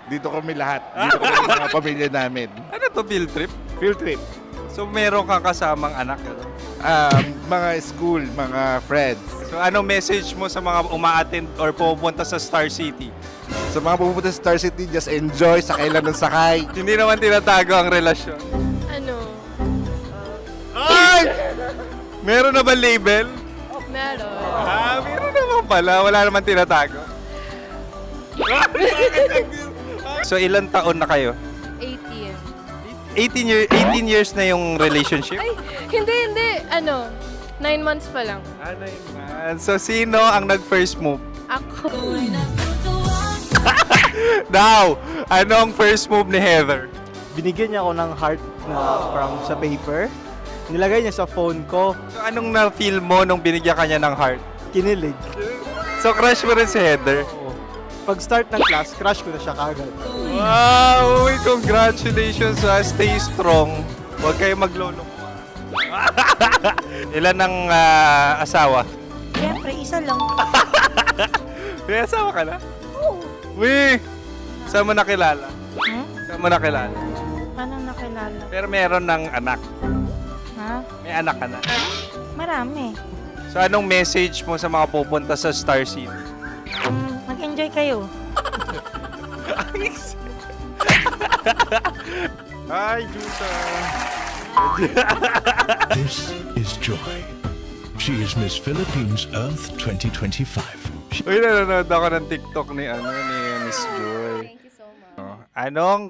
dito kami lahat. Dito kami mga pamilya namin. Ano to, field trip? Field trip. So meron kang kasamang anak? Ano? Mga school, mga friends. So ano message mo sa mga uma-attend or pumupunta sa Star City? Sa mga pupunta sa Star City, just enjoy, sakay lang ng sakay. Hindi naman tinatago ang relasyon. Ano? Ay! Meron na ba label? Meron. Meron naman pala. Wala naman tinatago. So ilan taon na kayo? 18. 18 years na yung relationship? Ay, hindi. 9 months pa lang. So sino ang nag-first move? Ako. Now, ano ang first move ni Heather? Binigyan niya ako ng heart na from sa paper. Nilagay niya sa phone ko. So anong na-feel mo nung binigyan ka niya ng heart? Kinilig. So crush mo rin si Heather? Pag-start ng class, crush ko na siya kagad. Wow! Uy, congratulations ha! Stay strong. Huwag kayo maglolo. Ilan ang asawa? Siyempre, isa lang. May asawa ka na? Oo. Uy! Saan mo nakilala? Saan mo nakilala? Paano nakilala? Pero meron ng anak. Ha? May anak ka na. Marami. So anong message mo sa mga pupunta sa Star City? Mag-enjoy kayo. Hi, Jusa! This is Joy. She is Miss Philippines Earth 2025. Uy, nanonood ako ng TikTok ni Miss Joy. Thank you so much. Anong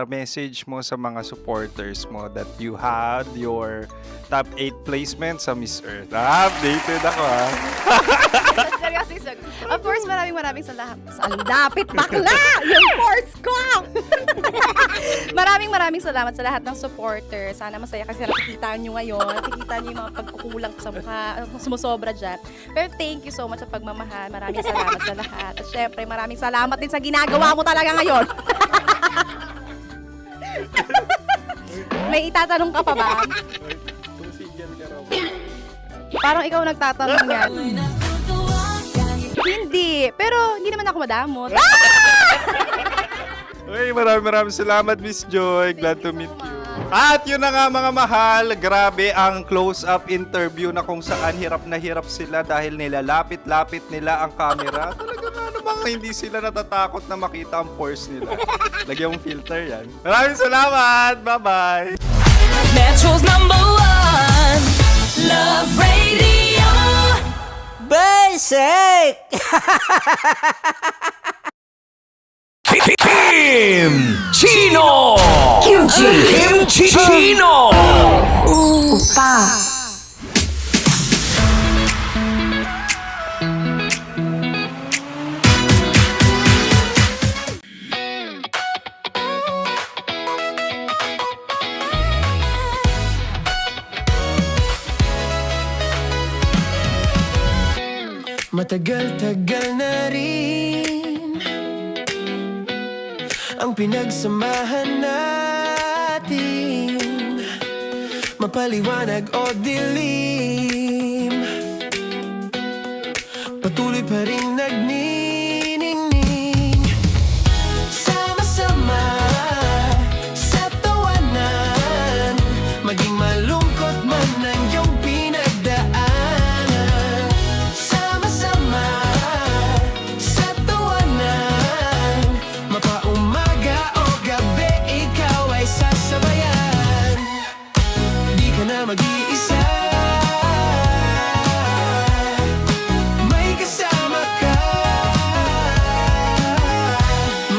message mo sa mga supporters mo that you had your top 8 placement sa Miss Earth? Updated ako Seryoso. Of course, maraming salamat. Ang lapit bakla! Yung course ko! maraming salamat sa lahat ng supporters. Sana masaya kasi nakikita nyo ngayon. Nakikita nyo yung mga pagkukulang ko sa mukha. Sumusobra dyan. Pero thank you so much sa pagmamahal. Maraming salamat sa lahat. At syempre, maraming salamat din sa ginagawa mo talaga ngayon. May itatanong ka pa ba? Parang ikaw nagtatanong yan. Hindi. Pero hindi naman ako madamot. Uy, maraming salamat, Miss Joy. Glad to meet you. At yun na nga mga mahal, grabe ang close-up interview na kung saan hirap na hirap sila dahil nilalapit-lapit nila ang camera. Talaga nga namang hindi sila natatakot na makita ang pores nila. Lagyan mong filter yan. Maraming salamat! Bye-bye! Metro's #1 Love Radio. Basic! Kim Chino! Kim Chino! Upa. Matagal-tagal na rin ang pinagsamahan natin, mapaliwanag o dilim, patuloy pa rin nagniningning. Sama-sama sa tawanan, maging malungkot man ang iyong pinagdaanan. Sama-sama sa tawanan, mapaumaga o gabi, ikaw ay sasabayan. Di ka na mag-iisa, may kasama ka.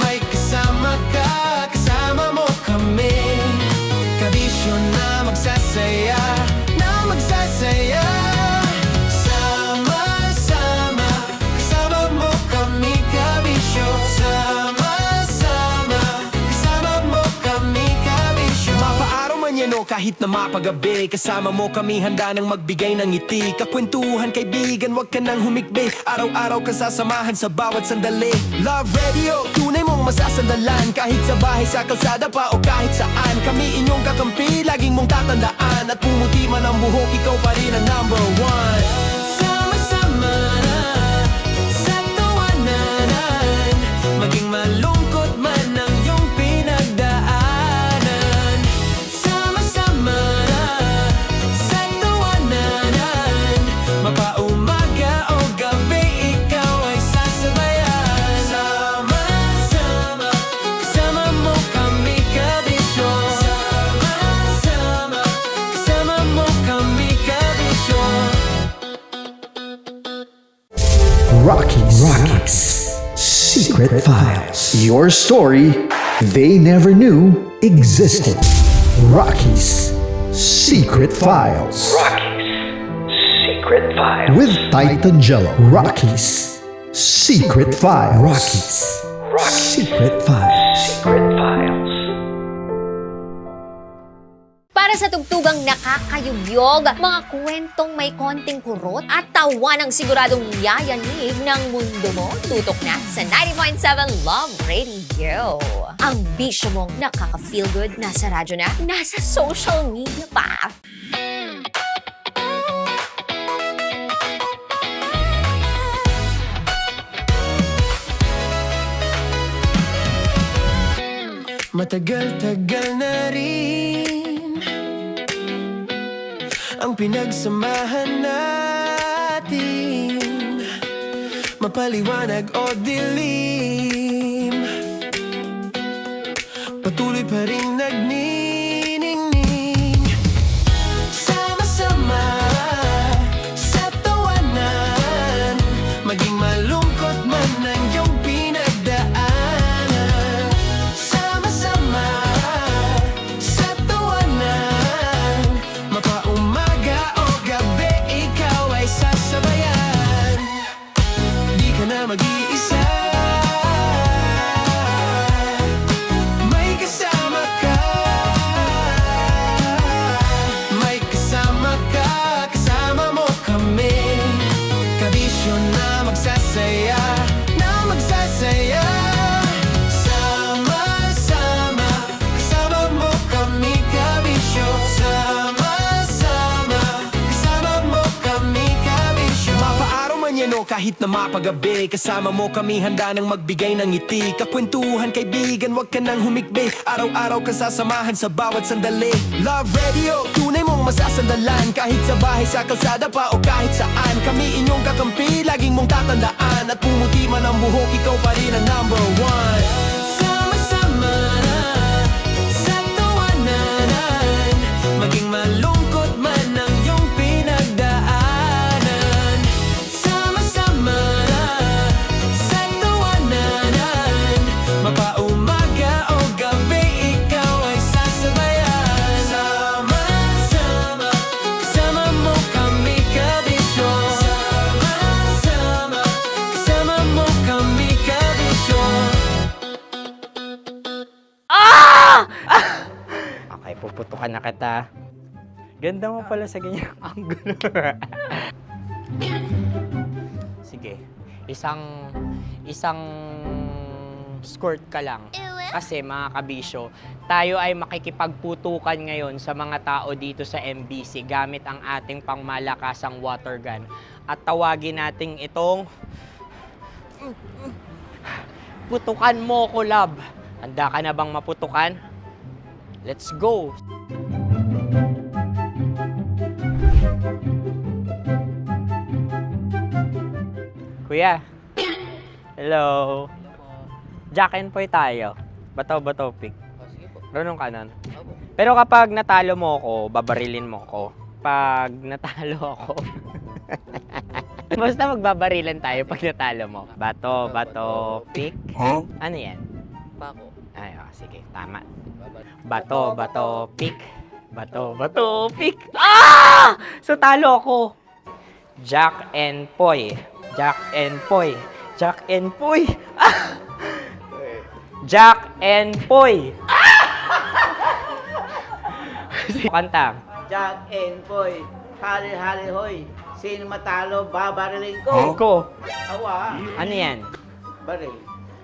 May kasama ka, kasama mo kami. Kabisyo na magsasaya, na magsasaya. Sama-sama, kasama mo kami, kabisyo. Sama-sama, kasama mo kami, kabisyo. Mapaaraw man yan o kahit na mapagabi, kasama mo kami, handa nang magbigay ng ngiti. Kakwentuhan, kaibigan, wag ka nang humikbi. Araw-araw ka sasamahan sa bawat sandali. Love Radio, tunay mong masasandalan. Kahit sa bahay, sa kalsada pa o kahit saan, kami inyong kakampi, laging mong tatandaan. At pumuti man ang buhok, ikaw pa rin ang number one. Sama-sama sa tawanan, maging malungkot man ang iyong pinagdaanan. Sama-sama sa tawanan, mapaumaga o gabi, ikaw ay sasabayan. Sama-sama, kasama mo kami, kabisyo. Sama-sama, kasama mo kami, kabisyo. Rockies. Secret Files. Your story they never knew existed. Rockies Secret Files. Secret Files. With Titan Jello. Rockies Secret Files. Secret Files. Secret Files. Para sa tugtugang nakakayugyog, mga kwentong may konting kurot at tawa ng siguradong yayanig ng mundo mo, tutok na sa 90.7 Love Radio. Ang bisyo mong nakaka-feel good, nasa radyo na, nasa social media pa. Matagal-tagal na rin ang pinagsamahan natin, mapaliwanag o dilim, patuloy pa rin nagniningning. Sama-sama sa tawanan, maging malungkot man ang iyong pinagdaanan. Sama-sama sa tawanan, mapaumaga o gabi, ikaw ay sasabayan. Di ka na mag-iisa, may kasama ka. May kasama ka, kasama mo kami. Kabisyo na magsasaya, na magsasaya. Sama-sama, kasama mo kami, kabisyo. Sama-sama, kasama mo kami, kabisyo. Mapaaraw man yan o kahit na mapagabi, kasama mo kami, handa nang magbigay ng ngiti. Kakwentuhan, kaibigan, wag ka nang humikbi. Araw-araw ka sasamahan sa bawat sandali. Love Radio, tunay mong masasandalan. Kahit sa bahay, sa kalsada pa o kahit saan, kami inyong kakampi, laging mong tatandaan. At pumuti man ang buhok, ikaw pa rin ang number one. Sama-sama sa tawanan, maging malungkot man ang iyong pinag Putukan na kita. Ganda mo pala sa ganyang angulo. Sige. Isang skirt ka lang. Kasi mga kabisyo, tayo ay makikipagputukan ngayon sa mga tao dito sa MBC gamit ang ating pangmalakasang water gun. At tawagin natin itong putukan mo ko, love. Handa ka na bang maputukan? Let's go! Kuya. Hello. Jack and Poy tayo. Bato-bato pick. Runong kanan. Pero kapag natalo mo ako, babarilin mo ako. Pag natalo ako, basta magbabarilan tayo pag natalo mo. Bato, pick. Huh? Ano yan? Pako. Ay, sige, tama. Bato, pick. Bato, pick. Ah! So, talo ako. Jack and Poy. Jack and Poy. Jack and Poy. Ah! Jack and Poy. Kanta. Jack and Poy, hali-hali hoy. Sino matalo, babariling ko. Ko. Awa. Ano yan? Baril.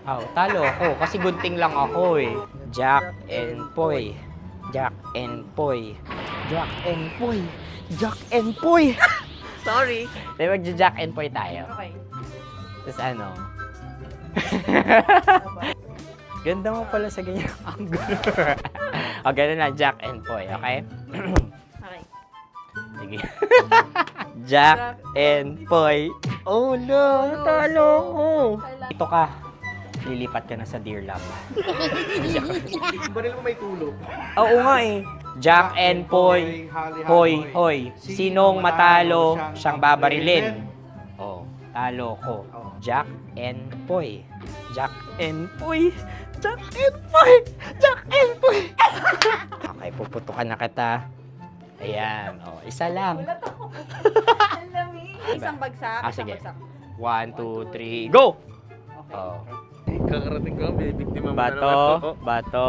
Oh, talo ako kasi gunting lang ako eh. Jack and Poy. Jack and Poy. Jack and Poy. Jack and Poy. Sorry. Di ba Jack and Poy tayo? Okay. Tapos ano? Ganda mo pala sa ganyang angulo. O, ganun lang, Jack and Poy, okay? Okay. Sige. Jack and Poy. Oh no, talo ko. Ito ka. Lilipat ka na sa Dear Love. Baril mo may tulog. Oo nga eh. Jack and Poy. Hoy. Sinong matalo, siyang babarilin. Oh, talo ko. Jack and Poy. Jack and Poy. Jack and Poy. Jack and Poy. Okay, puputukan na kita. Ayan. Oh, isa lang. Isang bagsak. Sige. 1, 2, 3, go! Oh. Kakarating ko, binibiktima mo na naman Bato,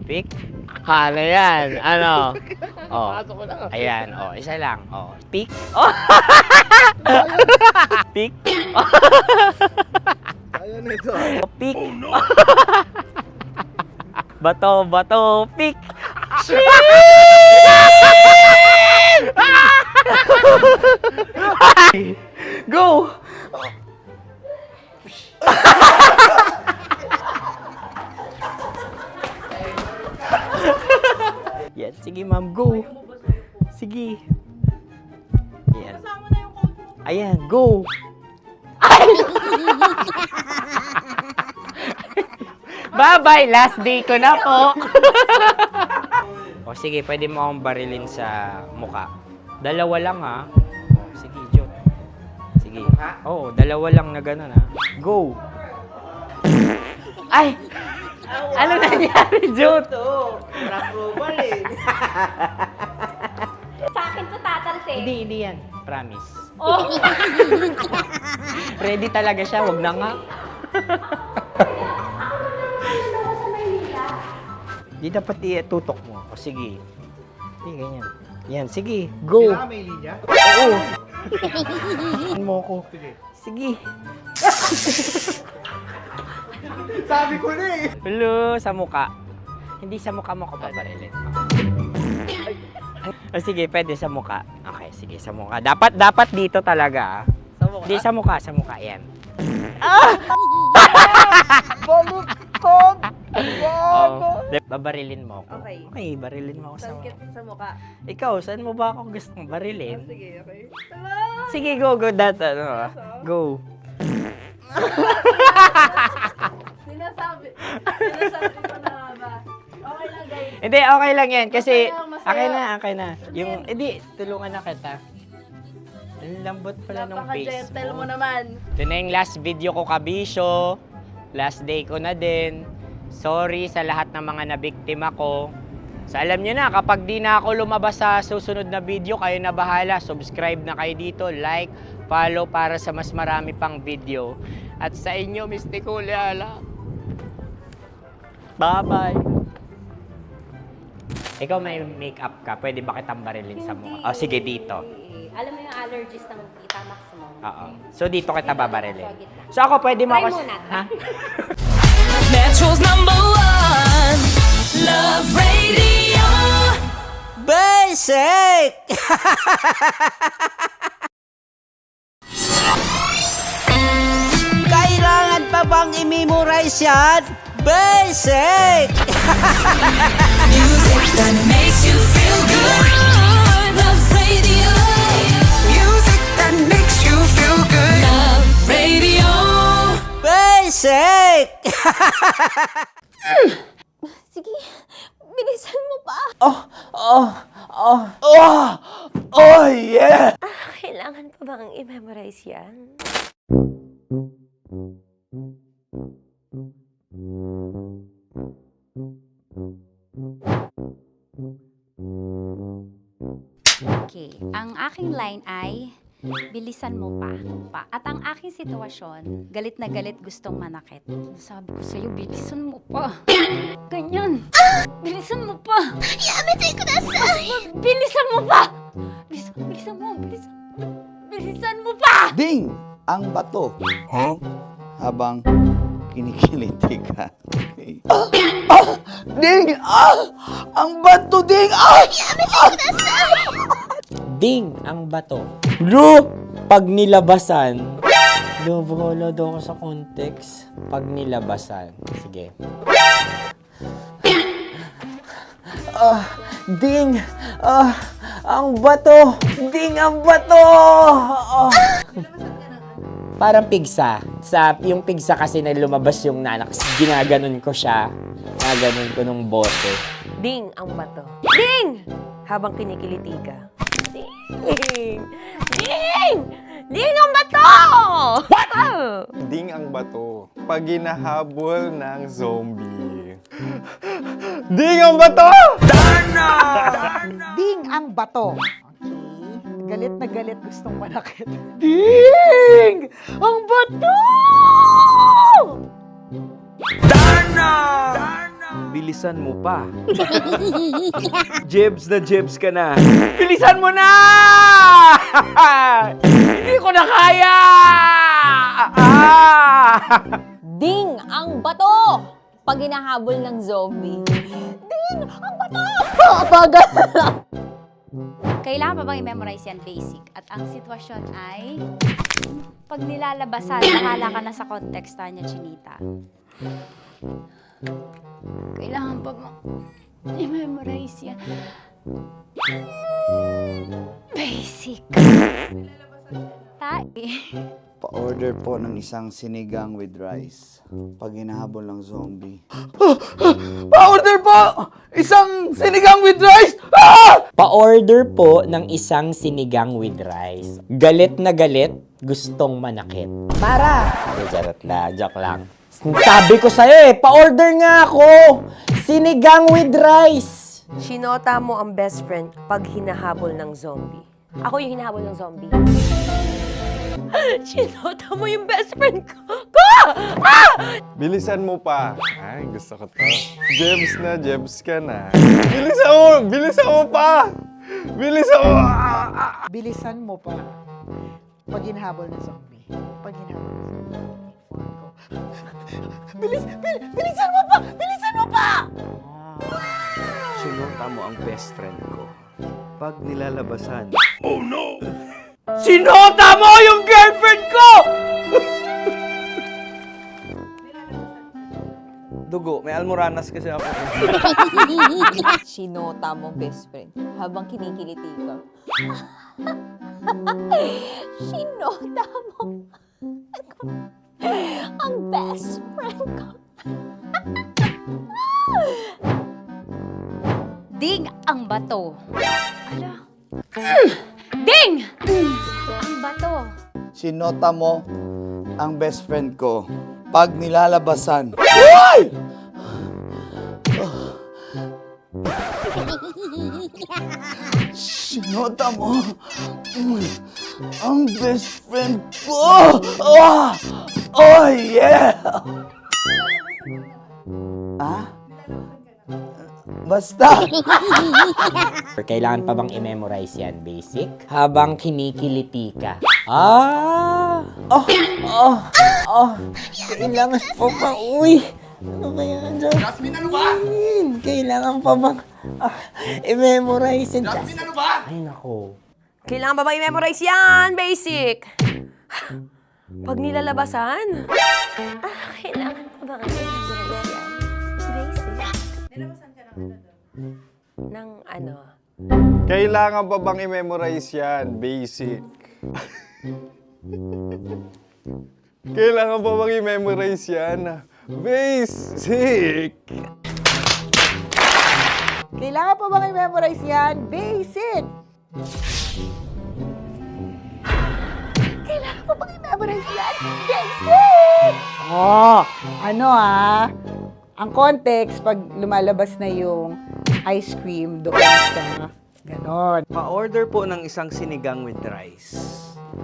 pick. Hala yan. Ano? Oh. Pasok ko na. Ayan. Oh, isa lang. Oh, pick. Oh. Pick. Ayaw na ito. Oh, pick. Bato, pick. Go! Yan, sige ma'am, go. Sige. Yan. Ayan, go. Ay! Bye-bye, last day ko na po. O sige, pwede mo akong barilin sa mukha. Dalawa lang ha. O, sige, Jot. Sige. Oo, dalawa lang na gano'n ha. Go. Ay! Ano nangyari, Jot? Approval eh. Sa akin to tatalsik. Hindi yan. Promise. Oh. Ready talaga siya, wag na nga. Di dapat itutok mo. O sige. Sige, ganyan. Yan, sige. Go. Kailangan may linya? Oo. Mo ko. Sige. Sabi ko na eh. Hello, sa mukha. Hindi sa mukha mo ko paparilin. O sige, pwede sa mukha. Okay, sige, sa mukha. Dapat dito talaga. Sa mukha? Hindi, sa mukha. Yan. Balutog! Oh, babarilin mo ako. Okay. Okay, barilin mo ako sa mukha. Sa mukha. Ikaw, saan mo ba ako gustong barilin? Sige, okay. Sige, go. Go. Sinasabi ko na ba? Okay lang, guys. Hindi, okay lang yan. Kasi, Masaya. okay na. Yung, hindi, tulungan na kita. Ang lambot pala ng face Napaka-gentle mo. mo naman. Ito na yung last video ko, kabisyo. Last day ko na din. Sorry sa lahat ng mga nabiktima ko. So alam nyo na, kapag di na ako lumabas sa susunod na video, kayo na bahala. Subscribe na kayo dito, like, follow para sa mas marami pang video. At sa inyo, Mistiko Leala. Bye-bye. Ikaw may makeup ka, pwede ba kitang barilin sa mukha? Oh, sige, dito. Alam mo yung allergies ng Itamax mo? Oo. So, dito kita babarilin. So, ako pwede mo Try ako... muna. Ha? Metro's #1 Love Radio. Basic! Kailangan pa bang i-memorize yan? Basic! Music that makes you feel good. Love Radio. Music that makes you feel good. Love Radio. Basic! Sige, bilisan mo pa. Oh, yeah! Kailangan pa bang i-memorize yan? Okay, ang aking line ay, bilisan mo pa. At ang aking sitwasyon, galit na galit gustong manakit. Sabi ko sa'yo, bilisan mo pa. Ganyan. Bilisan mo pa. Yamitay ko na bilisan mo pa. Bilisan mo pa. Ding! Ang bato. Habang kinikiliti ka. Okay. Ding! Ang bato, Ding! Ding ang bato. Bro, pag nilabasan. Wala daw ako sa context. Pag nilabasan. Sige. Ding! Ang bato! Ding, ang bato! Parang pigsa. Yung pigsa kasi na lumabas yung nanak. Ginaganon ko siya. Ginaganon ko nung bote. Ding ang bato. Ding! Habang kinikiliti ka. Ding! Ding! Ding ang bato! What? Ding ang bato. Pag hinahabol ng zombie. Ding ang bato! Ding ang bato. Okay. Galit na galit gustong manakit. Ding! Ang bato! Bilisan mo pa. Jebs ka na. Bilisan mo na! Hindi ko na kaya! Ding ang bato! Pag hinahabol ng zombie. Ding ang bato! Bagal! Kailangan pa bang i-memorize yan, basic? At ang sitwasyon ay, pag nilalabasan, bahala ka na sa konteksta niya, Chinita. Kailangan pa bang i-memorize yan? Basic. Pa-order po ng isang sinigang with rice. Pag hinahabol ng zombie. Pa-order po! Isang sinigang with rice! Pa-order po ng isang sinigang with rice. Galit na galit, gustong manakit. Para! Joke lang. Sabi ko sa'yo pa-order nga ako! Sinigang with rice! Sinota mo ang best friend pag hinahabol ng zombie. Ako yung hinahabol ng zombie. Sinota mo yung best friend ko! Bilisan mo pa. Ay, gusto ko to. Jebs ka na. Bilisan mo pa! Bilisan mo pa. Pag hinahabol ng zombie. Pag hinahabol ng zombie. Bilisan mo pa! Bilisan mo pa! Sinota mo ang best friend ko. Pag nilalabasan. Oh no! Sinota mo yung girlfriend ko! Dugo, may almoranas kasi ako. Sinota mo, best friend, habang kinikiliti ka. Sinota mo ang best friend ko. Ding ang bato. Ala. Ding! Ang bato. Sinota mo ang best friend ko. Pag nilalabasan. Uy! Sinota mo ang best friend ko. Oh yeah! Basta. Kailangan pa bang i-memorize yan, basic? Habang kinikiliti ka. Kailangan pa ba? Uy! Ano kaya dyan? Jasmine, ano ba? Kailangan pa bang i-memorize yan? Jasmine, ano ba? Ay, nako. Kailangan ba i-memorize yan? Basic! Pag nilalabasan? Kailangan ba i-memorize yan? Basic? Nilabasan ka ng ano? Kailangan pa bang i-memorize yan? Basic. Kailangan pa bang i-memorize yan? Basic. Kailangan pa bang i-memorize yan? Basic! Kailangan pa bang i-memorize yan? Basic! Ang context, pag lumalabas na yung ice cream doon sa ganon. Pa-order po ng isang sinigang with rice.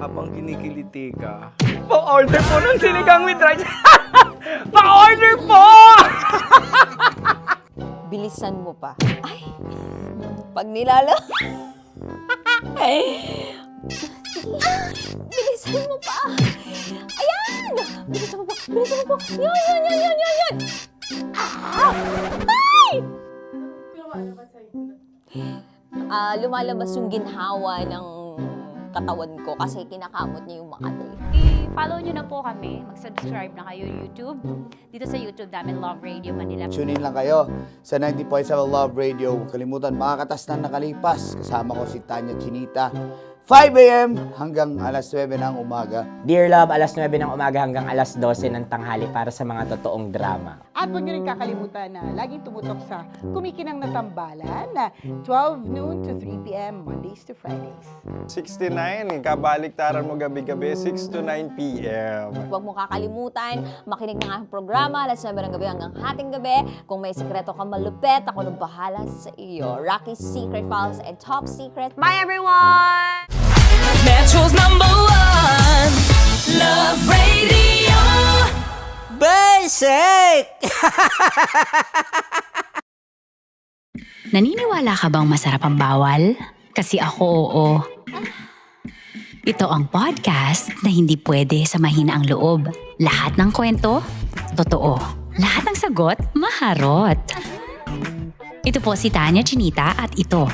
Habang kinikiliti ka, pa-order po ng sinigang with rice. Pa-order po! Bilisan mo pa. Ay! Pag nilala... Bilisan mo pa! Ayan! Bilisan mo pa! Bilisan mo pa! Yan! Ay! Lumalabas yung ginhawa ng katawan ko kasi kinakamot niya yung Makati. I-follow nyo na po kami. Mag-subscribe na kayo YouTube. Dito sa YouTube namin, Love Radio Manila. Tune in lang kayo sa 90.7 Love Radio. Huwag kalimutan, makakatas na nakalipas. Kasama ko si Tanya Chinita. 5 a.m. hanggang alas 9 ng umaga. Dear Love, alas 9 ng umaga hanggang alas 12 ng tanghali para sa mga totoong drama. At huwag nyo rin kakalimutan na laging tumutok sa Kumikinang na Tambalan na 12 noon to 3 p.m. Mondays to Fridays. 69, kabaliktaran mo gabi-gabi, 6 to 9 p.m. Huwag mo kakalimutan, makinig ng aking programa, alas 9 ng gabi hanggang hating gabi. Kung may sikreto ka malupet, ako nang bahala sa iyo. Rocky's Secret Files and Top Secret. Bye everyone! Metro's #1 Love Radio. Basic! Naniniwala ka bang masarap ang bawal? Kasi ako oo. Ito ang podcast na hindi pwede sa mahina ang loob. Lahat ng kwento, totoo. Lahat ng sagot, maharot. Ito po si Tanya Chinita at ito,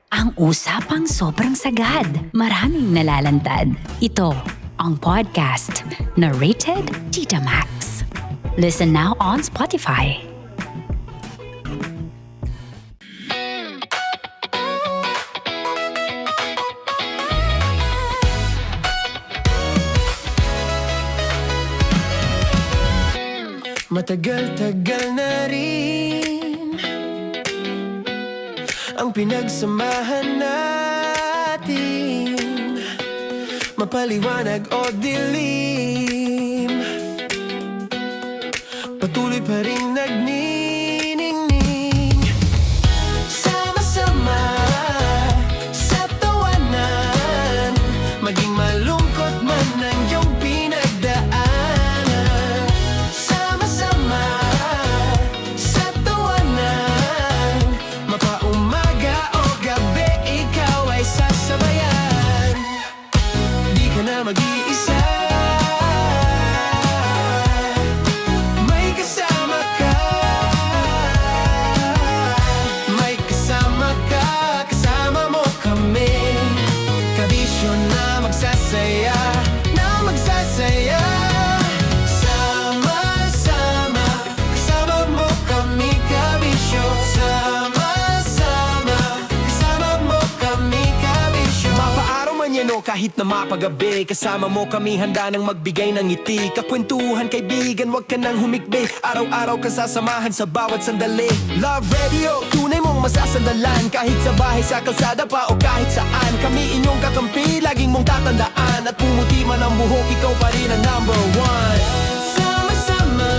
ang usapang sobrang sagad. Maraming nalalantad. Ito, ang podcast na Rated Tita Max. Listen now on Spotify. Matagal-tagal na rin ang pinagsamahan natin, mapaliwanag o dilim, patuloy pa rin nagniningning. Sama-sama sa tawanan, maging malungkot man ang iyong pinagdaanan. Sama-sama sa tawanan, mapaumaga o gabi, ikaw ay sasabayan. Di ka na mag-iisa, may kasama ka. May kasama ka, kasama mo kami. Kabisyo na magsasaya, na magsasaya. Sama-sama, kasama mo kami, kabisyo. Sama-sama, kasama mo kami, kabisyo. Mapaaraw man yan o kahit na mapagabi, kasama mo kami, handa nang magbigay ng ngiti. Kakwentuhan kaibigan, wag ka nang humikbi. Araw-araw ka sasamahan sa bawat sandali. Love Radio, tunay mong masasandalan. Kahit sa bahay, sa kalsada pa o kahit saan, kami inyong kakampi, laging mong tatandaan. At pumuti man ang buhok, ikaw pa rin ang #1. Sama-sama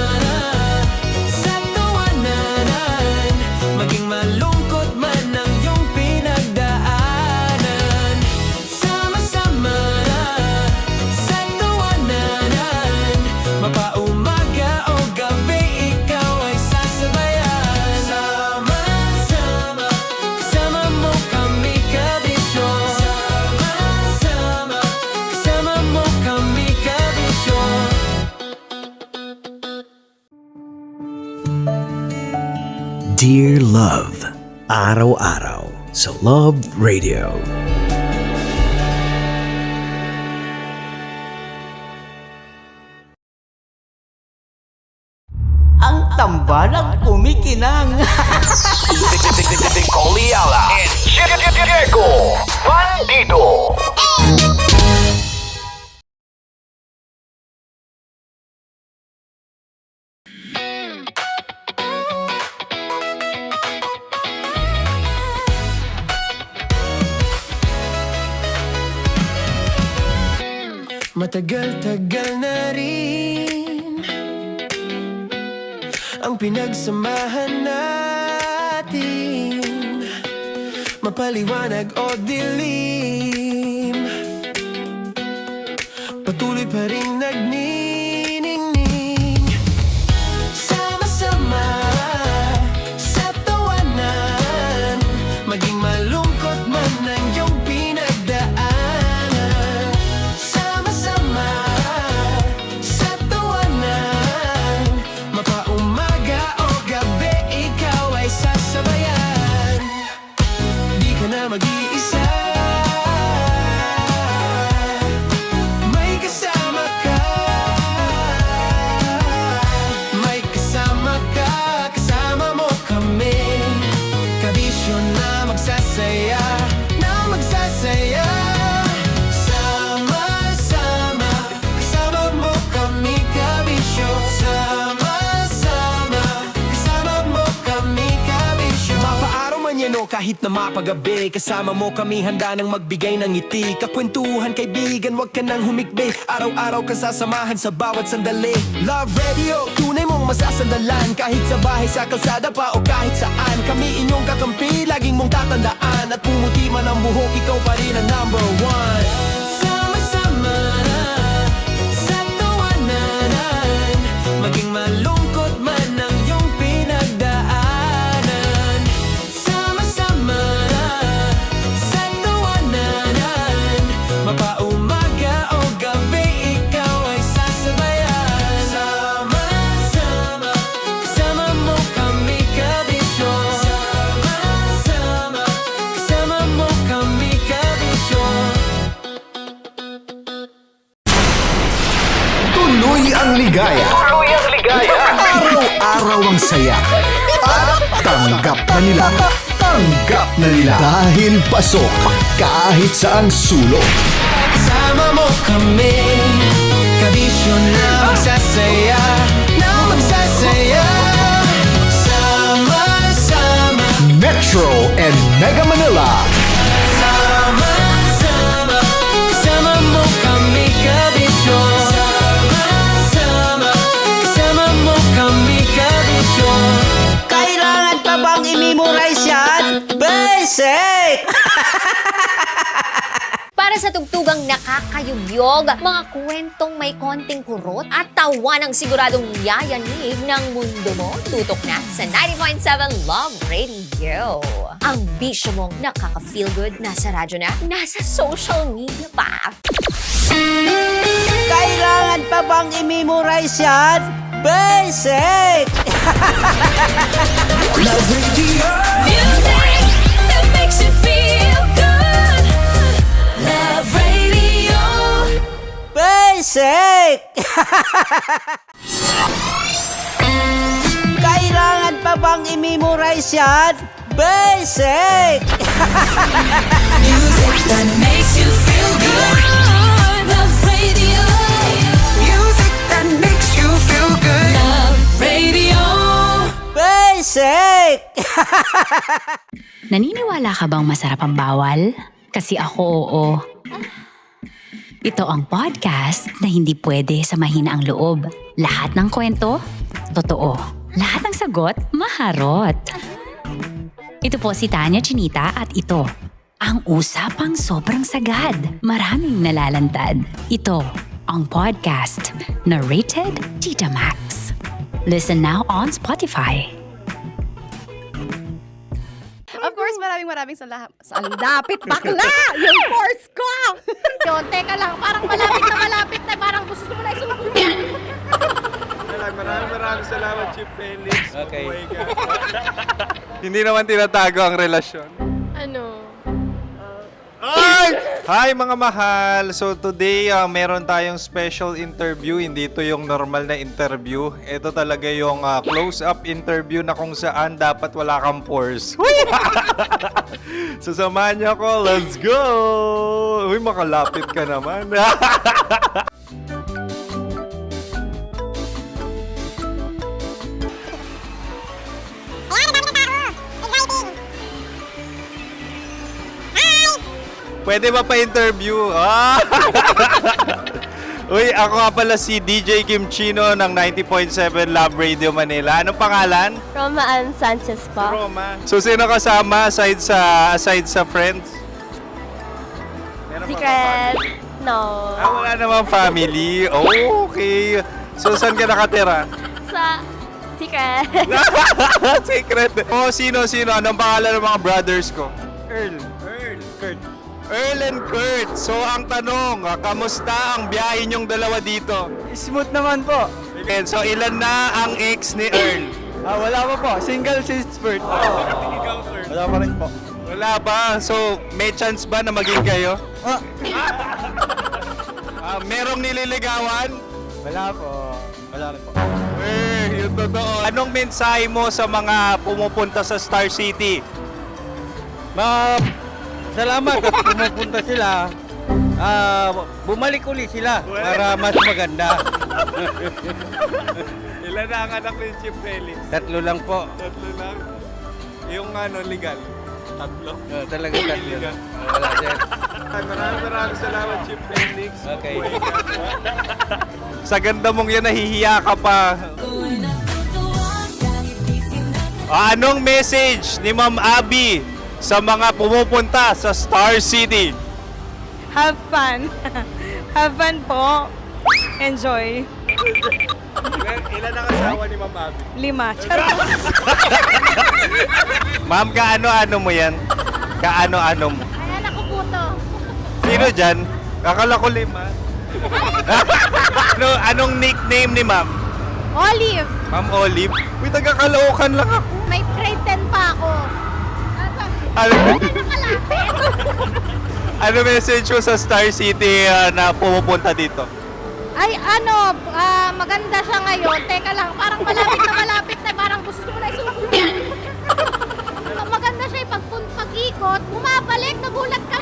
sa tawanan, maging malungkot man ang iyong pinagdaanan. Sama-sama sa tawanan, mapaumaga o gabi, ikaw ay sasabayan. Sama-sama Dear Love, araw-araw sa Love Radio. Ang tambalang kumikinang. Coliala and Diego Bandido. Matagal-tagal na rin ang pinagsamahan natin, mapaliwanag o dilim, patuloy pa rin nagniningning. Sama-sama sa tawanan, maging malungkot man ang iyong pinagdaanan. Sama-sama sa tawanan, mapaumaga o gabi, ikaw ay sasabayan. Di ka na mag-iisa, may kasama ka. May kasama ka, kasama mo kami. Kabisyo na magsasaya, na magsasaya. Sama-sama, kasama mo kami, kabisyo. Sama-sama, kasama mo kami, kabisyo. Mapaaraw man yan o kahit na mapagabi, kasama mo kami, handa nang magbigay ng ngiti. Kakwentuhan, kaibigan, wag ka nang humikbi. Araw-araw ka sasamahan sa bawat sandali. Love Radio, tunay mong masasandalan. Kahit sa bahay, sa kalsada pa o kahit saan, kami inyong kakampi, laging mong tatandaan. At pumuti man ang buhok, ikaw pa rin ang number one. Sama-sama sa tawanan, maging malungkot man ang iyong pinagdaanan. Sama-sama sa tawanan, mapaumaga o gabi, ikaw ay sasabayan. Sama-sama, kasama mo kami, kabisyo. Sama-sama, kasama mo kami, kabisyo. Tuloy ang ligaya. Tuloy ang ligaya. Araw-araw ang saya. At tanggap na nila. Tanggap na nila. Dahil pasok kahit saan sulok. Kasama mo kami, kabisyo na magsasaya, na magsasaya. Sama-sama, Metro and Mega Manila. sama-sama, kasama mo kami, kabisyo. Sama-sama, kasama mo kami, kabisyo. Kailangan pa bang i-memorize yan? Basic! Para sa tugtugang nakakayugyog, mga kwentong may konting kurot at tawa ng siguradong yayanig ng mundo mo, tutok na sa 90.7 Love Radio. Ang bisyo mong nakaka-feel good, nasa radyo na, nasa social media pa. Kailangan pa bang i-memorize yan? Basic! Love Radio. Music that makes you feel good. Love Radio. Basic! Kailangan pa bang i-memorize yan? Basic! Music that makes you feel good. Love Radio. Music that makes you feel good. Love Radio. Basic! Naniniwala ka bang masarap ang bawal? Kasi ako oo. Ito ang podcast na hindi pwede sa mahina ang loob. Lahat ng kwento, totoo. Lahat ng sagot, maharot. Ito po si Tanya Chinita at ito, ang usapang sobrang sagad. Maraming nalalantad. Ito, ang podcast na rated Tita Max. Listen now on Spotify. Of course, maraming salamat. Ang lapit bakla! Yung course ko! Yun, teka lang, parang malapit na, parang gusto mo na isulat. Maraming salamat, Chief Felix. Okay. Oh my God. Hindi naman tinatago ang relasyon. Ano? Ay! Hi mga mahal! So today, meron tayong special interview. Hindi ito yung normal na interview. Ito talaga yung close-up interview na kung saan dapat wala kang pores. So samahan niyo ako. Let's go! Uy, makalapit ka naman. Pwede ba pa-interview? Uy, ako nga pala si DJ Kim Chino ng 90.7 Love Radio Manila. Anong pangalan? Roma Ann Sanchez po. Roma. So, sino kasama aside sa friends? Secret. No. Wala namang family. Oh, okay. So, saan ka nakatira? Sa secret. Secret. Oh, sino? Anong pangalan ng mga brothers ko? Earl, Kurt. Earl and Kurt. So, ang tanong, kamusta ang biyahe niyong dalawa dito? Smooth naman po. Okay, so ilan na ang ex ni Earl? Wala pa po. Single since birth. Wala pa rin po. Wala ba? So, may chance ba na maging kayo? Merong nililigawan? Wala po. Wala rin po. Yung totoo. Anong mensahe mo sa mga pumupunta sa Star City? Salamat at pumupunta sila. Bumalik uli sila para mas maganda. Ilan na ang anak ni Chief Felix? 3 lang po. 3 lang? Yung legal? 3? Talaga 3 lang. Wala sir. Maraming salamat, Chief Felix. Okay. Oh my God. Sa ganda mong yan, nahihiya ka pa. Anong message ni Ma'am Abby sa mga pumupunta sa Star City? Have fun. Have fun po. Enjoy. Ilan ang asawa ni Ma'am Abby? 5. Charot. Ma'am, kaano-ano mo yan? Kaano-ano mo? Ay, anak ko po to. Sino dyan? Akala ko 5. Anong nickname ni Ma'am? Olive. Ma'am Olive? Uy, taga-Caloocan lang ako. May grade 10 pa ako. Ano message mo sa Star City na pumupunta dito? Ay, maganda siya ngayon. Teka lang, parang malapit na. Parang gusto mo na isulat. Maganda siya pag-ikot, bumabalik, nagulat ka.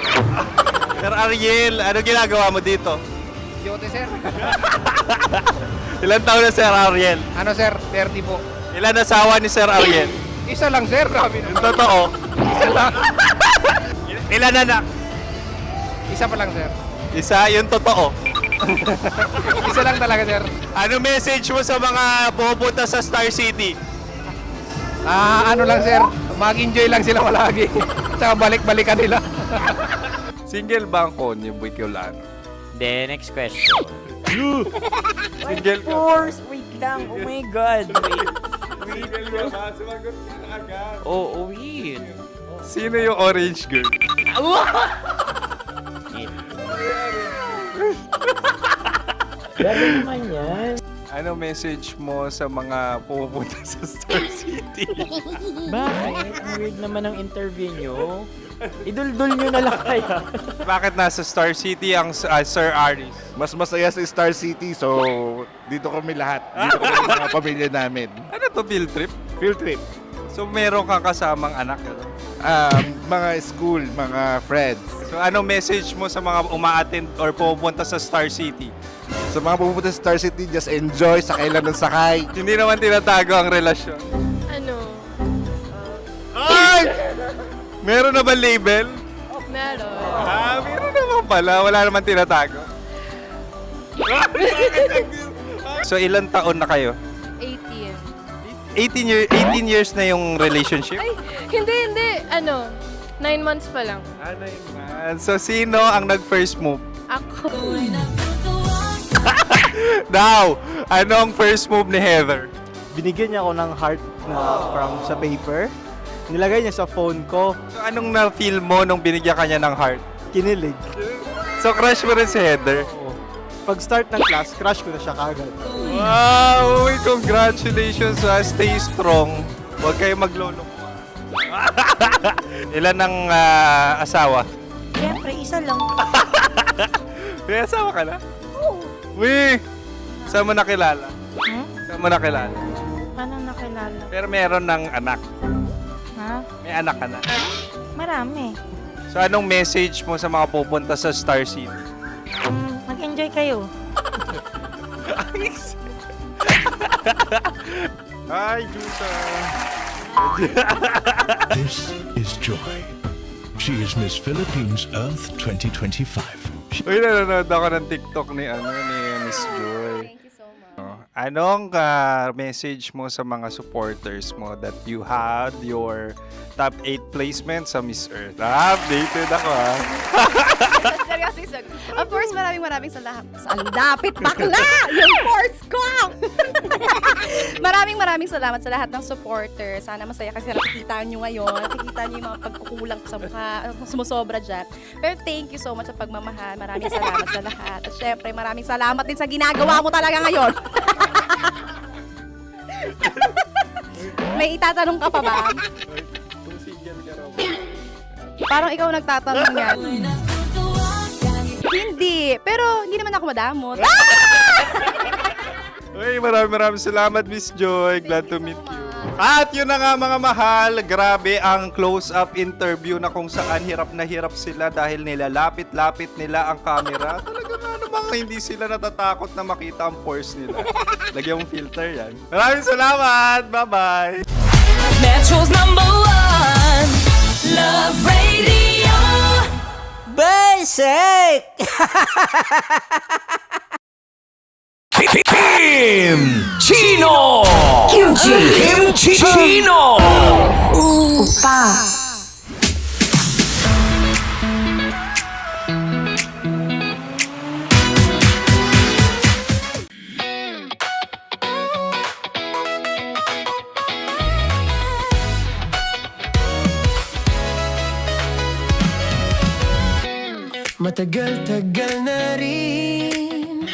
Sir Ariel, ano ginagawa mo dito? Yote sir. Ilan taon na Sir Ariel? Ano sir? 30 po. Ilan asawa ni Sir Ariel? Isa lang sir. Grabe Yung totoo? Isa lang. Ilan anak? Isa pa lang sir. Isa, yung totoo. Isa lang talaga sir. Ano message mo sa mga pupunta sa Star City? Ano lang sir. Mag-enjoy lang sila palagi. Tsaka balik-balikan nila. Single ba ang konyo, Boy Kiolano? Then, next question. Single ka? Wait lang. Oh my God. Single ka ba? Sumagot ka na agad. Oh, wait. Sino yung orange girl? Gano'n naman yan. Ano message mo sa mga pumupunta sa Star City? Bakit? Ang weird naman ang interview nyo. Idul-dul nyo na lang kaya. Bakit nasa Star City ang Sir Aris? Mas masaya sa Star City, so dito kami lahat. Dito kami mga pamilya namin. Ano to, field trip? Field trip. So meron kang kasamang anak? Mga school, mga friends. So anong message mo sa mga uma-attend or pumupunta sa Star City? Sa mga pupunta sa Star City, just enjoy, sakay lang ng sakay. Hindi naman tinatago ang relasyon. Ano? Ay! Meron na ba label? Meron. Meron naman pala. Wala naman tinatago. So ilan taon na kayo? 18. 18 years na yung relationship? Ay, hindi. 9 months pa lang. So sino ang nag-first move? Ako. Now, ano ang first move ni Heather? Binigyan niya ako ng heart na from sa paper. Nilagay niya sa phone ko. So anong na-feel mo nung binigyan ka niya ng heart? Kinilig. So crush mo rin si Heather? Pag start ng class, crush ko na siya kagad. Wow! Uy, congratulations ha. Stay strong. Huwag kayo maglolo. Ilan ang asawa? Siyempre, isa lang. May asawa ka na? Oo. Uy! Saan mo nakilala? Saan mo nakilala? Paano nakilala? Pero meron ng anak. Ha? May anak ka na. Marami. So anong message mo sa mga pupunta sa Star City? Mag-enjoy kayo. Hi, Jusa! This is Joy. She is Miss Philippines Earth 2025. Uy, nanonood ako ng TikTok ni Miss Joy. Thank you so much. Anong message mo sa mga supporters mo that you had your top 8 placement sa Miss Earth? Updated ako Seryoso. Of course, maraming salamat. Sa lapit bakla! Yung force ko! maraming salamat sa lahat ng supporters. Sana masaya kasi nakikita nyo ngayon. Nakikita nyo yung mga pagkukulang sa mukha. Sumusobra dyan. Pero thank you so much sa pagmamahal. Maraming salamat sa lahat. At syempre, maraming salamat din sa ginagawa mo talaga ngayon. May itatanong ka pa ba? Parang ikaw nagtatanong yan. Hindi. Pero hindi naman ako madamot. Uy, maraming salamat, Miss Joy. Glad to meet you. At yun na nga mga mahal, grabe ang close-up interview na kung saan hirap na hirap sila dahil nilalapit-lapit nila ang camera. Talaga na namang hindi sila natatakot na makita ang pores nila. Lagyan mong filter yan. Maraming salamat! Bye-bye! Metro's #1 Love Radio. Basic! Kim Chino! Kimchi Chino! Upa. Matagal-tagal na rin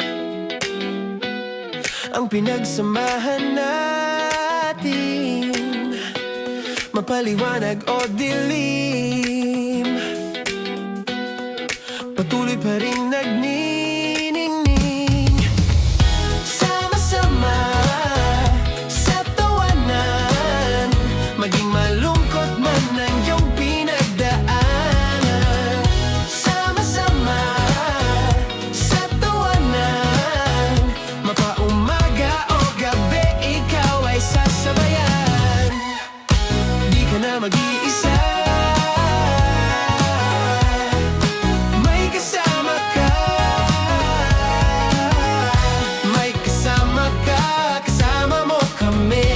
ang pinagsamahan natin, mapaliwanag o dilim, patuloy pa rin nagniningning. Sama-sama sa tawanan, maging malungkot man ang iyong pinagdaanan. Sama-sama sa tawanan, mapaumaga o gabi, ikaw ay sasabayan. Di ka na mag-iisa, may kasama ka. May kasama ka, kasama mo kami.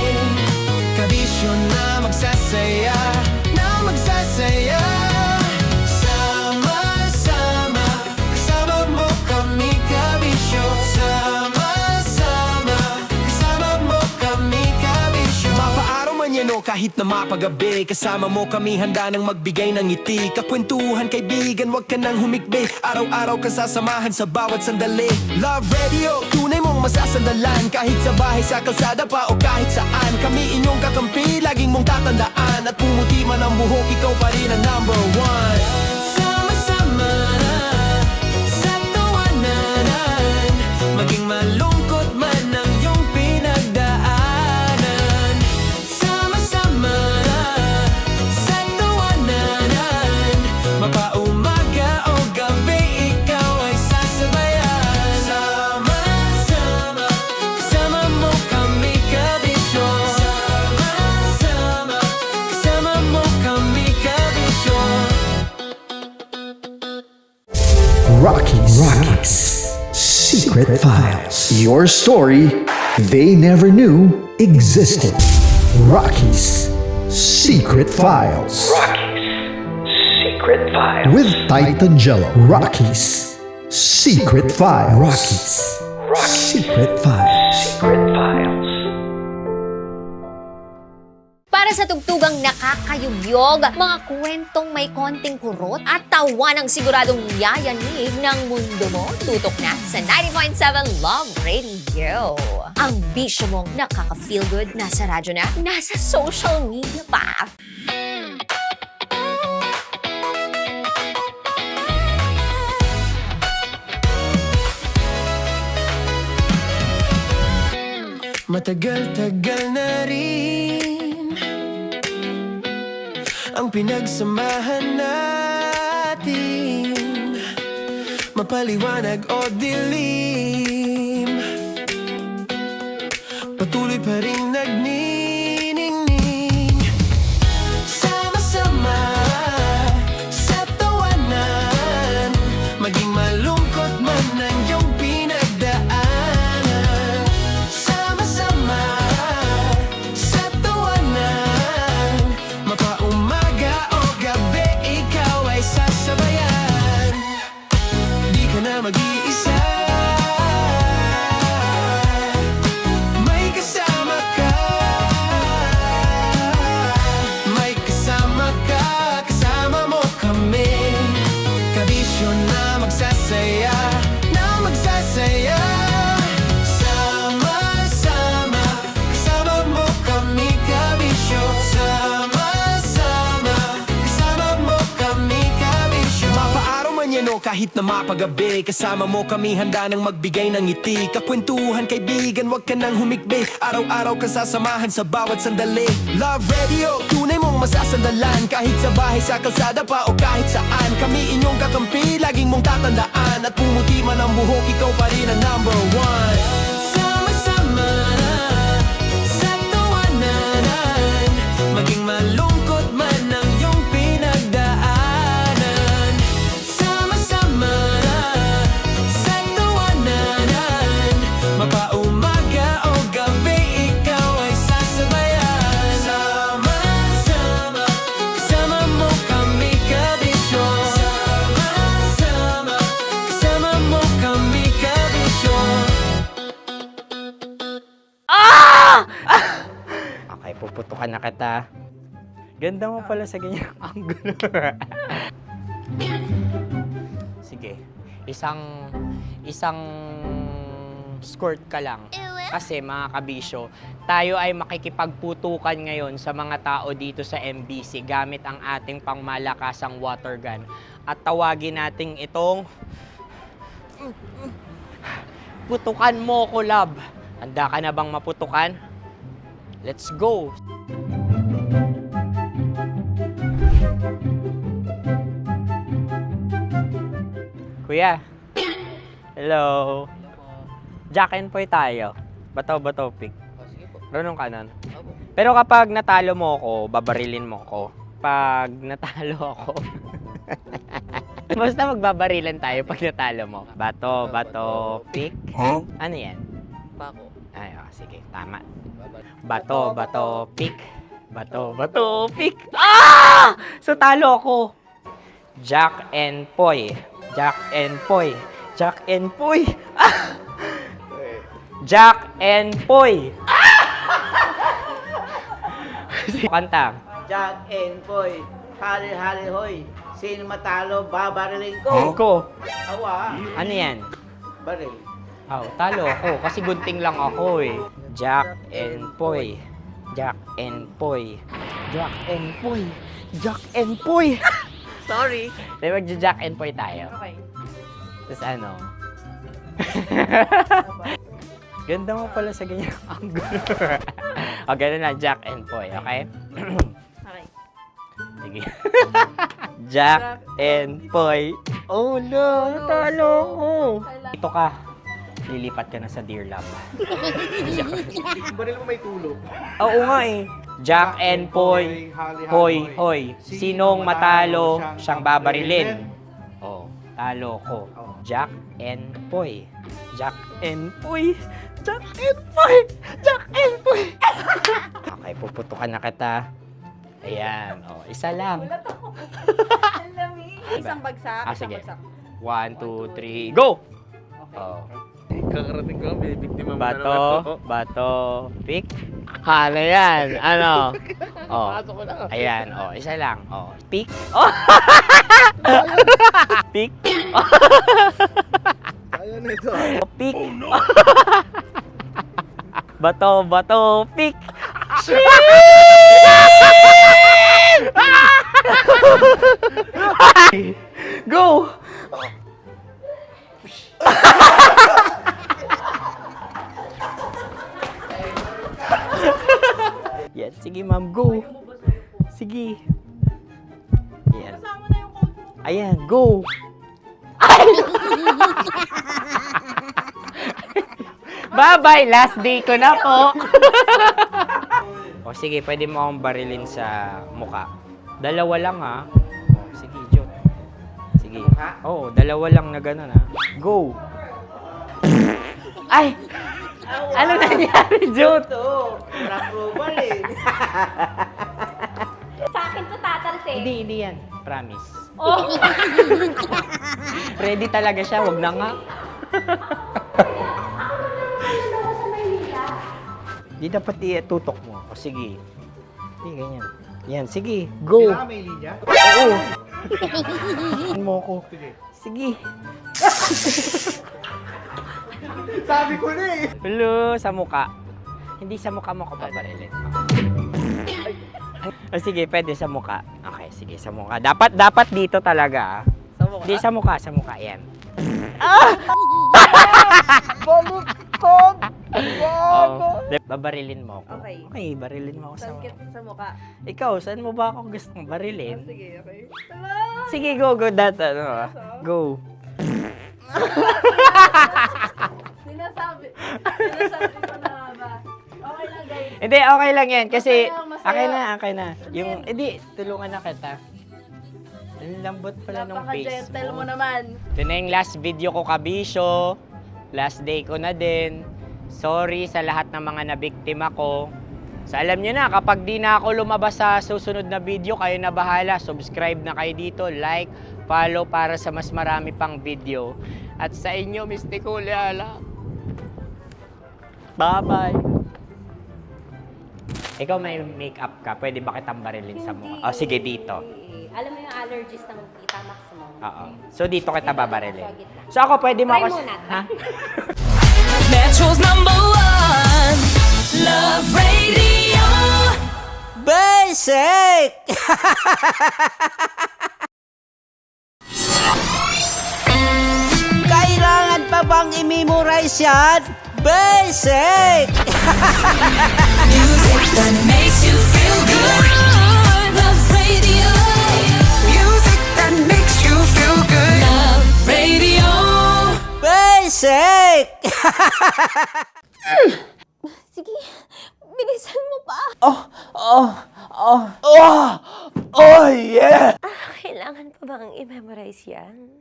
Kabisyo na magsasaya, na magsasaya. Sama-sama, kasama mo kami, kabisyo. Sama-sama, kasama mo kami, kabisyo. Mapaaraw man yan o kahit na mapagabi, kasama mo kami, handa nang magbigay ng ngiti. Kakwentuhan, kaibigan, wag ka nang humikbi. Araw-araw ka sasamahan sa bawat sandali. Love Radio, tunay mong masasandalan. Kahit sa bahay, sa kalsada pa o kahit saan, kami inyong kakampi, laging mong tatandaan. At pumuti man ang buhok, ikaw pa rin ang #1. Sama-sama sa tawanan, maging malungkot man ang iyong pinagdaanan. Sama-sama sa tawanan, mapaumaga o gabi, ikaw ay sasabayan. Sama-sama, kasama mo kami, kabisyo. Sama-sama, kasama mo kami, kabisyo. Rockies. Secret Files. Your story they never knew existed. Rockies. Secret Files. Secret Files. With Titan Jello. Rockies. Secret Files. Rockies. Secret Files. Secret Files. Para Para sa tugtugang nakakayugyog, mga kwentong may konting kurot at tawa ng siguradong yayanig ng mundo mo, tutok na sa 90.7 Love Radio. Ang bisyo mong nakaka-feel good, nasa radyo na, nasa social media pa. Matagal-tagal na rin ang pinagsamahan natin, mapaliwanag o dilim, patuloy pa rin nagniningning. Sama-sama sa tawanan, maging malungkot man ang iyong pinagdaanan. Sama-sama sa tawanan, mapaumaga o gabi, ikaw ay sasabayan. Di ka na mag-iisa, may kasama ka. May kasama ka, kasama mo kami. Kabisyo na magsasaya, na magsasaya. Sama-sama, kasama mo kami, kabisyo. Sama-sama, kasama mo kami, kabisyo. Mapaaraw man yan o kahit na mapagabi, kasama mo kami, handa nang magbigay ng ngiti. Kakwentuhan, kaibigan, wag ka nang humikbi. Araw-araw ka sasamahan sa bawat sandali. Love Radio, tunay mong masasandalan. Kahit sa bahay, sa kalsada pa o kahit saan, kami inyong kakampi, laging mong tatandaan. At pumuti man ang buhok, ikaw pa rin ang number one. Sama-sama sa tawanan, maging malungkot man ang iyong pinagdaanan. Sama-sama sa tawanan, mapaumaga o gabi, ikaw ay sasabayan. Sama-sama, kasama mo kami, kabisyo. Sama-sama, kasama mo kami, kabisyo. Okay, puputukan na kita. Ganda mo pala sa ganyang angulo. Sige, isang skirt ka lang. Kasi mga kabisyo, tayo ay makikipagputukan ngayon sa mga tao dito sa MBC gamit ang ating pangmalakasang water gun. At tawagin natin itong putukan mo ko, love. Handa ka na bang maputukan? Let's go! Kuya. Hello. Jack and Poy tayo. Bato-bato pick. Runong kanan. Pero kapag natalo mo ako, babarilin mo ako. Pag natalo ako, basta magbabarilan tayo pag natalo mo. Bato-bato pick. Ano yan? Bako. Ay, sige, tama. Bato-bato pick. Bato-bato pick. Ah! So talo ako. Jack and Poy. Jack and Poy. Jack and Poy. Ah! Jack and Poy. Kanta. Jack and Poy, hali-hali hoy. Sino matalo, babariling ko. Ko. Awa. Ano yan? Baril. Oh, talo ako kasi gunting lang ako eh. Jack and Poy. Jack and Poy. Jack and Poy. Jack and Poy. Sorry. Dahil magja-Jack and Poy tayo. Okay. Tapos ano? Ganda mo pala sa ganyang angulo. O, ganun lang, Jack and Poy, okay? Okay. Sige. Jack and Poy. Oh no, natalo ko. Ito ka. Lilipat ka na sa Dear Love. Baril mo may tulog. Oo nga eh. Jack and Poy. Hoy, hoy. Sinong matalo, siyang babarilin. Oh, talo ko. Jack and Poy. Jack and Poy. Jack and Poy. Jack and Poy. Okay, puputukan na kita. Ayan. Oh, isa lang. Isang bagsak. Ah, isang sige. bagsak. 1, 2, 3, go! Oh. Kakarating ko, binibiktima mo na Bato, naman ako. bato, pick. Ano yan? Ano? Oh. Ayan, oh, isa lang. Oh, pick. Oh. Pick. Ayan na ito. Oh, pick. Bato, bato, pick. Go! Yan, sige ma'am, go. Sige. Ayan. Ayan, go. Bye-bye, last day ko na po. O sige, pwede mo akong barilin sa muka. Dalawa lang ha. O, sige, Jot. Sige. Oo, dalawa lang na gano'n ha. Go. Ay! Ano nangyari, Jot? Approval eh. Sa akin to tatalsik. Hindi yan. Promise. Oh. Ready talaga siya, wag na nga. Di dapat itutok mo. O sige. Hindi, ganyan. Yan, sige. Go. Kailangan may linya? Oo. Mo ko. Sige. Sabi ko na eh. Hello, sa muka. Hindi sa muka mo ko paparilin. O sige, pwede sa muka. Okay, sige, sa muka. Dapat dito talaga. Sa muka? Hindi, sa muka. Yan. Ah! Baluktot! Oh, babarilin mo ako. Okay. Okay, barilin mo ako sa muka. Sa mukha. Ikaw, saan mo ba ako gustong barilin? Sige, okay. Sige, go. Go. Sinasabi ko na ba? Okay lang, guys. Hindi, okay lang yan. Kasi, Masaya. okay na. Yung, hindi, tulungan na kita. Ang lambot pala ng face Napaka-gentle mo mo. naman. Ito na yung last video ko, kabisyo. Last day ko na din. Sorry sa lahat ng mga nabiktima ko. So alam nyo na, kapag di na ako lumabas sa susunod na video, kayo na bahala. Subscribe na kayo dito, like, follow para sa mas marami pang video. At sa inyo, Mistiko Leala. Bye-bye. Ikaw may makeup ka, pwede ba kitang barilin sa mukha? O sige, dito. Alam mo yung allergies ng Tita Max mo? Oo. So dito kita babarilin. So ako, pwede mo Try ako... muna. Ha? Metro's #1 Love Radio. Basic! Kailangan pa bang i-memorize yan? Basic! Music that makes you feel good. Love Radio. Music that makes you feel good. Love Radio. Basic! Sige, bilisan mo pa. Oh, yeah! Kailangan pa bang i-memorize yan?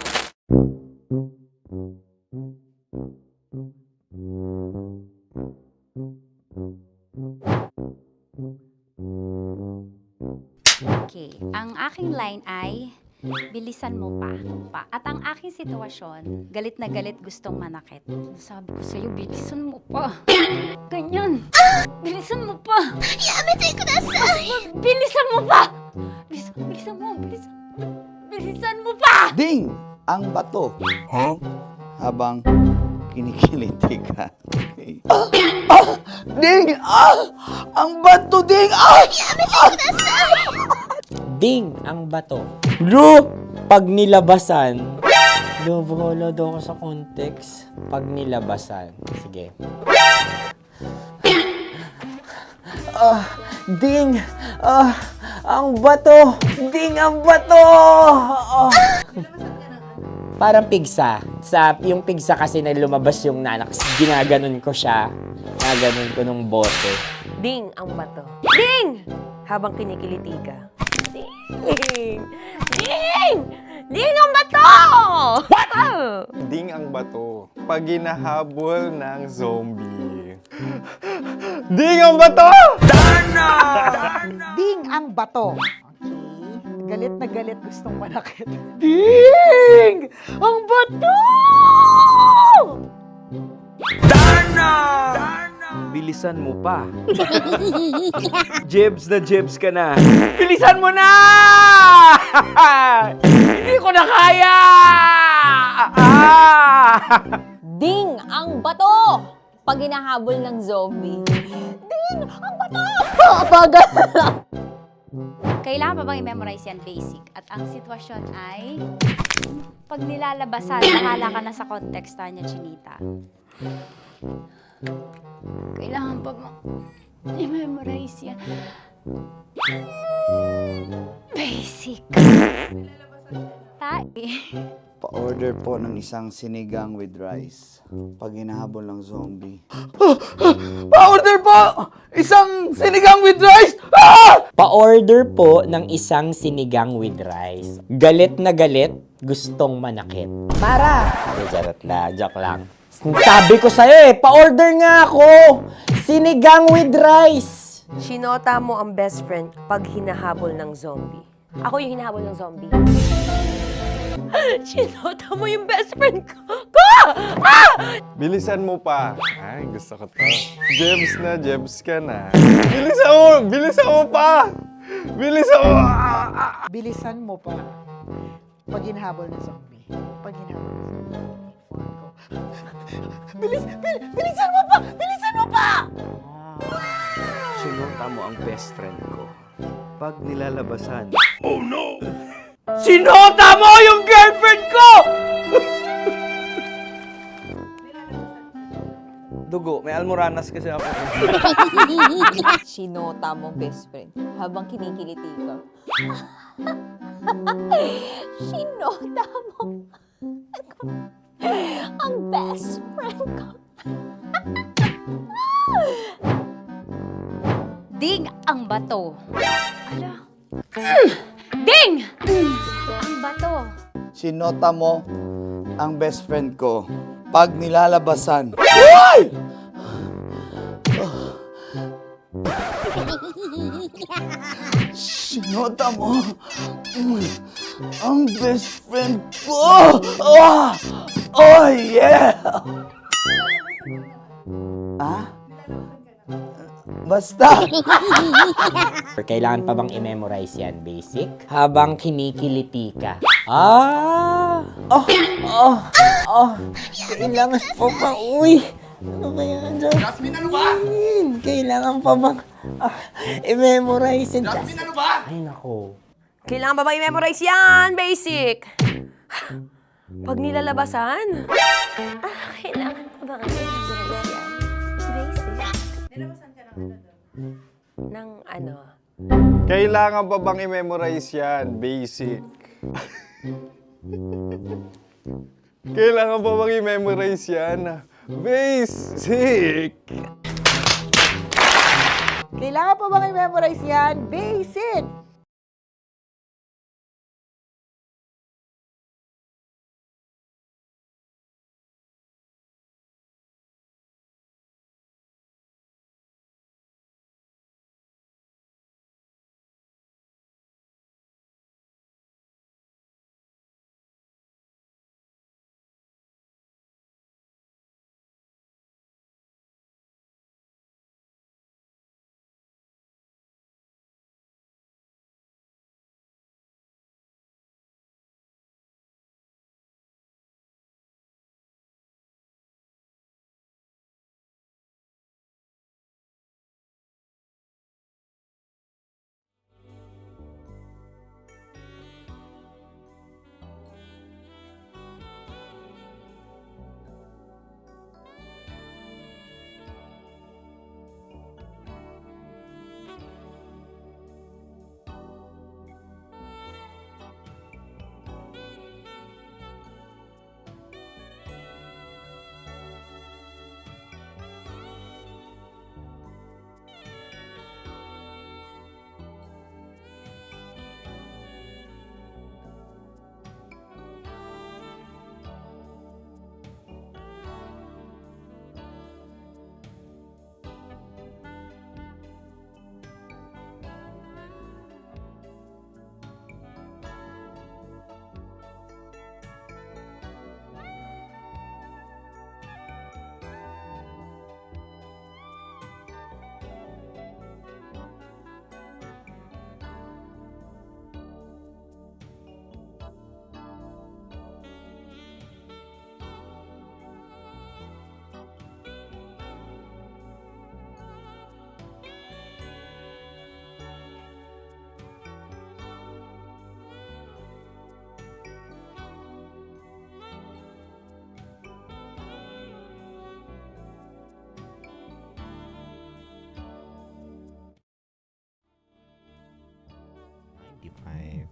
Okay, ang aking line ay, bilisan mo pa. At ang aking sitwasyon, galit na galit gustong manakit. Sabi ko sa'yo, bilisan mo pa. Ganyan. Bilisan mo pa. Yamitay ko na sa... Bilisan mo pa. Bilisan mo pa. Ding! Ang bato. Habang kinikiliti ka. Okay. Ding! Ang bato, Ding! Ding ang bato. Bro, pag nilabasan. Wala daw ako sa context. Pag nilabasan. Sige. Ding! Ang bato! Ding ang bato! Parang pigsa. Yung pigsa kasi na lumabas yung nanak. Ginaganon ko siya. Ginaganon ko nung bote. Ding ang bato. Ding! Habang kinikiliti ka. Ding! Ding! Ding ang bato! What? Ding ang bato. Pag hinahabol ng zombie. Ding ang bato! Ding ang bato. Okay. Galit na galit gustong manakit. Ding! Ang bato! Bilisan mo pa. Jebs na jebs ka na. Bilisan mo na! Hindi ko na kaya! Ding ang bato! Pag hinahabol ng zombie. Ding ang bato! Bagal! Kailangan pa bang i-memorize yan basic? At ang sitwasyon ay, pag nilalabasan, nakala ka na sa konteksta niya, Chinita. Kailangan pa bang i-memorize yan? Basic. Tae. Pa-order po ng isang sinigang with rice. Pag hinahabol ng zombie. Pa-order po! Isang sinigang with rice! Pa-order po ng isang sinigang with rice. Galit na galit, gustong manakit. Mara! Charot na, joke lang. Sabi ko sa'yo pa-order nga ako! Sinigang with rice! Sinota mo ang best friend pag hinahabol ng zombie. Ako yung hinahabol ng zombie. Sinota mo yung best friend ko! Bilisan mo pa. Ay, gusto ko to. Jebs ka na. Bilisan mo pa! Bilisan mo! Bilisan mo pa. Pag hinahabol ng zombie. Pag hinahabol ng zombie. Bilisan mo pa! Bilisan mo pa! Sinota mo ang best friend ko. Pag nilalabasan. Oh no! Sinota mo yung girlfriend ko! Dugo, may almoranas kasi ako. Sinota mo best friend habang kinikiliti ka. Sinota mo ang best friend ko. Ding ang bato. Ala. Ding! Ang bato. Sinota mo ang best friend ko. Pag nilalabasan. Uy! Sinota mo ang best friend ko. Oh yeah! Basta! Kailangan pa bang i-memorize yan, basic? Habang kinikiliti ka. Kailangan pa bang, uy! Ano ba yan, Jasmine? Jasmine, ano ba? Kailangan pa bang i-memorize yan, Jasmine, ano ba? Ay, nako. Kailangan ba i-memorize yan? Basic. Pag nilalabasan? Kailangan pa ba i-memorize yan? Basic. Nilalabasan ka ng ano? Kailangan pa bang i-memorize yan? Basic. Kailangan pa bang i-memorize yan? Basic! Kailangan pa bang i-memorize yan? Basic! 25.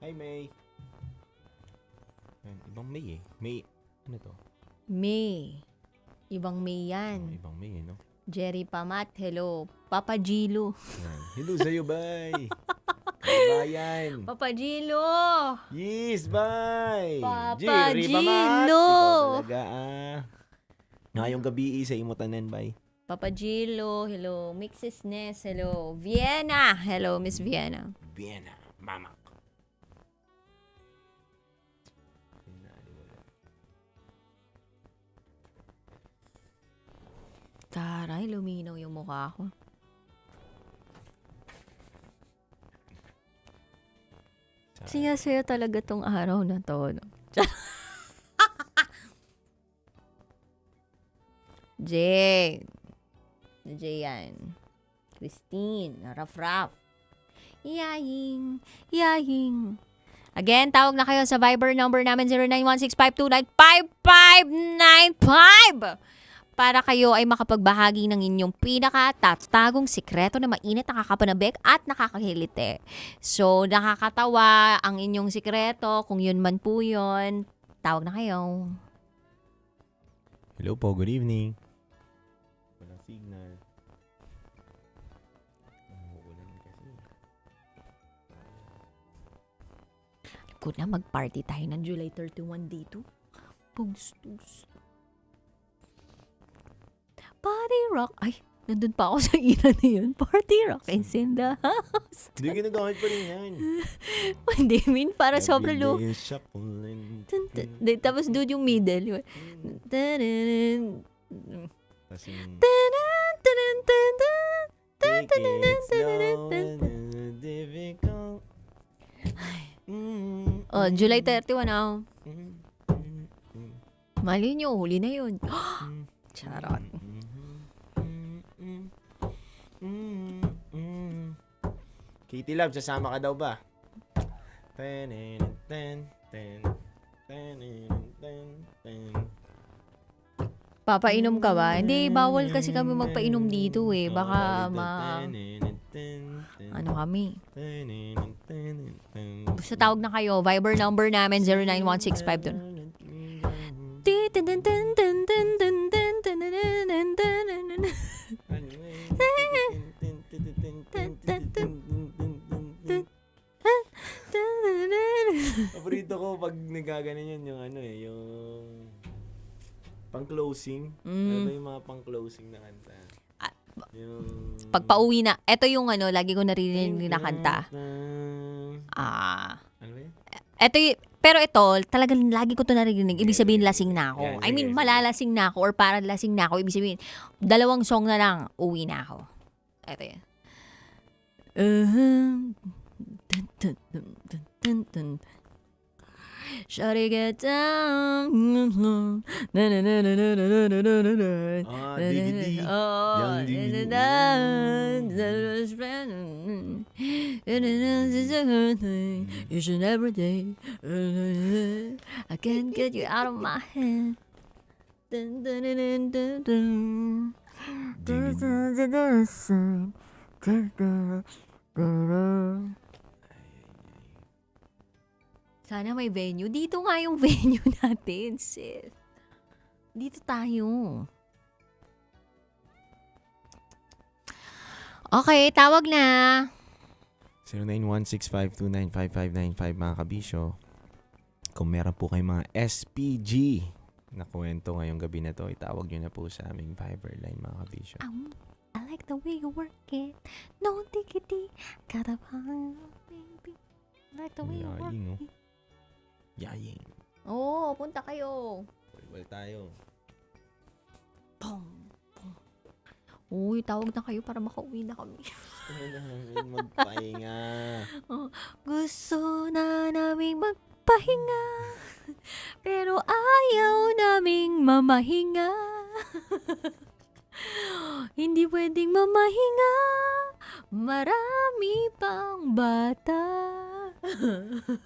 Hi, May. Ayan, ibang May eh. May, ano to? May. Ibang May yan. Ibang May eh, no? Jerry Pamat, hello. Papa Gilo. Ayan. Hello sa'yo, bye. Kabayan. Papa Gilo! Yes, bye. Papa Jerry Pamat. Gilo! Ikaw talaga, ngayong gabi sa imutanan, bye. Papa Gilo, hello. Mixes Ness, hello. Vienna, hello, Miss Vienna. Vienna, mama. Taray, luminaw yung mukha ko. Siya talaga tong araw na to. No? Jay. Jay yan. Christine. Raf. Yaying. Again, tawag na kayo sa Viber number namin 091652955595 para kayo ay makapagbahagi ng inyong pinakatatagong sikreto na mainit, nakakapanabik at nakakahilite. So, nakakatawa ang inyong sikreto. Kung yun man po yun, tawag na kayo. Hello po, good evening. Walang signal. Umuulan kasi. Good na, mag-party tayo ng July 31 dito. Pugs. Party rock. Ay, nandun pa ako sa ina na yun. Party rock is in the house. Hindi, ginagamit pa rin yan. Hindi, mean, para sobrang low. Every day is shuffling. Tapos doon yung middle. Tapos yung... Take it slow and difficult. Oh, July 31 now. Mali nyo, huli na yun. Charot. Katie Love, sasama ka daw ba? Papainom ka ba? Hindi, bawal kasi kami magpainom dito eh. Baka ano kami? Basta tawag na kayo. Viber number namin 091652. Paborito ko pag nagaganan yun yung ano eh, yung pang-closing. Ano ba yung mga pang-closing na kanta? Yung... Pagpa-uwi na. Ito yung ano, lagi ko naririnig na kanta. Ano ba yun? Pero ito, talagang lagi ko ito naririnig. Ibig sabihin, lasing na ako. I mean, malalasing na ako or parang lasing na ako. Ibig sabihin, 2 song na lang, uwi na ako. Ito yan. Shawty get down. Diggity. Young Diggity. Each and every day. I can't get you out of my head. Sana may venue. Dito nga yung venue natin, sis. Dito tayo. Okay, tawag na. 091652955595 mga kabisyo. Kung meron po kayong mga SPG na kwento ngayong gabi na to, itawag nyo na po sa aming Viber line mga kabisyo. I like the way you work it. No diggity. Gotta find baby. I like the way you work it. Yaying. Oo, punta kayo. Volleyball tayo. Pong. Uy, tawag na kayo para makauwi na kami. Magpahinga. Oh, gusto na naming magpahinga, pero ayaw naming mamahinga. Hindi pwedeng mamahinga, marami pang bata.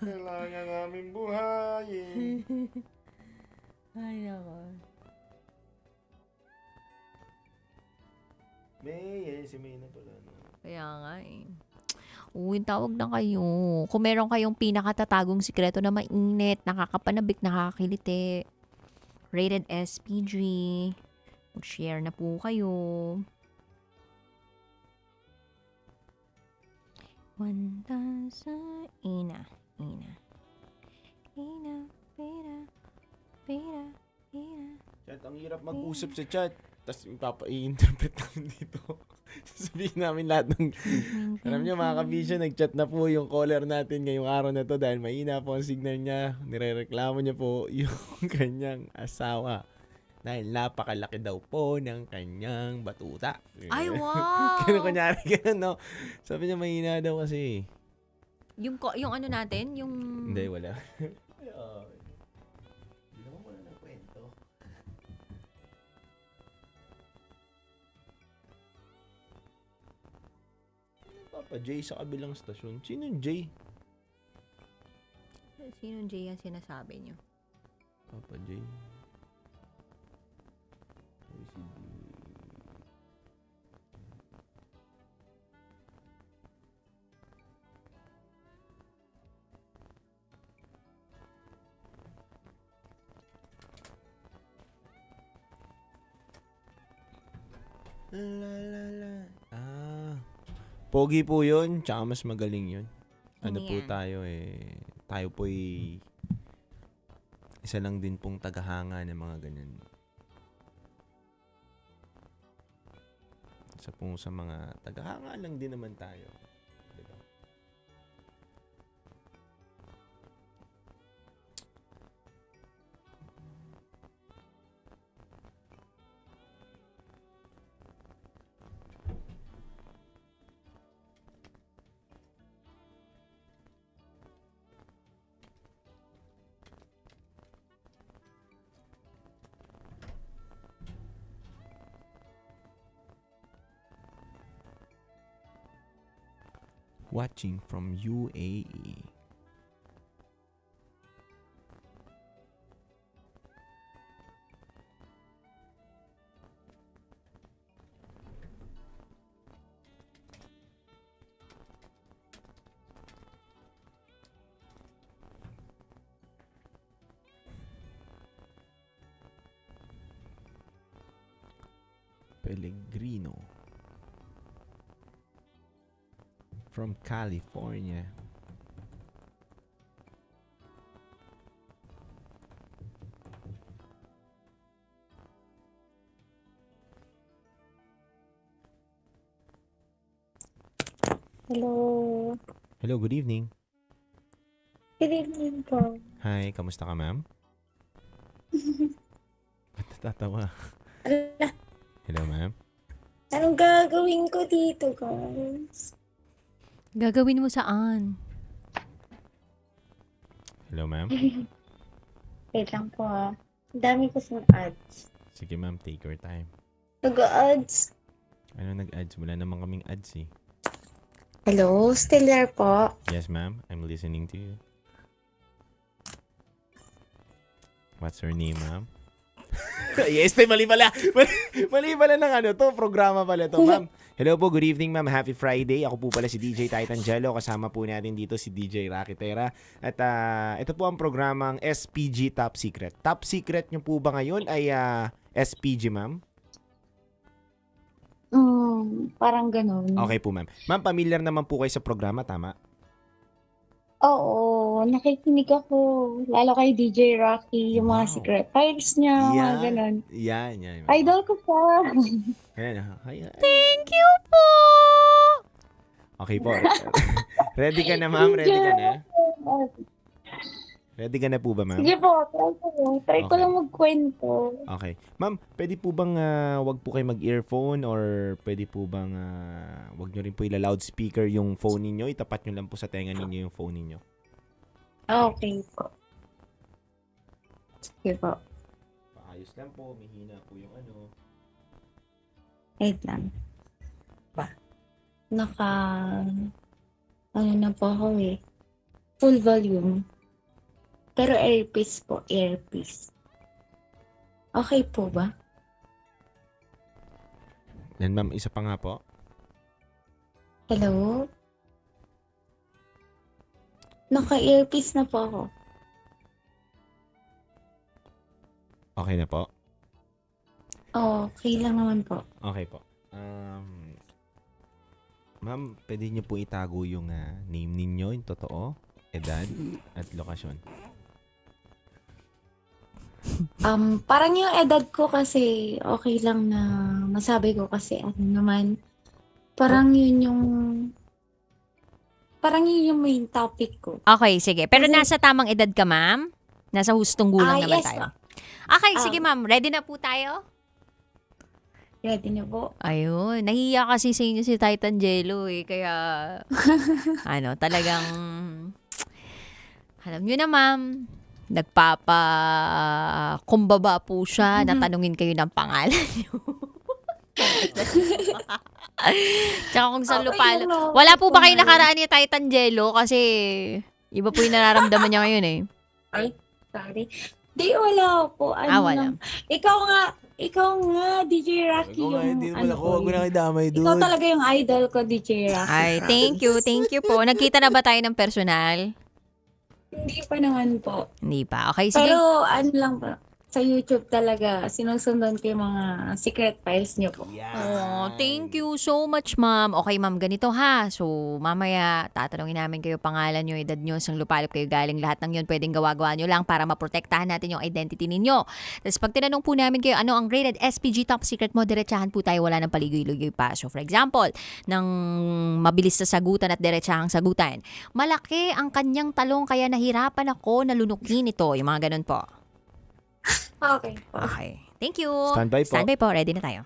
Kailangan namin buhayin. Ay, nako. May, si May na pala. No? Kaya nga eh. Uy, tawag na kayo. Kung meron kayong pinakatatagong sikreto na mainit, nakakapanabik, nakakakiliti, rated SPG, mag-share na po kayo. Wanda sa ina. Chat, ang hirap mag-usap sa chat. Tapos i-interpret namin dito. Sabihin namin lahat ng... Alam niyo mga kabisyo, nag-chat na po yung caller natin ngayong araw na to dahil mahina po ang signal niya. Nirereklamo niya po yung kanyang asawa. Dahil napakalaki daw po ng kanyang batuta. Ay, wow! Ganun kunyari, ganun, no? Sabi niya mahina daw kasi. Yung ano natin, yung... Hindi, wala. Hindi naman wala ng kwento. Papa J sa kabilang stasyon. Sino yung J? Sino Jay ang sinasabi niyo? Papa J. Pogi po yun, tsaka mas magaling yun. Ano po tayo tayo po'y isa lang din pong tagahanga ng mga ganyan. Isa pong sa mga tagahanga lang din naman tayo. Diba? Watching from UAE. Pellegrino. From California. Hello. Hello, good evening. Good evening po. Hi, kamusta ka, ma'am? Ba't natatawa? Hello, ma'am. Anong gagawin ko dito, guys? Gagawin mo saan? Hello, ma'am. Wait lang po ha. Ang dami kasing ads. Sige, ma'am, take your time. Nag-ads. Ano nag-ads? Wala naman kaming ads eh. Hello? Still there po? Yes, ma'am. I'm listening to you. What's your name, ma'am? Yes, mali pala. Mali pala ng ano to. Programa pala to, ma'am. Hello po, good evening, ma'am. Happy Friday. Ako po pala si DJ Titan Jello. Kasama po natin dito si DJ Rakitera. At ito po ang programang SPG Top Secret. Top Secret nyo po ba ngayon ay SPG, ma'am? Parang ganun. Okay po, ma'am. Ma'am, familiar naman po kayo sa programa, tama? Oo, nakikinig ako. Lalo kay DJ Rocky, yung mga secret files niya, mga ganun. Yan. Idol ko pa. Ayan. Thank you po! Okay po. Ready ka na, ma'am? Ready ka na? Ready ka na po ba, ma'am? Sige po, try ko lang. Try ko Okay. lang magkwento. Okay. Ma'am, pwede po bang wag po kayo mag-earphone or pwede po bang wag nyo rin po ila-loudspeaker yung phone ninyo? Itapat nyo lang po sa tenga ninyo yung phone ninyo. Okay po. Sige po. Paayos lang po. Mahina po yung ano. Wait lang. Ano na po ako eh. Full volume. Pero earpiece po, earpiece. Okay po ba? Then ma'am, isa pa nga po. Hello? Naka-earpiece na po ako. Okay na po? Okay lang naman po. Okay po. Ma'am, pwede niyo po itago yung name ninyo, yung totoo, edad, at lokasyon. Parang yung edad ko kasi okay lang na masabi ko kasi ano naman, parang yun yung main topic ko. Okay, sige. Pero nasa tamang edad ka, ma'am? Nasa hustong gulang naman yes, tayo. Okay, sige ma'am. Ready na po tayo? Ready na po. Ayun. Nahiya kasi sa inyo si Titan Jello eh. Kaya, talagang, alam nyo na ma'am, kumbaba po siya, natanungin kayo ng pangalan nyo. Tsaka kung saan lupalo. Wala po ba kayo nakaraan ni Titan Jello? Kasi, iba po yung nararamdaman niya ngayon eh. Ay, sorry. Di, wala po. Wala. Ikaw nga, DJ Rocky, Hindi naman ako. Huwag mo na kayo damay, dude. Ikaw talaga yung idol ko, DJ Rocky. Ay, thank you po. Nagkita na ba tayo ng personal? Hindi pa naman po. Hindi pa. Okay, sige. Pero ano lang po, sa YouTube talaga, sinusundan ko yung mga secret files niyo po. Oh, thank you so much, ma'am. Okay, ma'am, ganito ha. So, mamaya, tatanungin namin kayo pangalan nyo, edad nyo, sang lupalop kayo galing. Lahat ng yun pwedeng gawa-gawa nyo lang para maprotektahan natin yung identity ninyo. Tapos, pag tinanong po namin kayo, ano ang rated SPG top secret mo, diretsahan po tayo, wala ng paligoy-ligoy pa. So, for example, ng mabilis na sagutan at diretsahang sagutan. Malaki ang kanyang talong kaya nahirapan ako na lunukin ito. Yung mga ganun po. Okay. Okay. Thank you. Standby po. Standby po. Ready na tayo.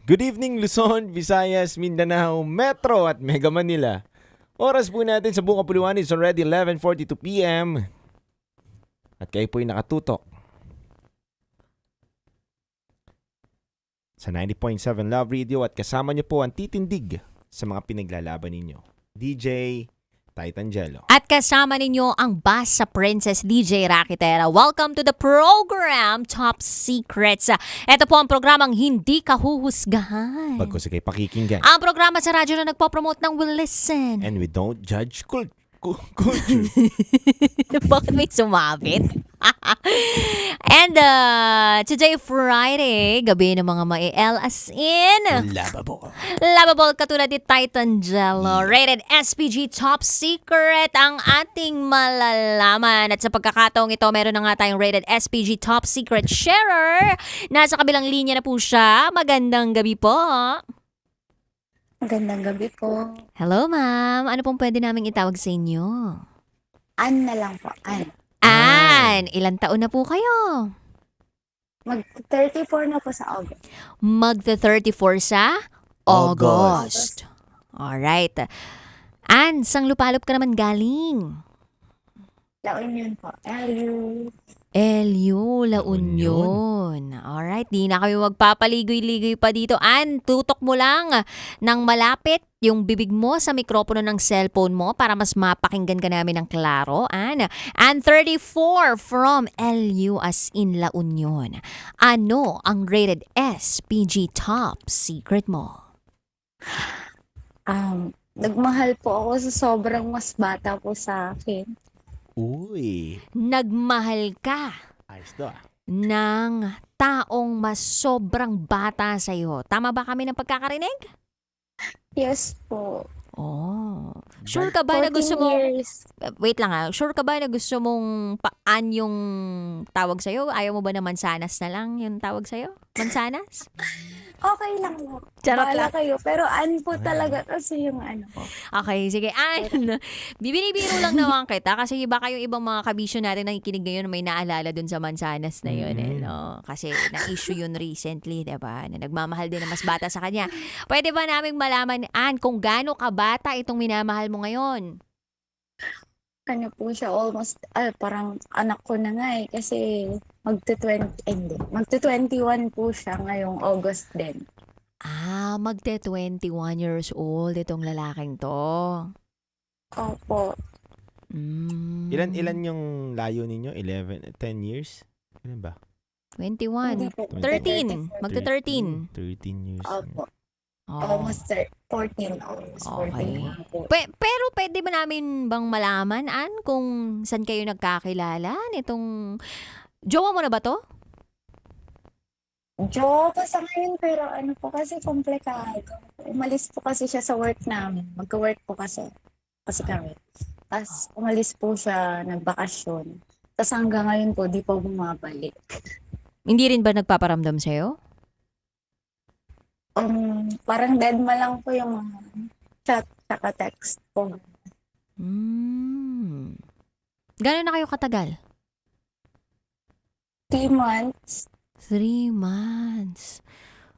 Good evening, Luzon, Visayas, Mindanao, Metro at Mega Manila. Oras po natin sa buong kapuluan is already 11:42 p.m. At kayo po'y nakatutok sa 90.7 Love Radio at kasama niyo po ang titindig sa mga pinaglalaban ninyo. DJ Titan Jello. At kasama ninyo ang Basta Princess DJ Rakitera. Welcome to the program, Top Secrets. Ito po ang programang hindi kahuhusgahan. Pagko sa kay pakikinggan. Ang programa sa radyo na nagpo-promote ng Will Listen. And we don't judge culture. Bakit may sumabit? And today Friday, gabi ng mga ma-el as in Lovable katulad ni Titan Jello. Rated SPG Top Secret ang ating malalaman. At sa pagkakataong ito, meron na nga tayong Rated SPG Top Secret Sharer. Nasa kabilang linya na po siya. Magandang gabi po. Magandang gabi po. Hello, ma'am. Ano pong pwede naming itawag sa inyo? Ann na lang po. Ann, ilang taon na po kayo? Mag-34 na po sa August. Magta-34 sa August. Alright. Ann, sang lupalop ka naman galing? La Union po. LU, La Union. Alright, di na kami magpapaligoy-ligoy pa dito. Ann, tutok mo lang ng malapit yung bibig mo sa mikropono ng cellphone mo para mas mapakinggan ka namin ng klaro. Ann, 34 from LU as in La Union. Ano ang rated SPG Top Secret mo? Nagmahal po ako sa sobrang mas bata po sa akin. Uy. Nagmahal ka Ayos to ng taong mas sobrang bata sa'yo. Tama ba kami ng pagkakarinig? Yes po. Oh. Sure ka ba na 14 gusto mo... years. Wait lang Sure ka ba na gusto mong paan yung tawag sa'yo? Ayaw mo ba na mansanas na lang yung tawag sa'yo? Mansanas? Okay lang po. Charot Bahala lang. kayo. Pero Ann po talaga kasi yung ano ko. Okay, sige. Bibinibiro lang naman kita kasi baka yung ibang mga kabisyo natin nakikinig ngayon may naalala dun sa mansanas na yun. No? Kasi na-issue yun recently, diba? Na nagmamahal din na mas bata sa kanya. Pwede ba naming malaman, Ann, kung gaano kabata itong minamahal mo ngayon? Ano po siya, almost, parang anak ko na nga kasi magte-21 po siya ngayong August din. Magte-21 years old itong lalaking to. Opo. Ilan yung layo ninyo? 10 years? Ilan ba? 21. 13. Magte-13. 13 years. Opo. Oh. Almost 14. Almost 14 po. Pero pwede ba namin bang malaman, Ann, kung saan kayo nagkakilala nitong... Jowa mo na ba to? Jowa pa sa ngayon, pero ano po kasi komplikado. Umalis po kasi siya sa work namin. Magka-work po kasi kami. Tapos umalis po siya, nagbakasyon. Tapos hanggang ngayon po, di pa bumabalik. Hindi rin ba nagpaparamdam sa'yo? Parang deadma lang po yung mga chat saka text po. Gano'n na kayo katagal? 3 months. 3 months.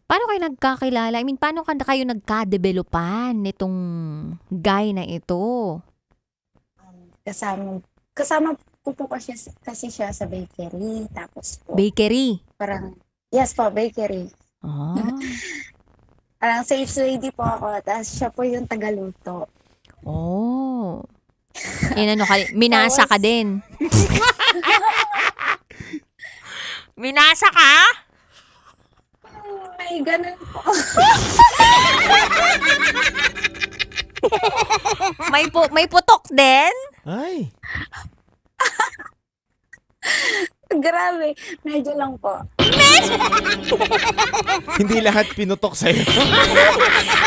Paano kayo nagkakilala? I mean, paano kayo nagka-developan nitong guy na ito? Kasama ko po kasi siya sa bakery. Tapos po. Bakery? Yes po, bakery. Parang safe lady po ako. Tapos siya po yung tagaluto. Oh. Minasa ka din. Minasa ka? May ganun po. may putok din? Ay. Grabe. Medyo lang po. Hindi lahat pinutok sa'yo.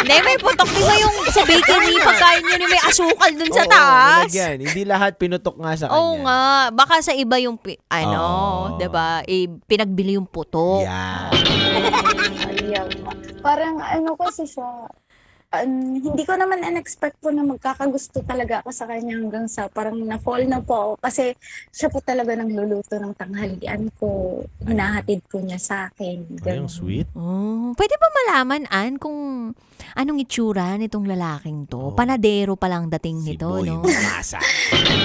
Hindi, may putok. Di ba yung sa bakery, pagkain yun may asukal dun sa taas? Yan. Hindi lahat pinutok nga sa kanya. Oo nga. Baka sa iba yung, diba, pinagbili yung putok. Yeah. Parang ano kasi siya, hindi ko naman in-expect po na magkakagusto talaga ako sa kanya hanggang sa parang na-fall na po ako kasi siya po talaga nang luluto ng tanghalian ko. Hinahatid po niya sa akin. Ay, ang sweet. Oh, pwede ba malaman, Ann, kung anong itsura nitong lalaking to? Panadero pa lang dating nito, Boy, no? masa.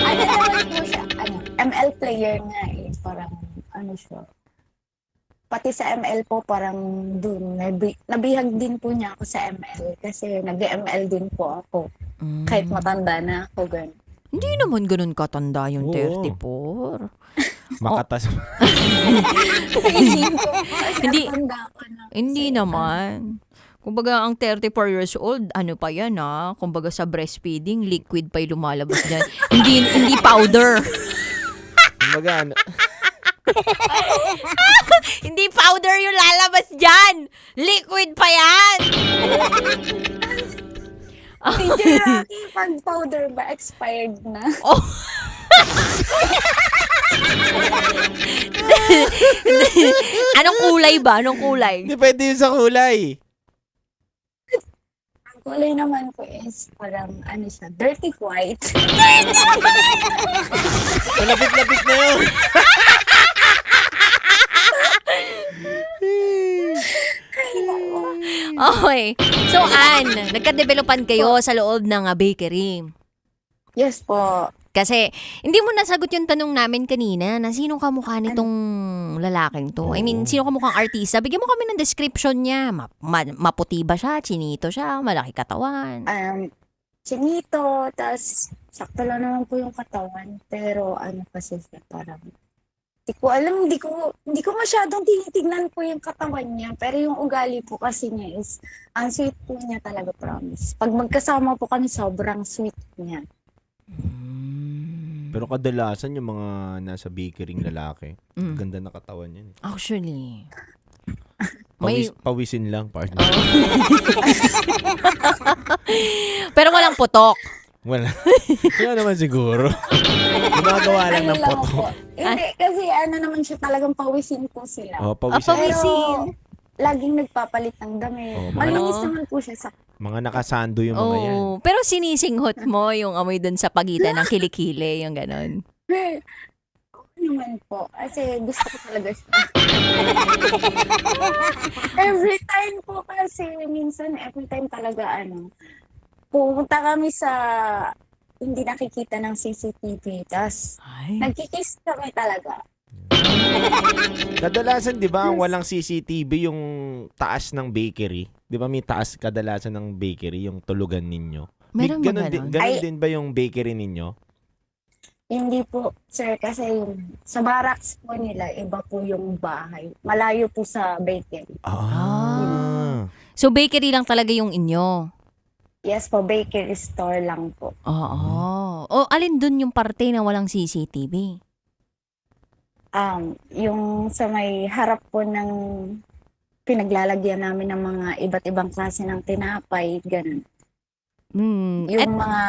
Ano naman po siya, ML player nga parang ano siya. Pati sa ML po, parang dun, nabihag din po niya ako sa ML kasi nag-ML din po ako. Kahit matanda na ako, ganun. Hindi naman ganun katanda yung 34. Makatas. Hindi naman. Kumbaga, ang 34 years old, ano pa yan Kumbaga sa breastfeeding, liquid pa yung lumalabas dyan. hindi powder. Kumbaga, Hindi powder yung lalabas dyan. Liquid pa yan. DJ Rocky, pag powder ba, expired na? Anong kulay ba? Anong kulay? Hindi pwede yun sa kulay. Ang kulay naman ko is parang, siya, dirty white. Malapit-lapit na yun. Okay. So, Ann, nagka-developan kayo sa loob ng bakery. Yes po. Kasi, hindi mo nasagot yung tanong namin kanina na sino kamukha nitong lalaking to. I mean, sino kamukhang artista? Bigyan mo kami ng description niya. Maputi ba siya? Chinito siya? Malaki katawan? Chinito, tas sakto lang naman po yung katawan. Pero kasi siya, parang hindi ko alam, hindi ko masyadong tinitignan po yung katawan niya. Pero yung ugali po kasi niya is, ang sweet po niya talaga, promise. Pag magkasama po kami, sobrang sweet niya. Pero kadalasan yung mga nasa bakery lalaki, ganda na katawan yan. Actually. Pawisin lang, partner. Pero walang putok. Wala. Wala naman siguro. Gumagawa lang ng lang poto. po. Hindi, kasi ano naman siya, talagang pawisin po sila. Oh, pawisin. Pero laging nagpapalit ng damit. Oh, Malinis naman po siya sa... Mga nakasando yung mga yan. Oh, pero sinisinghot mo yung amoy dun sa pagitan ng kilikili, yung ganon. naman po. Kasi gusto ko talaga siya. Every time po kasi, minsan, every time talaga, pumunta kami sa hindi nakikita ng CCTV. Tapos, nagkikiss kami talaga. Kadalasan, di ba, walang CCTV yung taas ng bakery? Di ba may taas kadalasan ng bakery, yung tulugan ninyo? Meron ba ganun din ba yung bakery ninyo? Hindi po, sir, kasi yung sa barracks po nila, iba po yung bahay. Malayo po sa bakery. So, bakery lang talaga yung inyo? Yes po, bakery store lang po. Oo. O, alin dun yung parte na walang CCTV? Yung sa may harap po ng pinaglalagyan namin ng mga iba't ibang klase ng tinapay, ganun. Yung mga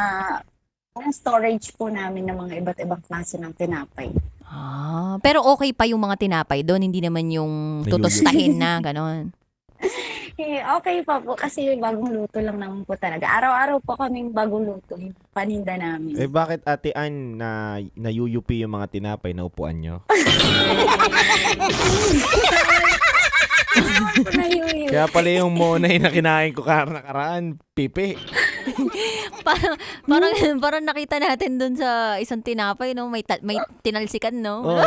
storage po namin ng mga iba't ibang klase ng tinapay. Pero okay pa yung mga tinapay doon, hindi naman yung tutustahin na, gano'n. Okay pa po kasi bagong luto lang naman po talaga. Araw-araw po kaming bagong luto yung paninda namin. Eh bakit Ate Ann na nayuyupi yung mga tinapay na upuan nyo? Kaya pala yung monay na kinain ko nakaraan, pipi. parang nakita natin doon sa isang tinapay, no? May tinalsikan, no? Oh.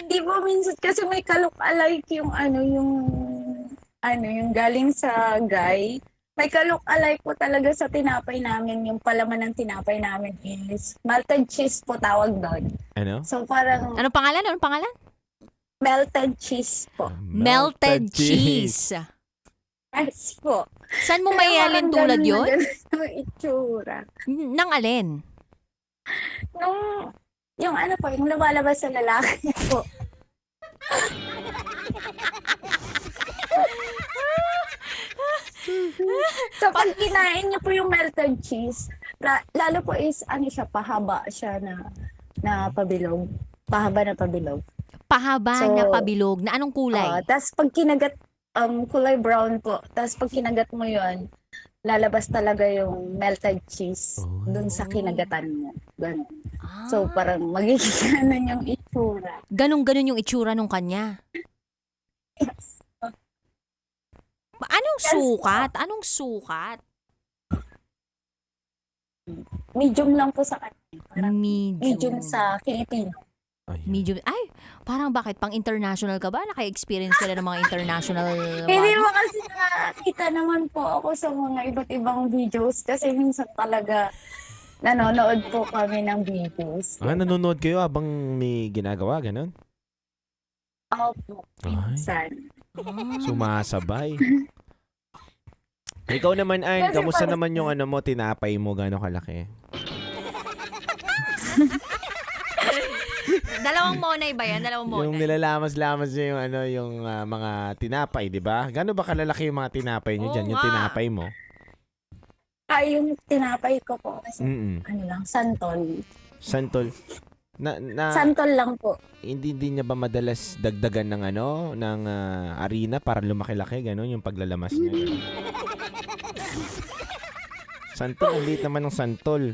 Hindi po minsan kasi may ka-look-alike yung yung galing sa guy. May ka-look-alike po talaga sa tinapay namin. Yung palaman ng tinapay namin is melted cheese po tawag doon. Ano? So parang... Anong pangalan? Melted cheese po. Melted cheese. Yes po. Saan mo may alin tulad yun? Yung itsura. Nang alin? Yung yung lumalabas sa lalaki po. So pag kinain niyo po yung melted cheese, lalo po is pahaba siya na pabilog. Pahaba na pabilog. Pahaba na pabilog. Na anong kulay? Tapos pag kinagat, kulay brown po. Tapos pag kinagat mo yun, lalabas talaga yung melted cheese dun sa kinagatan mo. Ganun. So, parang magiging yung itsura. Ganun yung itsura nung kanya? Yes. Anong sukat? Medium lang po sa kanya. Medium sa Filipino. Medium. Ay, parang bakit? Pang international ka ba? Naka-experience ka na ng mga international Hindi mo kasi nakakita naman po ako sa mga iba't ibang videos kasi minsan talaga nanonood po kami ng videos. Nanonood kayo habang may ginagawa, ganun? Opo, minsan. Sumasabay. Ikaw naman, Ann, kamusta naman yung tinapay mo, gano'ng kalaki? Dalawang monay ba yan? Yung nilalamas-lamas niya yung mga tinapay, di ba? Gano'n ba kalalaki yung mga tinapay niyo dyan? Yung tinapay mo? Yung tinapay ko po kasi santol. Santol. Santol lang po. Hindi niya ba madalas dagdagan ng ng harina para lumaki-laki, gano'n yung paglalamas niya? Santol, ang liit naman ng santol.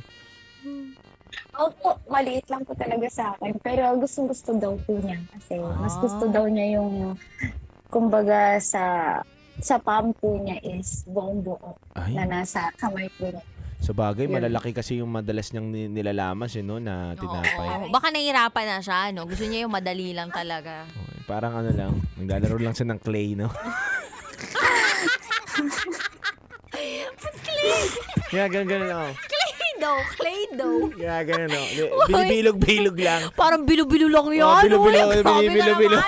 Opo, maliit lang po talaga sa akin. Pero gusto daw po niya. Kasi mas gusto daw niya yung, kumbaga sa palm po niya is buong buo na nasa kamay po niya. Sa bagay, malalaki kasi yung madalas niyang nilalamas, na tinapay. Baka nahihirapan na siya, no? Gusto niya yung madali lang talaga. Parang lang, naglalaro lang siya ng clay, no? Clay? Kaya ganun, no? Clay dough. Kaya ganun, no? Binibilog-bilog lang. Parang bilo-bilo lang yan. Bilo-bilo.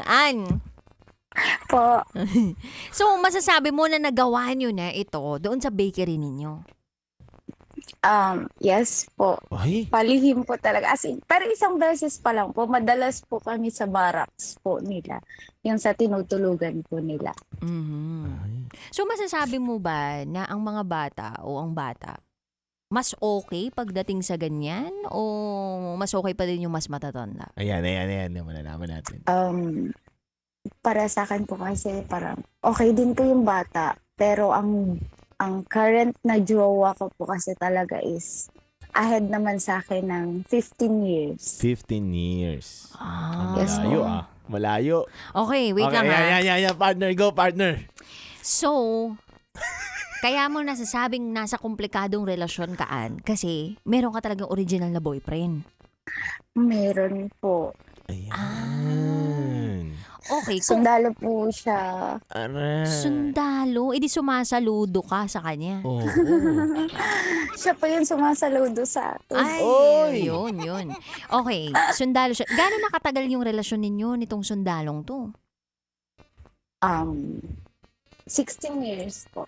Ann. Po. So, masasabi mo na nagawa nyo na ito doon sa bakery ninyo? Yes po. Ay. Palihim po talaga. As in, pero isang beses pa lang po. Madalas po kami sa barracks po nila. Yung sa tinutulugan po nila. So masasabi mo ba na ang mga bata o ang bata mas okay pagdating sa ganyan o mas okay pa din yung mas matatanda? Ayan. Malalaman natin. Para sa akin po kasi parang okay din po yung bata. Pero ang current na jowa ko po kasi talaga is ahead naman sa akin ng 15 years. 15 years. Yes, Malayo po. Malayo. Okay, wait lang ha. Yan. Partner, go partner. So, kaya mo nasasabing nasa komplikadong relasyon kaan kasi meron ka talagang original na boyfriend. Meron po. Ayan. Okay, Sundalo po siya. Sundalo? Edi sumasaludo ka sa kanya. Oo. Siya po yung sumasaludo sa akin. Ay, yun. Okay, sundalo siya. Gano'n nakatagal yung relasyon ninyo nitong sundalong to? 16 years po.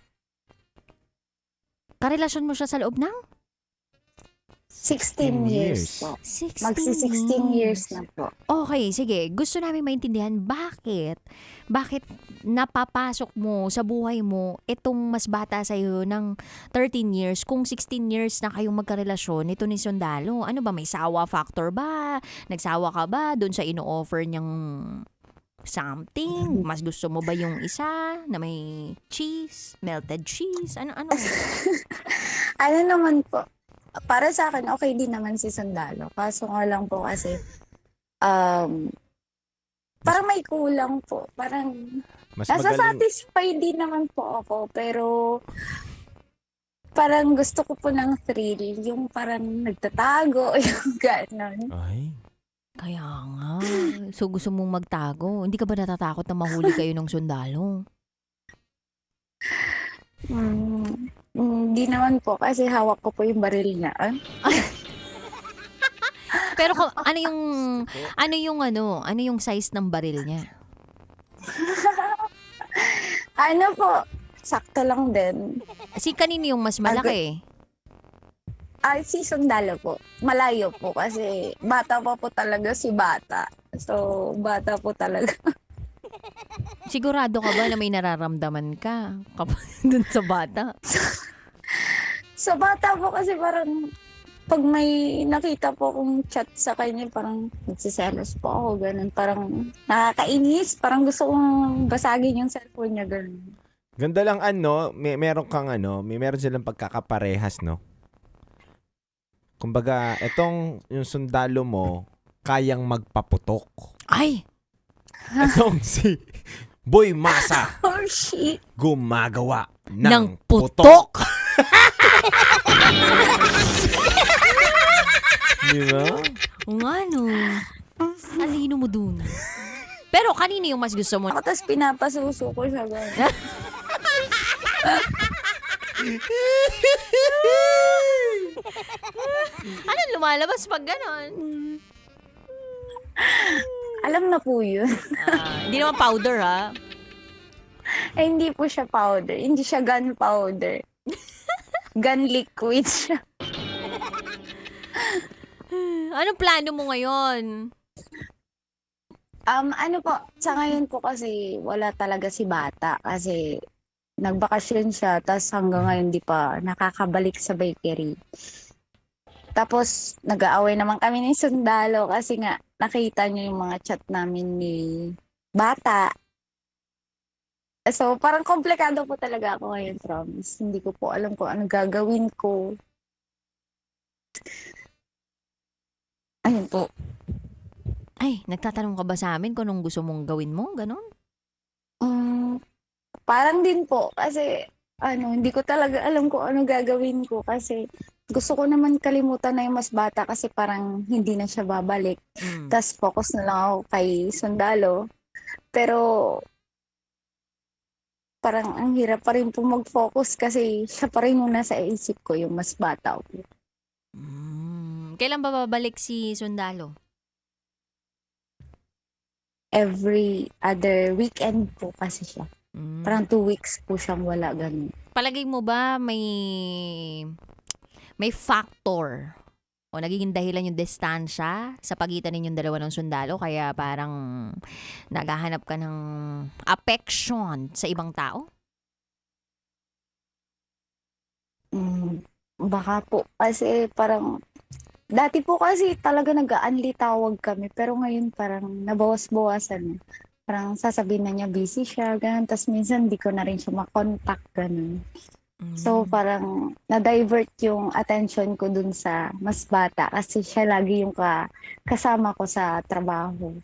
Karelasyon mo siya sa loob ng? 16 years po. 16 Magsi-16 years na po. Okay, sige. Gusto namin maintindihan bakit napapasok mo sa buhay mo itong mas bata sa'yo ng 13 years kung 16 years na kayong magkarelasyon ito ni Sundalo. Ano ba, may sawa factor ba? Nagsawa ka ba doon sa ino-offer niyang something? Mas gusto mo ba yung isa na may cheese? Melted cheese? Ano? Ano naman po, para sa akin, okay din naman si Sundalo. Kaso nga lang po kasi, parang may kulang po. Parang, Mas magaling. nasa-satisfy din naman po ako. Pero, parang gusto ko po ng thrill. Yung parang nagtatago, yung gano'n. Ay. Kaya nga. So gusto mong magtago. Hindi ka ba natatakot na mahuli kayo ng Sundalo? Hindi naman po kasi hawak ko po yung baril niya. Pero ano yung size ng baril niya? Ano po, sakto lang din. Si kanino yung mas malaki? Si Sundalo po. Malayo po kasi bata pa po talaga si bata. So, bata po talaga. Sigurado ka ba na may nararamdaman ka dun sa bata? Sa bata po kasi parang pag may nakita po kong chat sa kanya, parang nagsiselos po ako, ganun. Parang nakakainis, parang gusto kong basagin yung cellphone niya, ganun. Ganda lang meron silang pagkakaparehas, no? Kumbaga, yung Sundalo mo, kayang magpaputok. Ay! Itong si Boy Masa, Oh, shit! gumagawa Ng ng putok! Di ba? Ano? Alino mo dun. Pero kanino yung mas gusto mo? Ako tapos pinapasuso ko siya, ganun. Ano lumalabas pag ganon? Alam na po yun. Hindi naman powder, ha? Hindi po siya powder. Hindi siya gun powder. Gun liquid siya. Anong plano mo ngayon? Ano po, sa ngayon po kasi wala talaga si bata kasi nagbakasyon siya tapos hanggang ngayon di pa nakakabalik sa bakery. Tapos nag-aaway naman kami ni Sundalo kasi nga nakita niyo yung mga chat namin ni bata. So parang komplikado po talaga ako ngayon, promise. Hindi ko po alam kung ano gagawin ko. Ayun po. Ay, nagtatanong ka ba sa amin kung anong gusto mong gawin mo? Ganon? Parang din po kasi hindi ko talaga alam kung ano gagawin ko kasi gusto ko naman kalimutan na yung mas bata kasi parang hindi na siya babalik. Tapos focus na lang ako kay Sundalo. Pero parang ang hirap pa rin po mag-focus kasi siya pa rin yung nasa isip ko, yung mas bata ko. Kailan ba babalik si Sundalo? Every other weekend po kasi siya. Parang 2 weeks po siyang wala, ganun. Palagay mo ba may factor o nagiging dahilan yung distansya sa pagitan ninyong dalawa ng sundalo kaya parang naghahanap ka ng affection sa ibang tao? Baka po. Kasi parang, dati po kasi talaga nag-aanli tawag kami. Pero ngayon parang nabawas-bawasan na. Parang sasabihin na niya busy siya, ganun. Tapos minsan di ko na rin siya makontak, ganun. So parang na-divert yung attention ko dun sa mas bata kasi siya lagi yung kasama ko sa trabaho.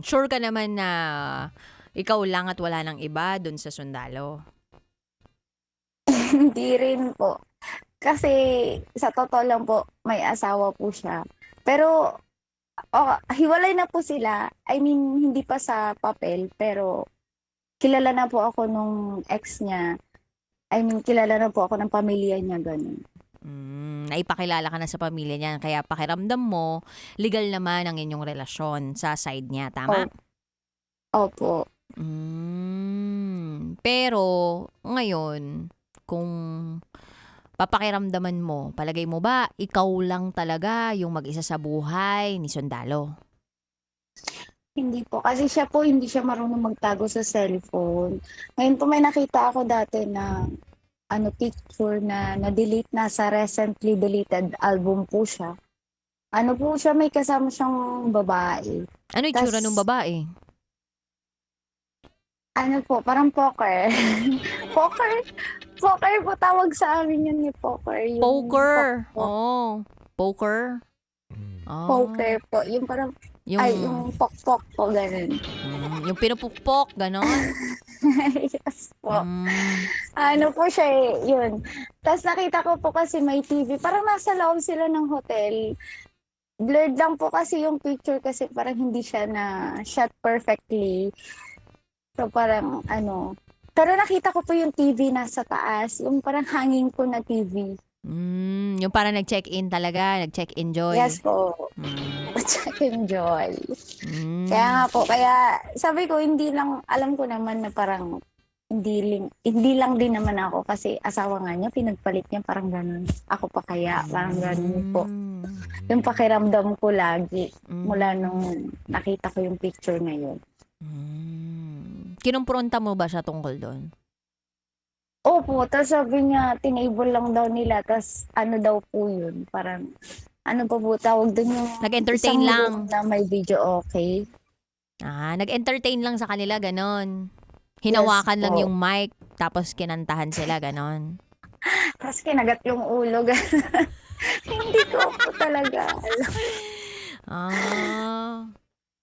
Sure ka naman na ikaw lang at wala nang iba dun sa sundalo? Hindi rin po. Kasi sa totoo lang po, may asawa po siya. Pero hiwalay na po sila. I mean, hindi pa sa papel, pero kilala na po ako nung ex niya. I mean, kilala na po ako ng pamilya niya, ganun. Naipakilala ka na sa pamilya niya, kaya pakiramdam mo, legal naman ang inyong relasyon sa side niya, tama? Opo. Pero, ngayon, kung papakiramdaman mo, palagay mo ba, ikaw lang talaga yung mag-isa sa buhay ni Sundalo? Hindi po. Kasi siya po, hindi siya marunong magtago sa cellphone. Ngayon po may nakita ako dati na picture na na-delete na sa recently deleted album po siya. Po siya, may kasama siyang babae. Ano itsura ng babae? Parang poker. Poker po tawag sa amin yun ni poker. Yung Poker. pok-pok. Poker. Poker po. Yung parang, yung pok-pok po, ganun. Yung pinupukpok, ganon. Yes po. Po siya yun. Tapos nakita ko po kasi may TV. Parang nasa loob sila ng hotel. Blurred lang po kasi yung picture kasi parang hindi siya na shot perfectly. So parang pero nakita ko po yung TV nasa taas, yung parang hanging po na TV. Yung parang nag-check-in talaga, nag-check-in joy. Yes po. Check-in joy. Kaya nga po, kaya sabi ko alam ko naman na parang hindi lang din naman ako kasi asawa nga niya, pinagpalit niya parang ganun. Ako pa kaya, parang ganun po. Yung pakiramdam ko lagi mula nung nakita ko yung picture ngayon. Kinumpronta mo ba siya tungkol doon? Opo, tapos sabi niya, tinable lang daw nila, tapos daw po yun, parang, pa po tawag doon yung nag-entertain isang lang. room na may video, okay? Nag-entertain lang sa kanila, ganon. Hinawakan Yes, lang po. yung mic, tapos kinantahan sila, ganon. Tapos kinagat yung ulo, gano'n. Hindi ko po talaga alam.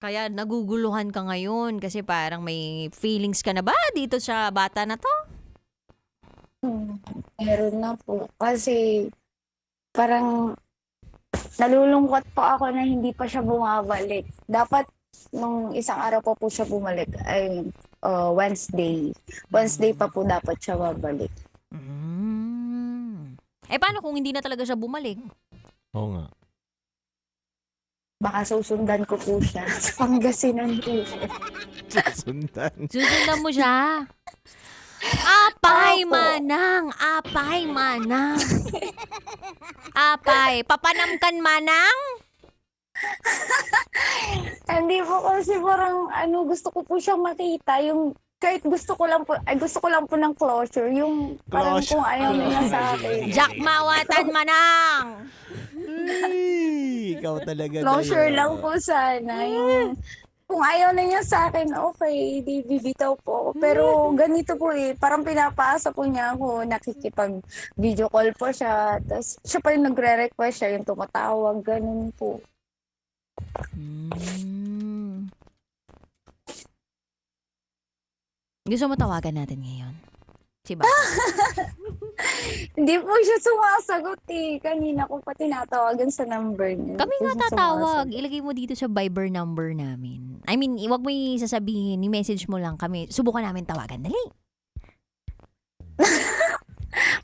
Kaya naguguluhan ka ngayon kasi parang may feelings ka na ba dito sa bata na to? Meron na po. Kasi parang nalulungkot pa ako na hindi pa siya bumabalik. Dapat nung isang araw pa po siya bumalik ay Wednesday. Wednesday pa po dapat siya babalik. Paano kung hindi na talaga siya bumalik? Oo nga. Baka susundan ko po siya. Sa Pangasinan po siya. Susundan mo siya? Apay manang! Apay manang! Apay, papanamkan manang? Hindi po kasi parang gusto ko po siyang makita. Yung kahit gusto ko lang po ng closure. Yung parang kung ayaw niya sa akin. Jack mawatan manang! Ikaw talaga. Closure lang po sana. Yung, kung ayaw na niya sa akin, okay, di bibitaw po. Pero ganito po parang pinapaasa po niya ako, nakikipag video call po siya. Tapos siya pa yung nagre-request, siya yung tumatawag, ganun po. Gusto mo tawagan natin ngayon? Si Bata. Hindi po siya sumasagot Kanina ko pa tinatawagan sa number niya. Kami nga tatawag. Ilagay mo dito sa Viber number namin. I mean, wag mo sasabihin, i-message mo lang kami. Subukan namin tawagan. Dali.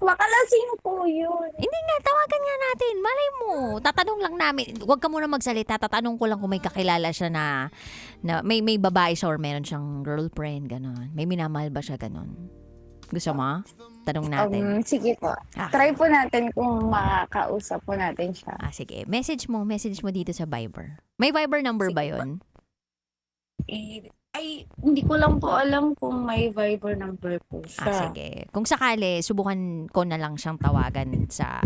Baka lasing po yun. Hindi nga, tawagan nga natin. Malay mo. Tatanong lang namin. Huwag ka muna magsalita. Tatanong ko lang kung may kakilala siya na may babae siya or meron siyang girlfriend, ganon. May minamahal ba siya, ganon. Gusto mo? Tanong natin. Sige po. Ah. Try po natin kung makakausap po natin siya. Sige. Message mo dito sa Viber. May Viber number ba yon? Ay, hindi ko lang po alam kung may Viber number po siya. Sige. Kung sakali, subukan ko na lang siyang tawagan sa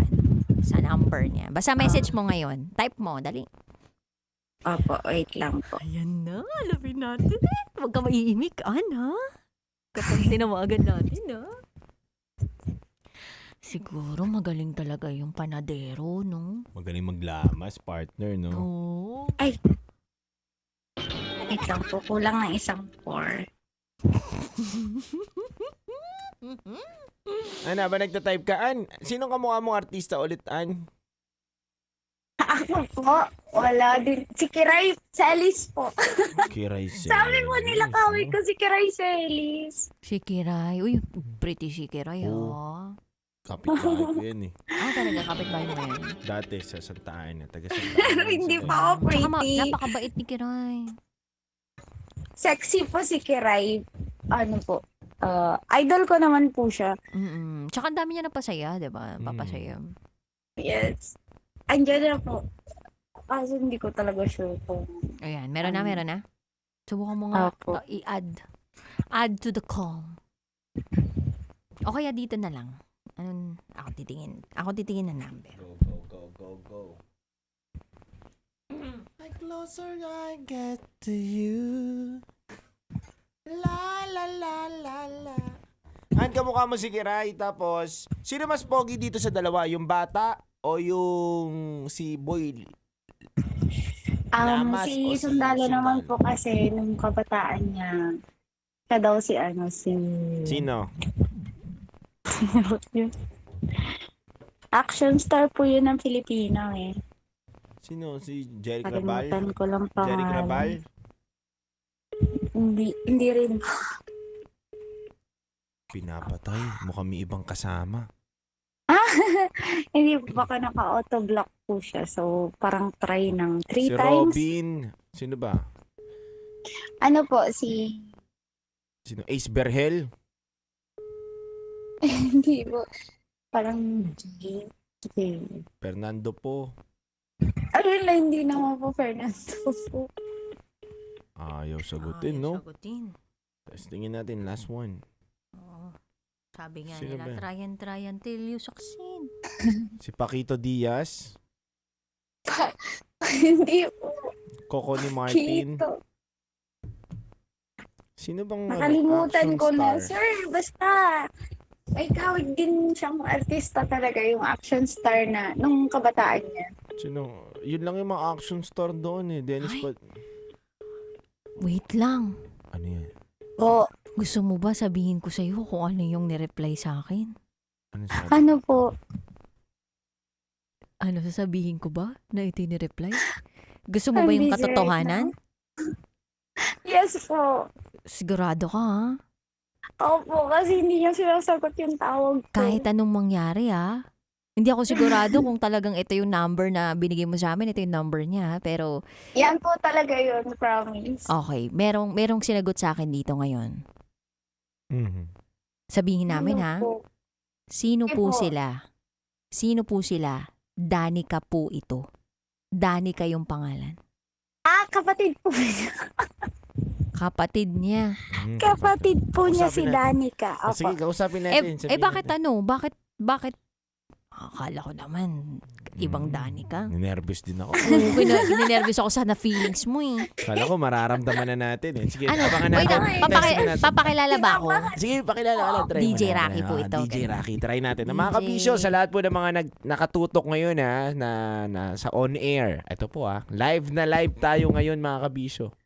number niya. Basta message mo ngayon. Type mo, dali. Opo, wait lang po. Ayan na, alamin natin Huwag ka maiimik, Ana. Kapag tinawagan natin, Siguro magaling talaga yung panadero, no? Magaling maglamas, partner, no? Oo. Ay. Wait lang po, kulang ng isang 4. Ana, ba nagtatype ka? An, sino kamukha mong artista ulit, An? Ako po, wala din. Si Kiray Celis po. Kiray Celis. Sabi mo nila kaway ko si Kiray Celis. Si Kiray. Uy, pretty si Kiray, Kapitbahay ko yan eh. Talaga, kapitbahay mo yan. Dati sa Santa Ana, taga Santa Ana. Pero hindi pa ako pretty. Napakabait ni Kiray. Sexy po si Kiray. Ano po? Idol ko naman po siya. Tsaka ang dami niya napasaya, di ba? Papasaya. Yes. Andiyan na po. Kaso hindi ko talaga sure kung... Ayan, meron na. Subukan mo nga i-add. Add to the call. O kaya dito na lang. Ako titingin ng number. Go. The closer I get to you. La la la la la. An, kamukha mo si Kiray. Tapos, sino mas pogi dito sa dalawa? Yung bata o yung si Boy? Lamas Si o Sundalo naman po kasi nung kabataan niya, siya daw si Sino? Action star po yun ng Filipino eh. Sino? Si Jeric Rabal? Kalimutan ko lang pangalan. Jeric Rabal? Hindi rin. Pinapatay. Mukhang may ibang kasama. Hindi po, baka naka-auto-block po siya. So, parang try ng 3 Si times. Robin. Sino ba? Ano po, si... Sino? Ace Berhel? Hindi po. Parang... Fernando po. Ayun lang, hindi naman po Fernando po. Ayaw sagutin, no? Sagutin. Tapos tingin natin, last one. Sabi nga Sino nila, ba? try until you succeed. Si Paquito Diaz? Hindi po. Coco ni Martin? Kito. Sino bang Nakalimutan action ko na. star? Sir, basta. May kawig din siyang artista talaga, yung action star na nung kabataan niya. Sino? Yun lang yung mga action star doon eh. Dennis Wait lang. Ano yan? Gusto mo ba sabihin ko sa'yo kung ano yung nireply sa akin? Ano sabi? Ano po? Ano sasabihin ko ba na ito yung nireply? Gusto mo ba yung Busy right katotohanan? Yes po. Sigurado ka, ha? Opo, kasi hindi niya sinasagot yung tawag ko. Kahit anong mangyari, ha? Hindi ako sigurado kung talagang ito yung number na binigay mo sa amin. Ito yung number niya, pero... Yan po talaga yun, promise. Okay, merong sinagot sa akin dito ngayon. Sabihin namin, ha? Sino po sila? Sino po sila? Danica po ito. Danica yung pangalan. Kapatid po niya. Kapatid niya. Kapatid po niya si Kausapin natin. Danica. Opo. Sige, kausapin natin. Bakit ano? Bakit? Akala ko naman, ibang Danica. Ninervous din ako. Oo, ninervous ako sa na-feelings mo eh. Kala ko mararamdaman na natin eh. Sige, Ano? abangan Wait natin. lang, papakilala ba ako? Sige, pakilala ka lang. Try DJ mo na. Rocky po ito. DJ Rocky, try natin. Mga DJ. kabisyo, sa lahat po ng mga nakatutok ngayon na sa on air. Ito po live na live tayo ngayon mga kabisyo.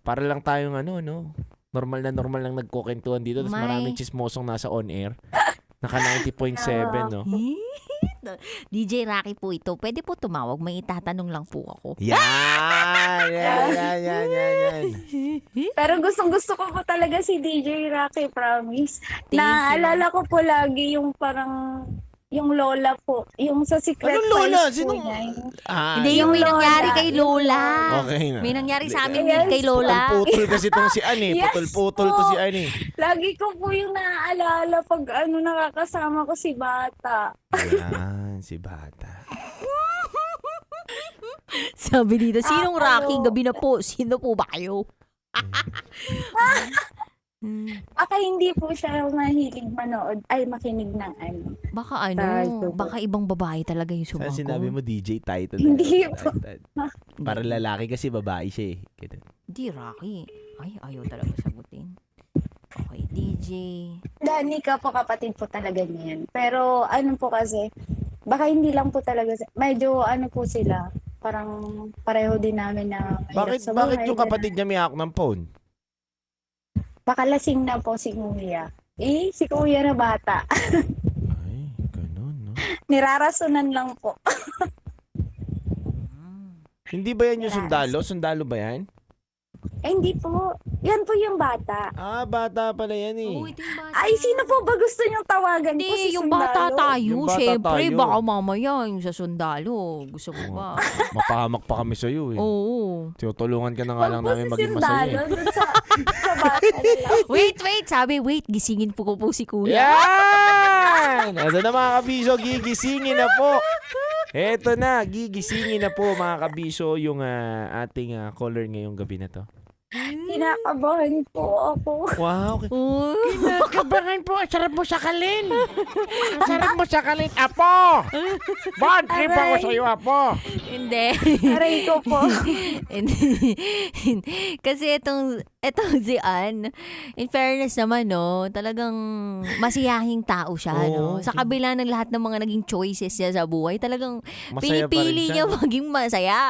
Para lang tayong normal lang nagkukentuhan dito. Tapos maraming chismosong nasa on air. Naka 90.7, no? DJ Rocky po ito. Pwede po tumawag. May itatanong lang po ako. Yan. Pero gustong-gusto ko po talaga si DJ Rocky, promise. Thank you. Naalala ko po lagi yung parang yung lola po. Yung sa Secret Anong lola? Files po Sinong- niya. Yung, Hindi, yung may lola. nangyari kay Lola. Okay na. May nangyari sa amin Yes. kay Lola. Putol kasi itong si Ann eh. Yes Putol-putol to po. si Ann eh. Lagi ko po yung naaalala pag nakakasama ko si Bata. Yan, si Bata. Sabi dito, sinong Ako. Rocky? Gabi na po. Sino po ba kayo? Baka hindi po siya mahilig manood, ay makinig ng ano. Baka Tayo. baka ibang babae talaga yung Saan sumagot. sinabi mo DJ Titan? Hindi po. Para lalaki kasi babae siya eh. Ganun. Hindi, Rocky. Ay, ayaw talaga sagutin. Okay, DJ. Danica po, kapatid po talaga niyan. Pero ano po kasi, baka hindi lang po talaga, medyo ano po sila, parang pareho din namin na mahirap sa Bakit buhay, yung kapatid niya may hawak ng phone? Baka lasing na po si Kuya. Si Kuya na Bata. Ay, ganun, no? Nirarasunan lang po. Hindi ba yan yung sundalo? Sundalo ba yan? Hindi po. Yan po yung Bata. Ah, bata pala yan eh. Ay, sino po ba gusto niyong tawagan po si Hindi, yung bata Sundalo? tayo. Yung bata Siyempre, tayo. baka mamaya yung sa sundalo. Gusto mo ba? Mapahamak pa kami sa'yo eh. Oo. Tinutulungan ka na nga lang namin maging Sundalo, masaya eh. dun sa Bata nila. Wait. Sabi, gisingin po ko po si Kuya. Yan! Ito na mga kabiso, gigisingin na po. Eto na, gigisingin na po mga kabiso yung ating caller ngayong gabi na to. Kinakabahan po ako. Wow. Kinakabahan po. Sarap mo sakalin. Sarap mo sakalin. Apo! Bad trip ako sa'yo, Apo. Hindi. Aray ko po. Hindi. Kasi itong si Ann, in fairness naman, no, talagang masiyahing tao siya, no. Oo. Sa kabila ng lahat ng mga naging choices niya sa buhay, talagang Masaya pa rin pinipili siya, niya no? maging masaya.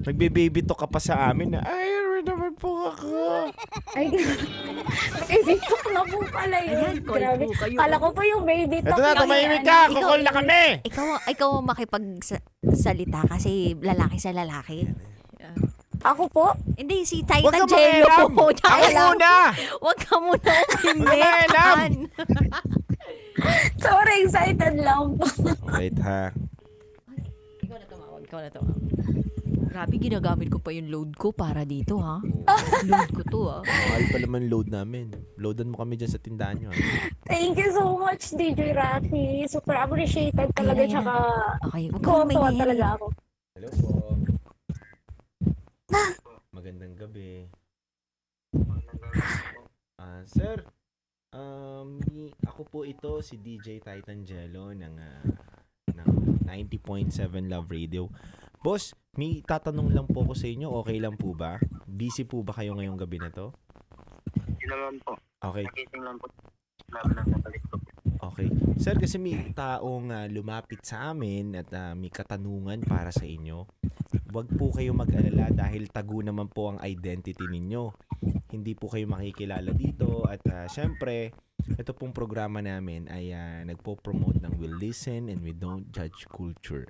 Nagbe-baby talk ka pa sa amin na, ay, naman po ako. Ay, baby talk na po pala yun. Ayan, call Grabe. po kayo. Kala ko po yung baby talk. Ito na, yung tumahimik ano. ka. Kukol na kami. Ikaw ang makipagsalita kasi lalaki sa lalaki. Ako po? Hindi, si Huwag Titan ka mangialam. Jello. Ako muna. Huwag ka muna umimik. mangialam. Sorry, excited lang po. Wait ha. Ikaw na tumawag. Grabe, ginagamit ko pa yung load ko para dito, ha? Load ko to, ha? Mahal pa naman load namin. Loadan mo kami dyan sa tindahan nyo. Thank you so much, DJ Rocky. Super appreciated talaga. Ayan, Tsaka, Okay, huwag ka tuwa maingay. talaga ako. Hello po. Magandang gabi. Sir, ako po ito si DJ Titan Jello ng 90.7 Love Radio. Boss, may tatanong lang po ko sa inyo. Okay lang po ba? Busy po ba kayo ngayong gabi na to? Hindi naman po. Okay. Nagising lang po. Namin ang nabalik ko. Okay. Sir, kasi may taong lumapit sa amin at may katanungan para sa inyo. Huwag po kayo mag-alala dahil tago naman po ang identity ninyo. Hindi po kayo makikilala dito at syempre, ito pong programa namin ay nagpo-promote ng We Listen and We Don't Judge Culture.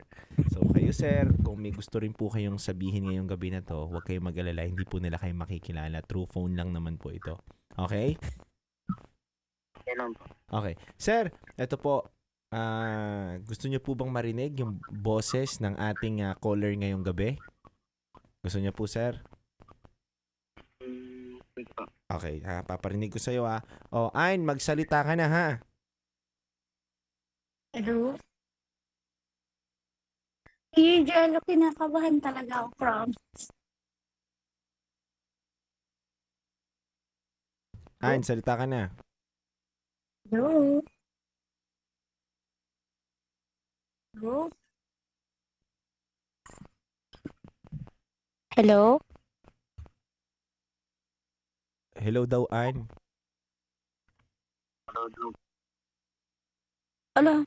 So kayo sir, kung may gusto rin po kayong sabihin ngayong gabi na to, huwag kayong mag-alala, hindi po nila kayo makikilala. True phone lang naman po ito. Okay? Okay lang po. Okay. Sir, ito po. Gusto niyo po bang marinig yung boses ng ating caller ngayong gabi? Gusto niyo po, sir? Okay, paparinig ko sa'yo ha. Oh, Ayn, magsalita ka na ha. Hello? DJ, kinakabahan talaga ako, promise. Ayn, salita ka na. Hello? Hello? Hello? Hello daw, Ayn. Ano?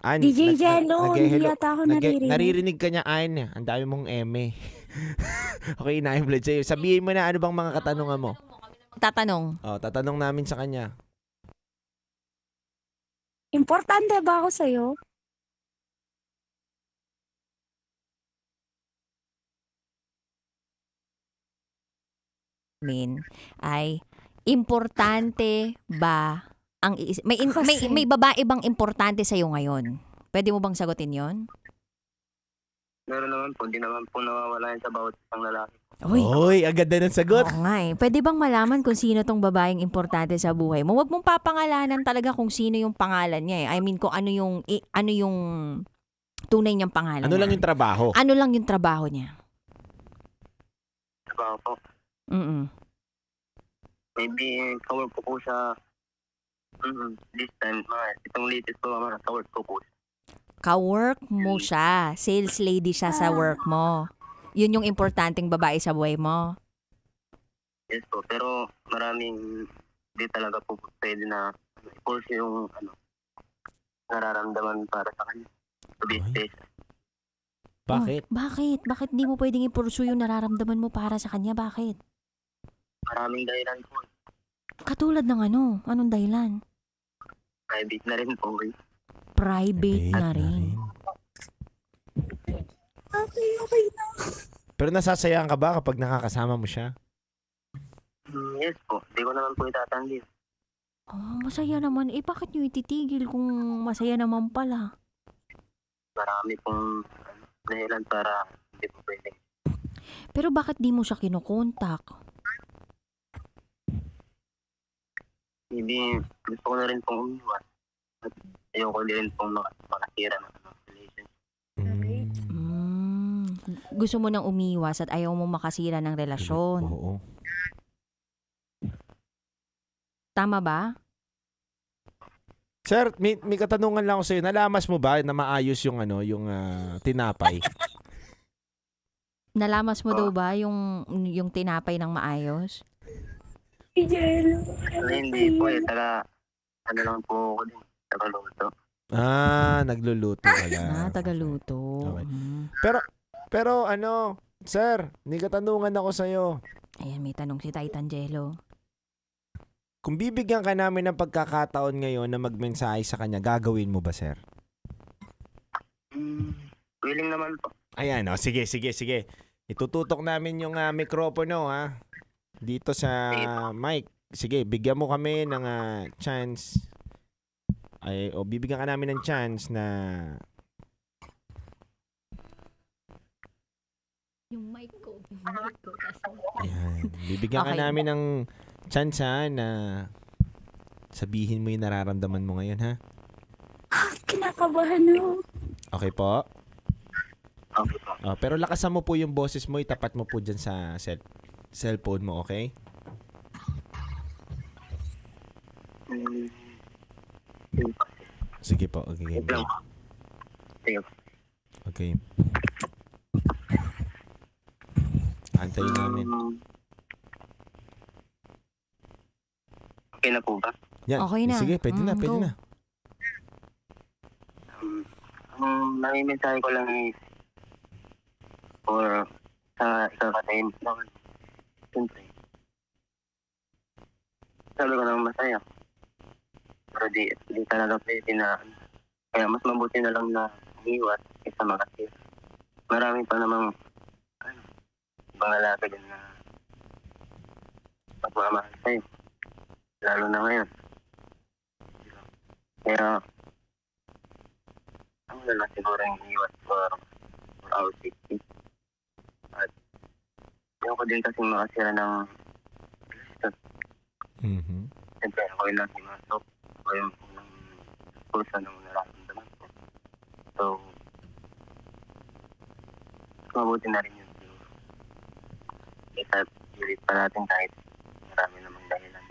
Ayn, DJ Jello, hindi nag-hello- yata ako nag- naririnig. Naririnig ka niya, Ayn. Ang dami mong eme. Okay, na-implant sa'yo. Sabihin mo na ano bang mga katanungan mo. Tatanong. Oh, tatanong namin sa kanya. Importante ba ako sa'yo? Ay, importante ba may babae bang importante sa'yo ngayon? Pwede mo bang sagutin yon? Meron naman po, di naman po nawawala yan sa bawat isang lalaki. Uy, agad na ng sagot. Oo nga eh. Pwede bang malaman kung sino tong babaeng importante sa buhay mo? Huwag mong papangalanan talaga kung sino yung pangalan niya eh. I mean, kung ano yung tunay niyang pangalan. Ano lang yung trabaho? Ano lang yung trabaho niya? Trabaho po. Maybe kawork ko po siya this time, itong latest po, kawork ko po. Ka-work mo siya. Sales lady siya sa work mo. Yun yung importanteng babae sa buhay mo. Yes po, pero maraming di talaga po pwede na i-force yung nararamdaman para sa kanya. To be special. Bakit? Bakit? Bakit di mo pwedeng i-pursue yung nararamdaman mo para sa kanya? Bakit? Maraming dahilan po. Katulad ng ano? Anong dahilan? Private na rin po. Private na rin. Okay na. Pero nasasayang ka ba kapag nakakasama mo siya? Yes po, di ko naman po itatanggi. Oh, masaya naman. Eh, bakit nyo ititigil kung masaya naman pala? Marami pong dahilan para hindi po pwede. Pero bakit di mo siya kinukontak? Hindi, gusto ko na rin pong umiwas. At ayoko din pong makasira ng relationship. Gusto mo nang umiwas at ayaw mo makasira ng relasyon. Oo. Tama ba? Sir, may katanungan lang ako sa'yo. Nalamas mo ba na maayos yung tinapay? Nalamas mo daw ba yung tinapay ng maayos? Hindi po lang po ako din. Tagaluto. Nagluluto ka lang. Tagaluto. Okay. Pero sir, may katanungan ako sa'yo. Ayan, may tanong si Titan Jello. Kung bibigyan ka namin ng pagkakataon ngayon na magmensahe sa kanya, gagawin mo ba, sir? Willing naman po. Ayan, sige. Itututok namin yung mikropono, ha? Dito sa mic. Sige, bigyan mo kami ng chance. Bibigyan ka namin ng chance na... Yung mic ko. Ayan. Bibigyan ka namin ng chance na sabihin mo yung nararamdaman mo ngayon, ha? Kinakabahan ako. Okay po? Okay po. Pero lakasan mo po yung boses mo, itapat mo po dyan sa cellphone mo, okay? Sige po, okay. Okay. Antayin namin. Okay na po ba? Yan. Okay na. Sige, pwede na. Namimensahe ko lang or sa ikakatayin lang. Siyempre. Sabi ko naman masaya. Pero di talaga pwede na. Kaya mas mabuti na lang na iwas kaysa makasira. Marami pa namang ibang lalaki din na magmamahal sa'yo. Lalo na ngayon. Kaya ang na siguro yung iwas for our safety. At yung ko din kasing makasira ng siyempre ako yung nasimasok. Ako yung pusa ng nararamdaman ko. So, mabuti na rin yun. Kaya pilit pa natin kahit marami namang dahilan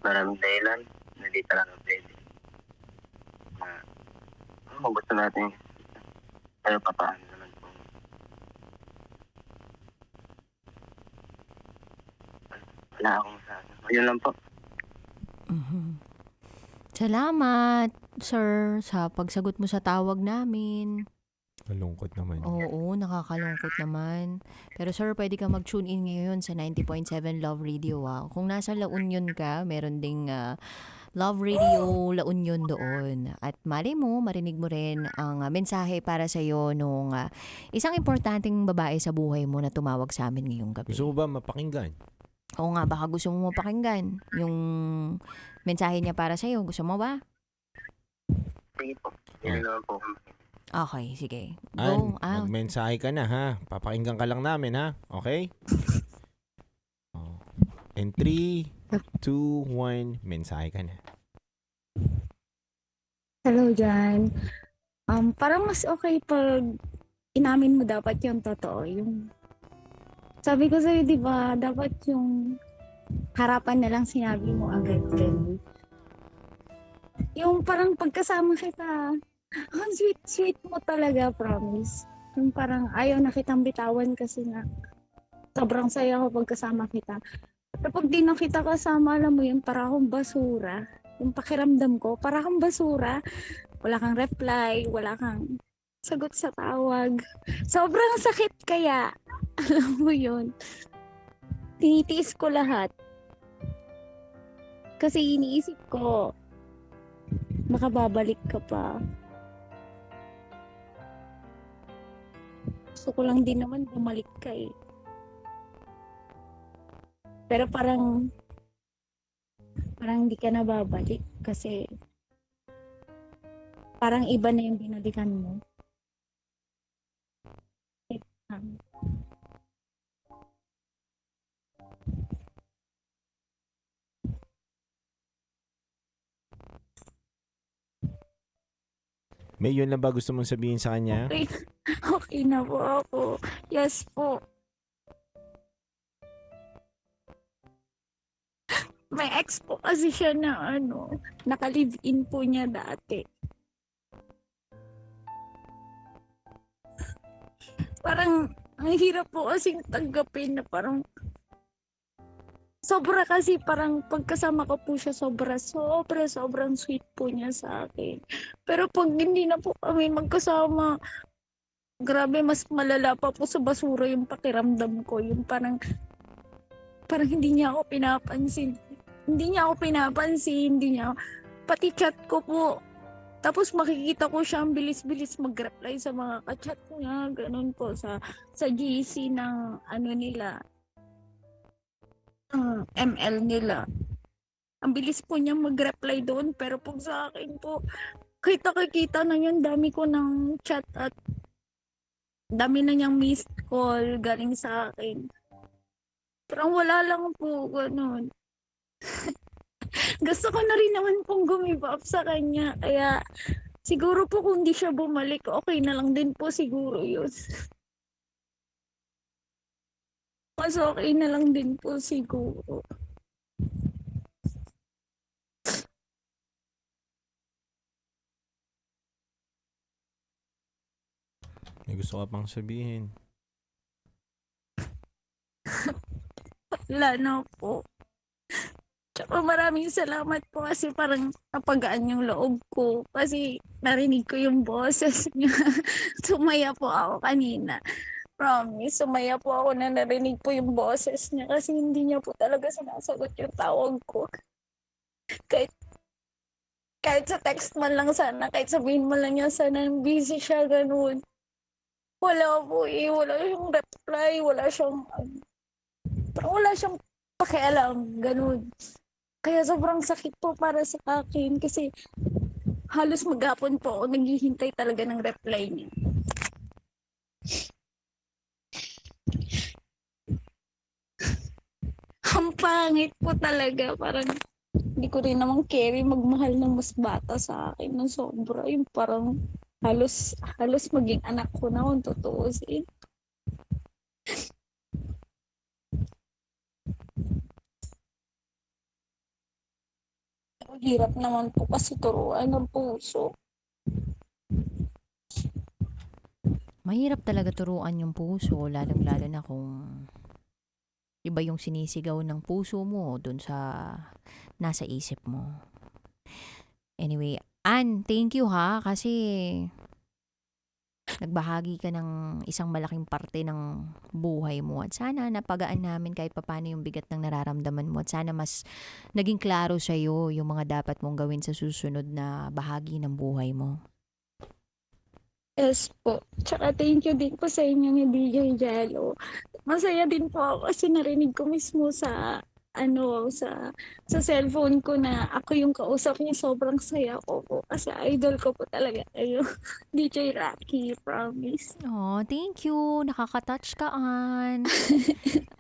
maraming dahilan na di talaga pwede. Kung gusto natin tayo papaano naman po. Wala akong sabi. Yun lang po. Salamat, sir, sa pagsagot mo sa tawag namin. Nalungkot naman. Oo, nakakalungkot naman. Pero sir, pwede ka mag-tune in ngayon sa 90.7 Love Radio. Kung nasa La Union ka, meron ding Love Radio La Union doon. At mali mo, marinig mo rin ang mensahe para sa iyo nung isang importanteng babae sa buhay mo na tumawag sa amin ngayong gabi. Gusto mo ba mapakinggan? Oo nga, baka gusto mo mapakinggan yung mensahe niya para sa'yo. Gusto mo ba? Sige po. Yun naman po. Okay, sige. Ann, Go out. magmensahe ka na ha. Papakinggan ka lang namin ha. Okay? Oh. In 3, 2, 1, mensahe ka na. Hello, Jan. Parang mas okay pag inamin mo dapat yung totoo. Yung sabi ko sa'yo, di ba, dapat yung harapan na lang sinabi mo agad. Yung parang pagkasama kita, ang sweet mo talaga, promise. Yung parang ayaw na kitang bitawan kasi nga sobrang saya ko pagkasama kita. Pero pag di na kita kasama, alam mo yun, para akong basura. Yung pakiramdam ko, para akong basura. Wala kang reply, wala kang sagot sa tawag. Sobrang sakit kaya. Alam mo yun. Tinitiis ko lahat. Kasi iniisip ko, makababalik ka pa. Gusto ko lang din naman bumalik ka eh. Pero parang hindi ka na babalik kasi parang iba na yung binalikan mo. May yun lang ba gusto mong sabihin sa kanya? Okay na po ako. Yes po. May ex po kasi siya na naka-live-in po niya dati. Parang ang hirap po kasing tanggapin na parang sobra kasi parang pagkasama ko po siya sobrang sweet po niya sa akin. Pero pag hindi na po kami magkasama, grabe mas malala pa po sa basura yung pakiramdam ko. Yung parang hindi niya ako pinapansin. Pati chat ko po. Tapos makikita ko siya ang bilis-bilis mag-reply sa mga ka-chat niya. Ganun po sa GC ng nila. ML nila. Ang bilis po niya mag-reply doon. Pero pag sa akin po, kita na yun. Dami ko ng chat at dami na niyang missed call galing sa akin. Parang wala lang po, ganun. Gusto ko na rin naman pong gumibap sa kanya. Kaya siguro po kung di siya bumalik, okay na lang din po siguro yun. Mas okay na lang din po siguro. May gusto ka pang sabihin? Wala na po. Tsaka maraming salamat po kasi parang napagaan yung loob ko. Kasi narinig ko yung boses niya. Sumaya po ako kanina. Promise, sumaya po ako na narinig po yung boses niya kasi hindi niya po talaga sinasagot yung tawag ko. Kahit sa text man lang sana, kahit sabihin mo lang niya sana busy siya, ganun. Wala po eh, wala siyang reply, wala siyang pakialam, ganun. Kaya sobrang sakit po para sa akin kasi halos maghapon po ako naghihintay talaga ng reply niya. Ang pangit po talaga, parang hindi ko rin naman carry magmahal ng mas bata sa akin na sobra. Yung parang halos maging anak ko na kung tutuusin. Hirap naman po kasi turuan ng puso. Mahirap talaga turuan yung puso, lalong-lalo na kung iba yung sinisigaw ng puso mo dun sa nasa isip mo. Anyway, Ann, thank you ha, kasi nagbahagi ka ng isang malaking parte ng buhay mo at sana napagaan namin kahit papano yung bigat ng nararamdaman mo at sana mas naging klaro sa'yo yung mga dapat mong gawin sa susunod na bahagi ng buhay mo. Yes po. Tsaka thank you din po sa inyo ni DJ Jello. masaya din po ako kasi narinig ko mismo sa sa cellphone ko na ako yung kausap niya. Sobrang saya ko po kasi idol ko po talaga kayo. DJ Rocky, promise. Oh, thank you. Nakaka-touch ka, Ann.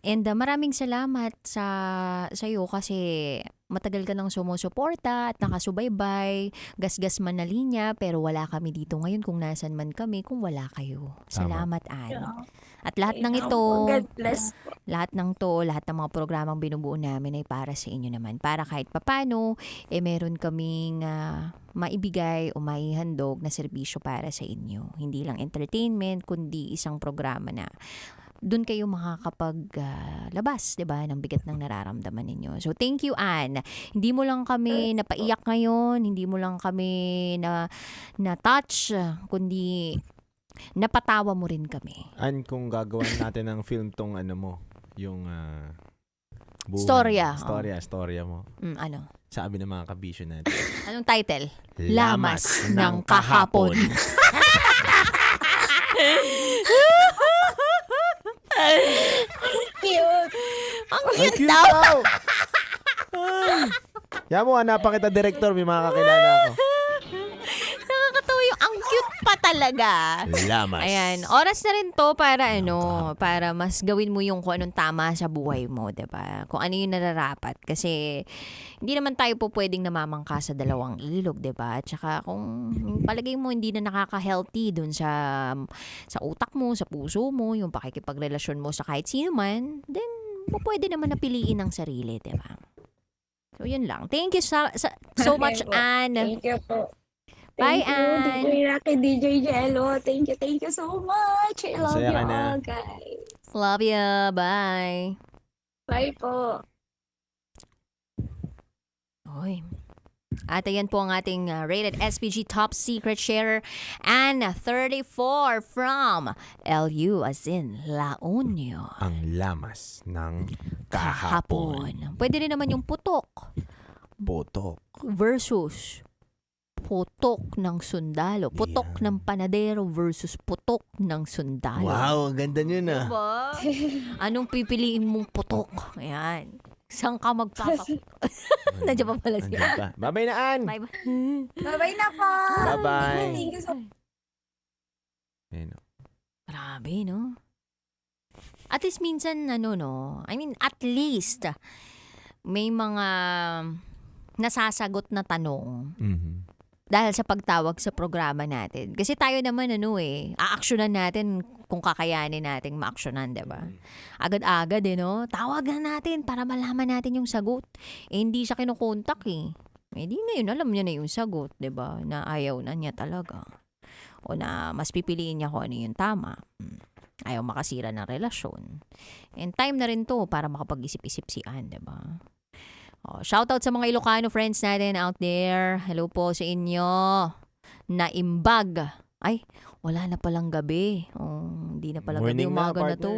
And maraming salamat sa iyo kasi matagal ka nang sumusuporta at nakasubaybay, gasgas man na linya, pero wala kami dito ngayon kung nasan man kami kung wala kayo. Salamat, Ann. At lahat ng ito, God bless po. lahat ng mga programang binubuo namin ay para sa inyo naman. Para kahit papano, meron kaming maibigay o maihandog na serbisyo para sa inyo. Hindi lang entertainment, kundi isang programa na doon kayo makakapaglabas, 'di ba, ng bigat ng nararamdaman ninyo. So thank you, Ann. Hindi mo lang kami napaiyak ngayon, hindi mo lang kami na touch, kundi napatawa mo rin kami. An, kung gagawan natin ng film tong ano mo, yung storya mo. Ano? Sabi ng mga kabisyo natin. Anong title? Lamas ng kahapon. Cute. Ang Ang cute cute daw. daw. Yan mo, hanapan kita, director. May mga kakilala ako. Nakakatawa yung ang cute pa talaga. Lamas. Ayan, oras na rin to para para mas gawin mo yung kung anong tama sa buhay mo, 'di ba? Kung ano yung nararapat kasi hindi naman tayo po pwedeng namamangka sa dalawang ilog, 'di ba? At saka kung palagay mo hindi na nakaka-healthy dun sa utak mo, sa puso mo, yung pakikipagrelasyon mo sa kahit sino man, then pwede naman napiliin ang sarili, 'di ba? So yun lang. Thank you so much, Ann. Thank you po. Bye, Thank you, Ann. DJ Rocky, DJ Jello. Thank you so much. I love Masaya you ka na. all, guys. Love ya. Bye. Bye po. Oy. At ayan po ang ating rated SPG Top Secret Sharer and 34 from LU as in La Union. Ang lamas ng kahapon. Pwede rin naman yung putok Putok. versus putok ng sundalo. Putok ng panadero versus putok ng sundalo. Wow, ang ganda nyo na. Diba? Anong pipiliin mong putok? Ayan. Saan ka magpapaputok? Nandiyan pa pala siya. Andyan pa. Bye-bye na, Ann. Bye-bye. Bye-bye na po. Bye-bye. Thank you so much. Ayun, oh. Grabe, no? At least minsan, I mean, at least, may mga nasasagot na tanong dahil sa pagtawag sa programa natin. Kasi tayo naman, aaksyonan natin kung kakayanin nating maaksyonan, diba? Agad-agad, no? Tawagan natin para malaman natin yung sagot. Hindi siya kinukontak, di ngayon, alam niya na yung sagot, diba? Na ayaw na niya talaga. O na mas pipiliin niya kung ano yung tama. Ayaw makasira ng relasyon. And time na rin to para makapag-isip-isip si Ann, diba? Shoutout sa mga Ilocano friends natin out there. Hello po sa inyo. Naimbag. Ay, wala na palang gabi. Hindi na palang gabi. Morning na, Umaga na to.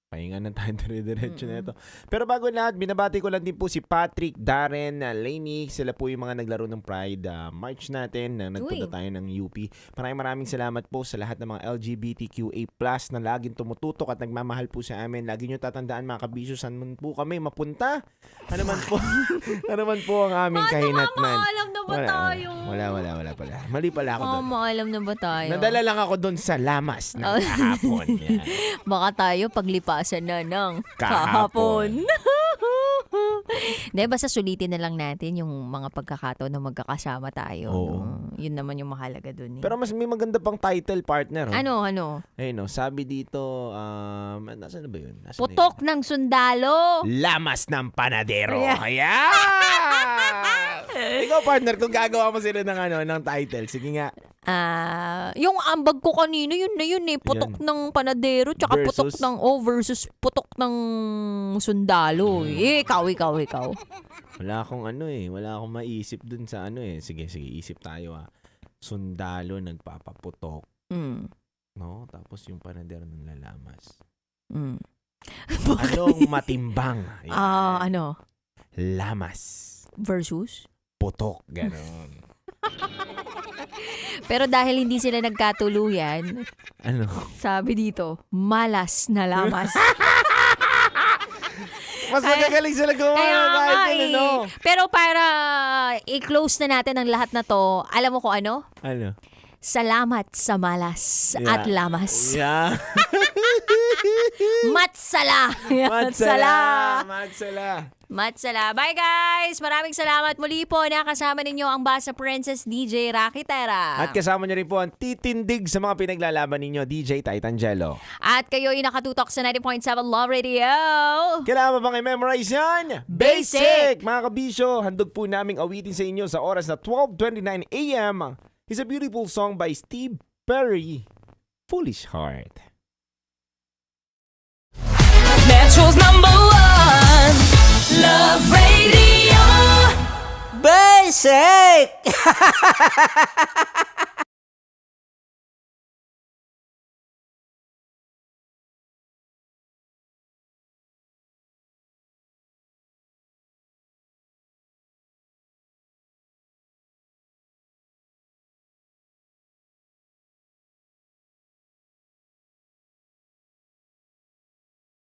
Pahinga na tayo, dire-diretso na ito. Pero bago lahat, binabati ko lang din po si Patrick, Darren, Lainey. Sila po yung mga naglaro ng Pride March natin na nagpunta tayo ng UP. Maraming salamat po sa lahat ng mga LGBTQA+ na laging tumututok at nagmamahal po sa amin. Lagi nyo tatandaan mga kabisyo, saan man po kami mapunta. Ano man po ang aming kahinatnan. Maalam na ba tayo? Wala pala. Mali pala ako doon. Maalam na ba tayo? Nadala lang ako doon sa lamas ng kahapon. Yan. Baka tayo paglipasan na ng kahapon. Hindi, basta sulitin na lang natin yung mga pagkakataon na magkakasama tayo. No? Yun naman yung mahalaga dun. Pero mas may maganda pang title, partner. Ano? Ayun, sabi dito, nasaan na ba yun? Putok ng sundalo. Lamas ng panadero. Yeah. Ayan! Ikaw, partner, kung gagawa mo sila ng title, sige nga. Yung ambag ko kanino, yun na yun putok ng panadero, tsaka putok ng versus putok ng sundalo. Ikaw. Wala akong wala akong maisip dun sa Sige, isip tayo Sundalo nagpapaputok. No? Tapos yung panadero ng lalamas. Anong matimbang? Ano? Lamas. Versus? Putok, ganon. Pero dahil hindi sila nagkatuluyan, Ano? sabi dito, malas na lamas. Mas magagaling sila gumawa Kaya kahit nga yun, eh. ano? Pero para i-close na natin ang lahat na to, alam mo kung ano? Ano? Salamat sa malas at lamas. Yeah. Matsala! Matsala. Matsala. Bye guys! Maraming salamat muli po. Nakasama ninyo ang Basa Princess DJ Rocky Tera. At kasama niyo rin po ang titindig sa mga pinaglalaban ninyo, DJ Titangelo. At kayo'y nakatutok sa 90.7 Love Radio. Kailangan ba bang i-memorize yan? Basic! Mga kabisyo, handog po naming awitin sa inyo sa oras na 12:29 a.m. It's a beautiful song by Steve Perry, Foolish Heart. Metro's #1 Love Radio. Basic!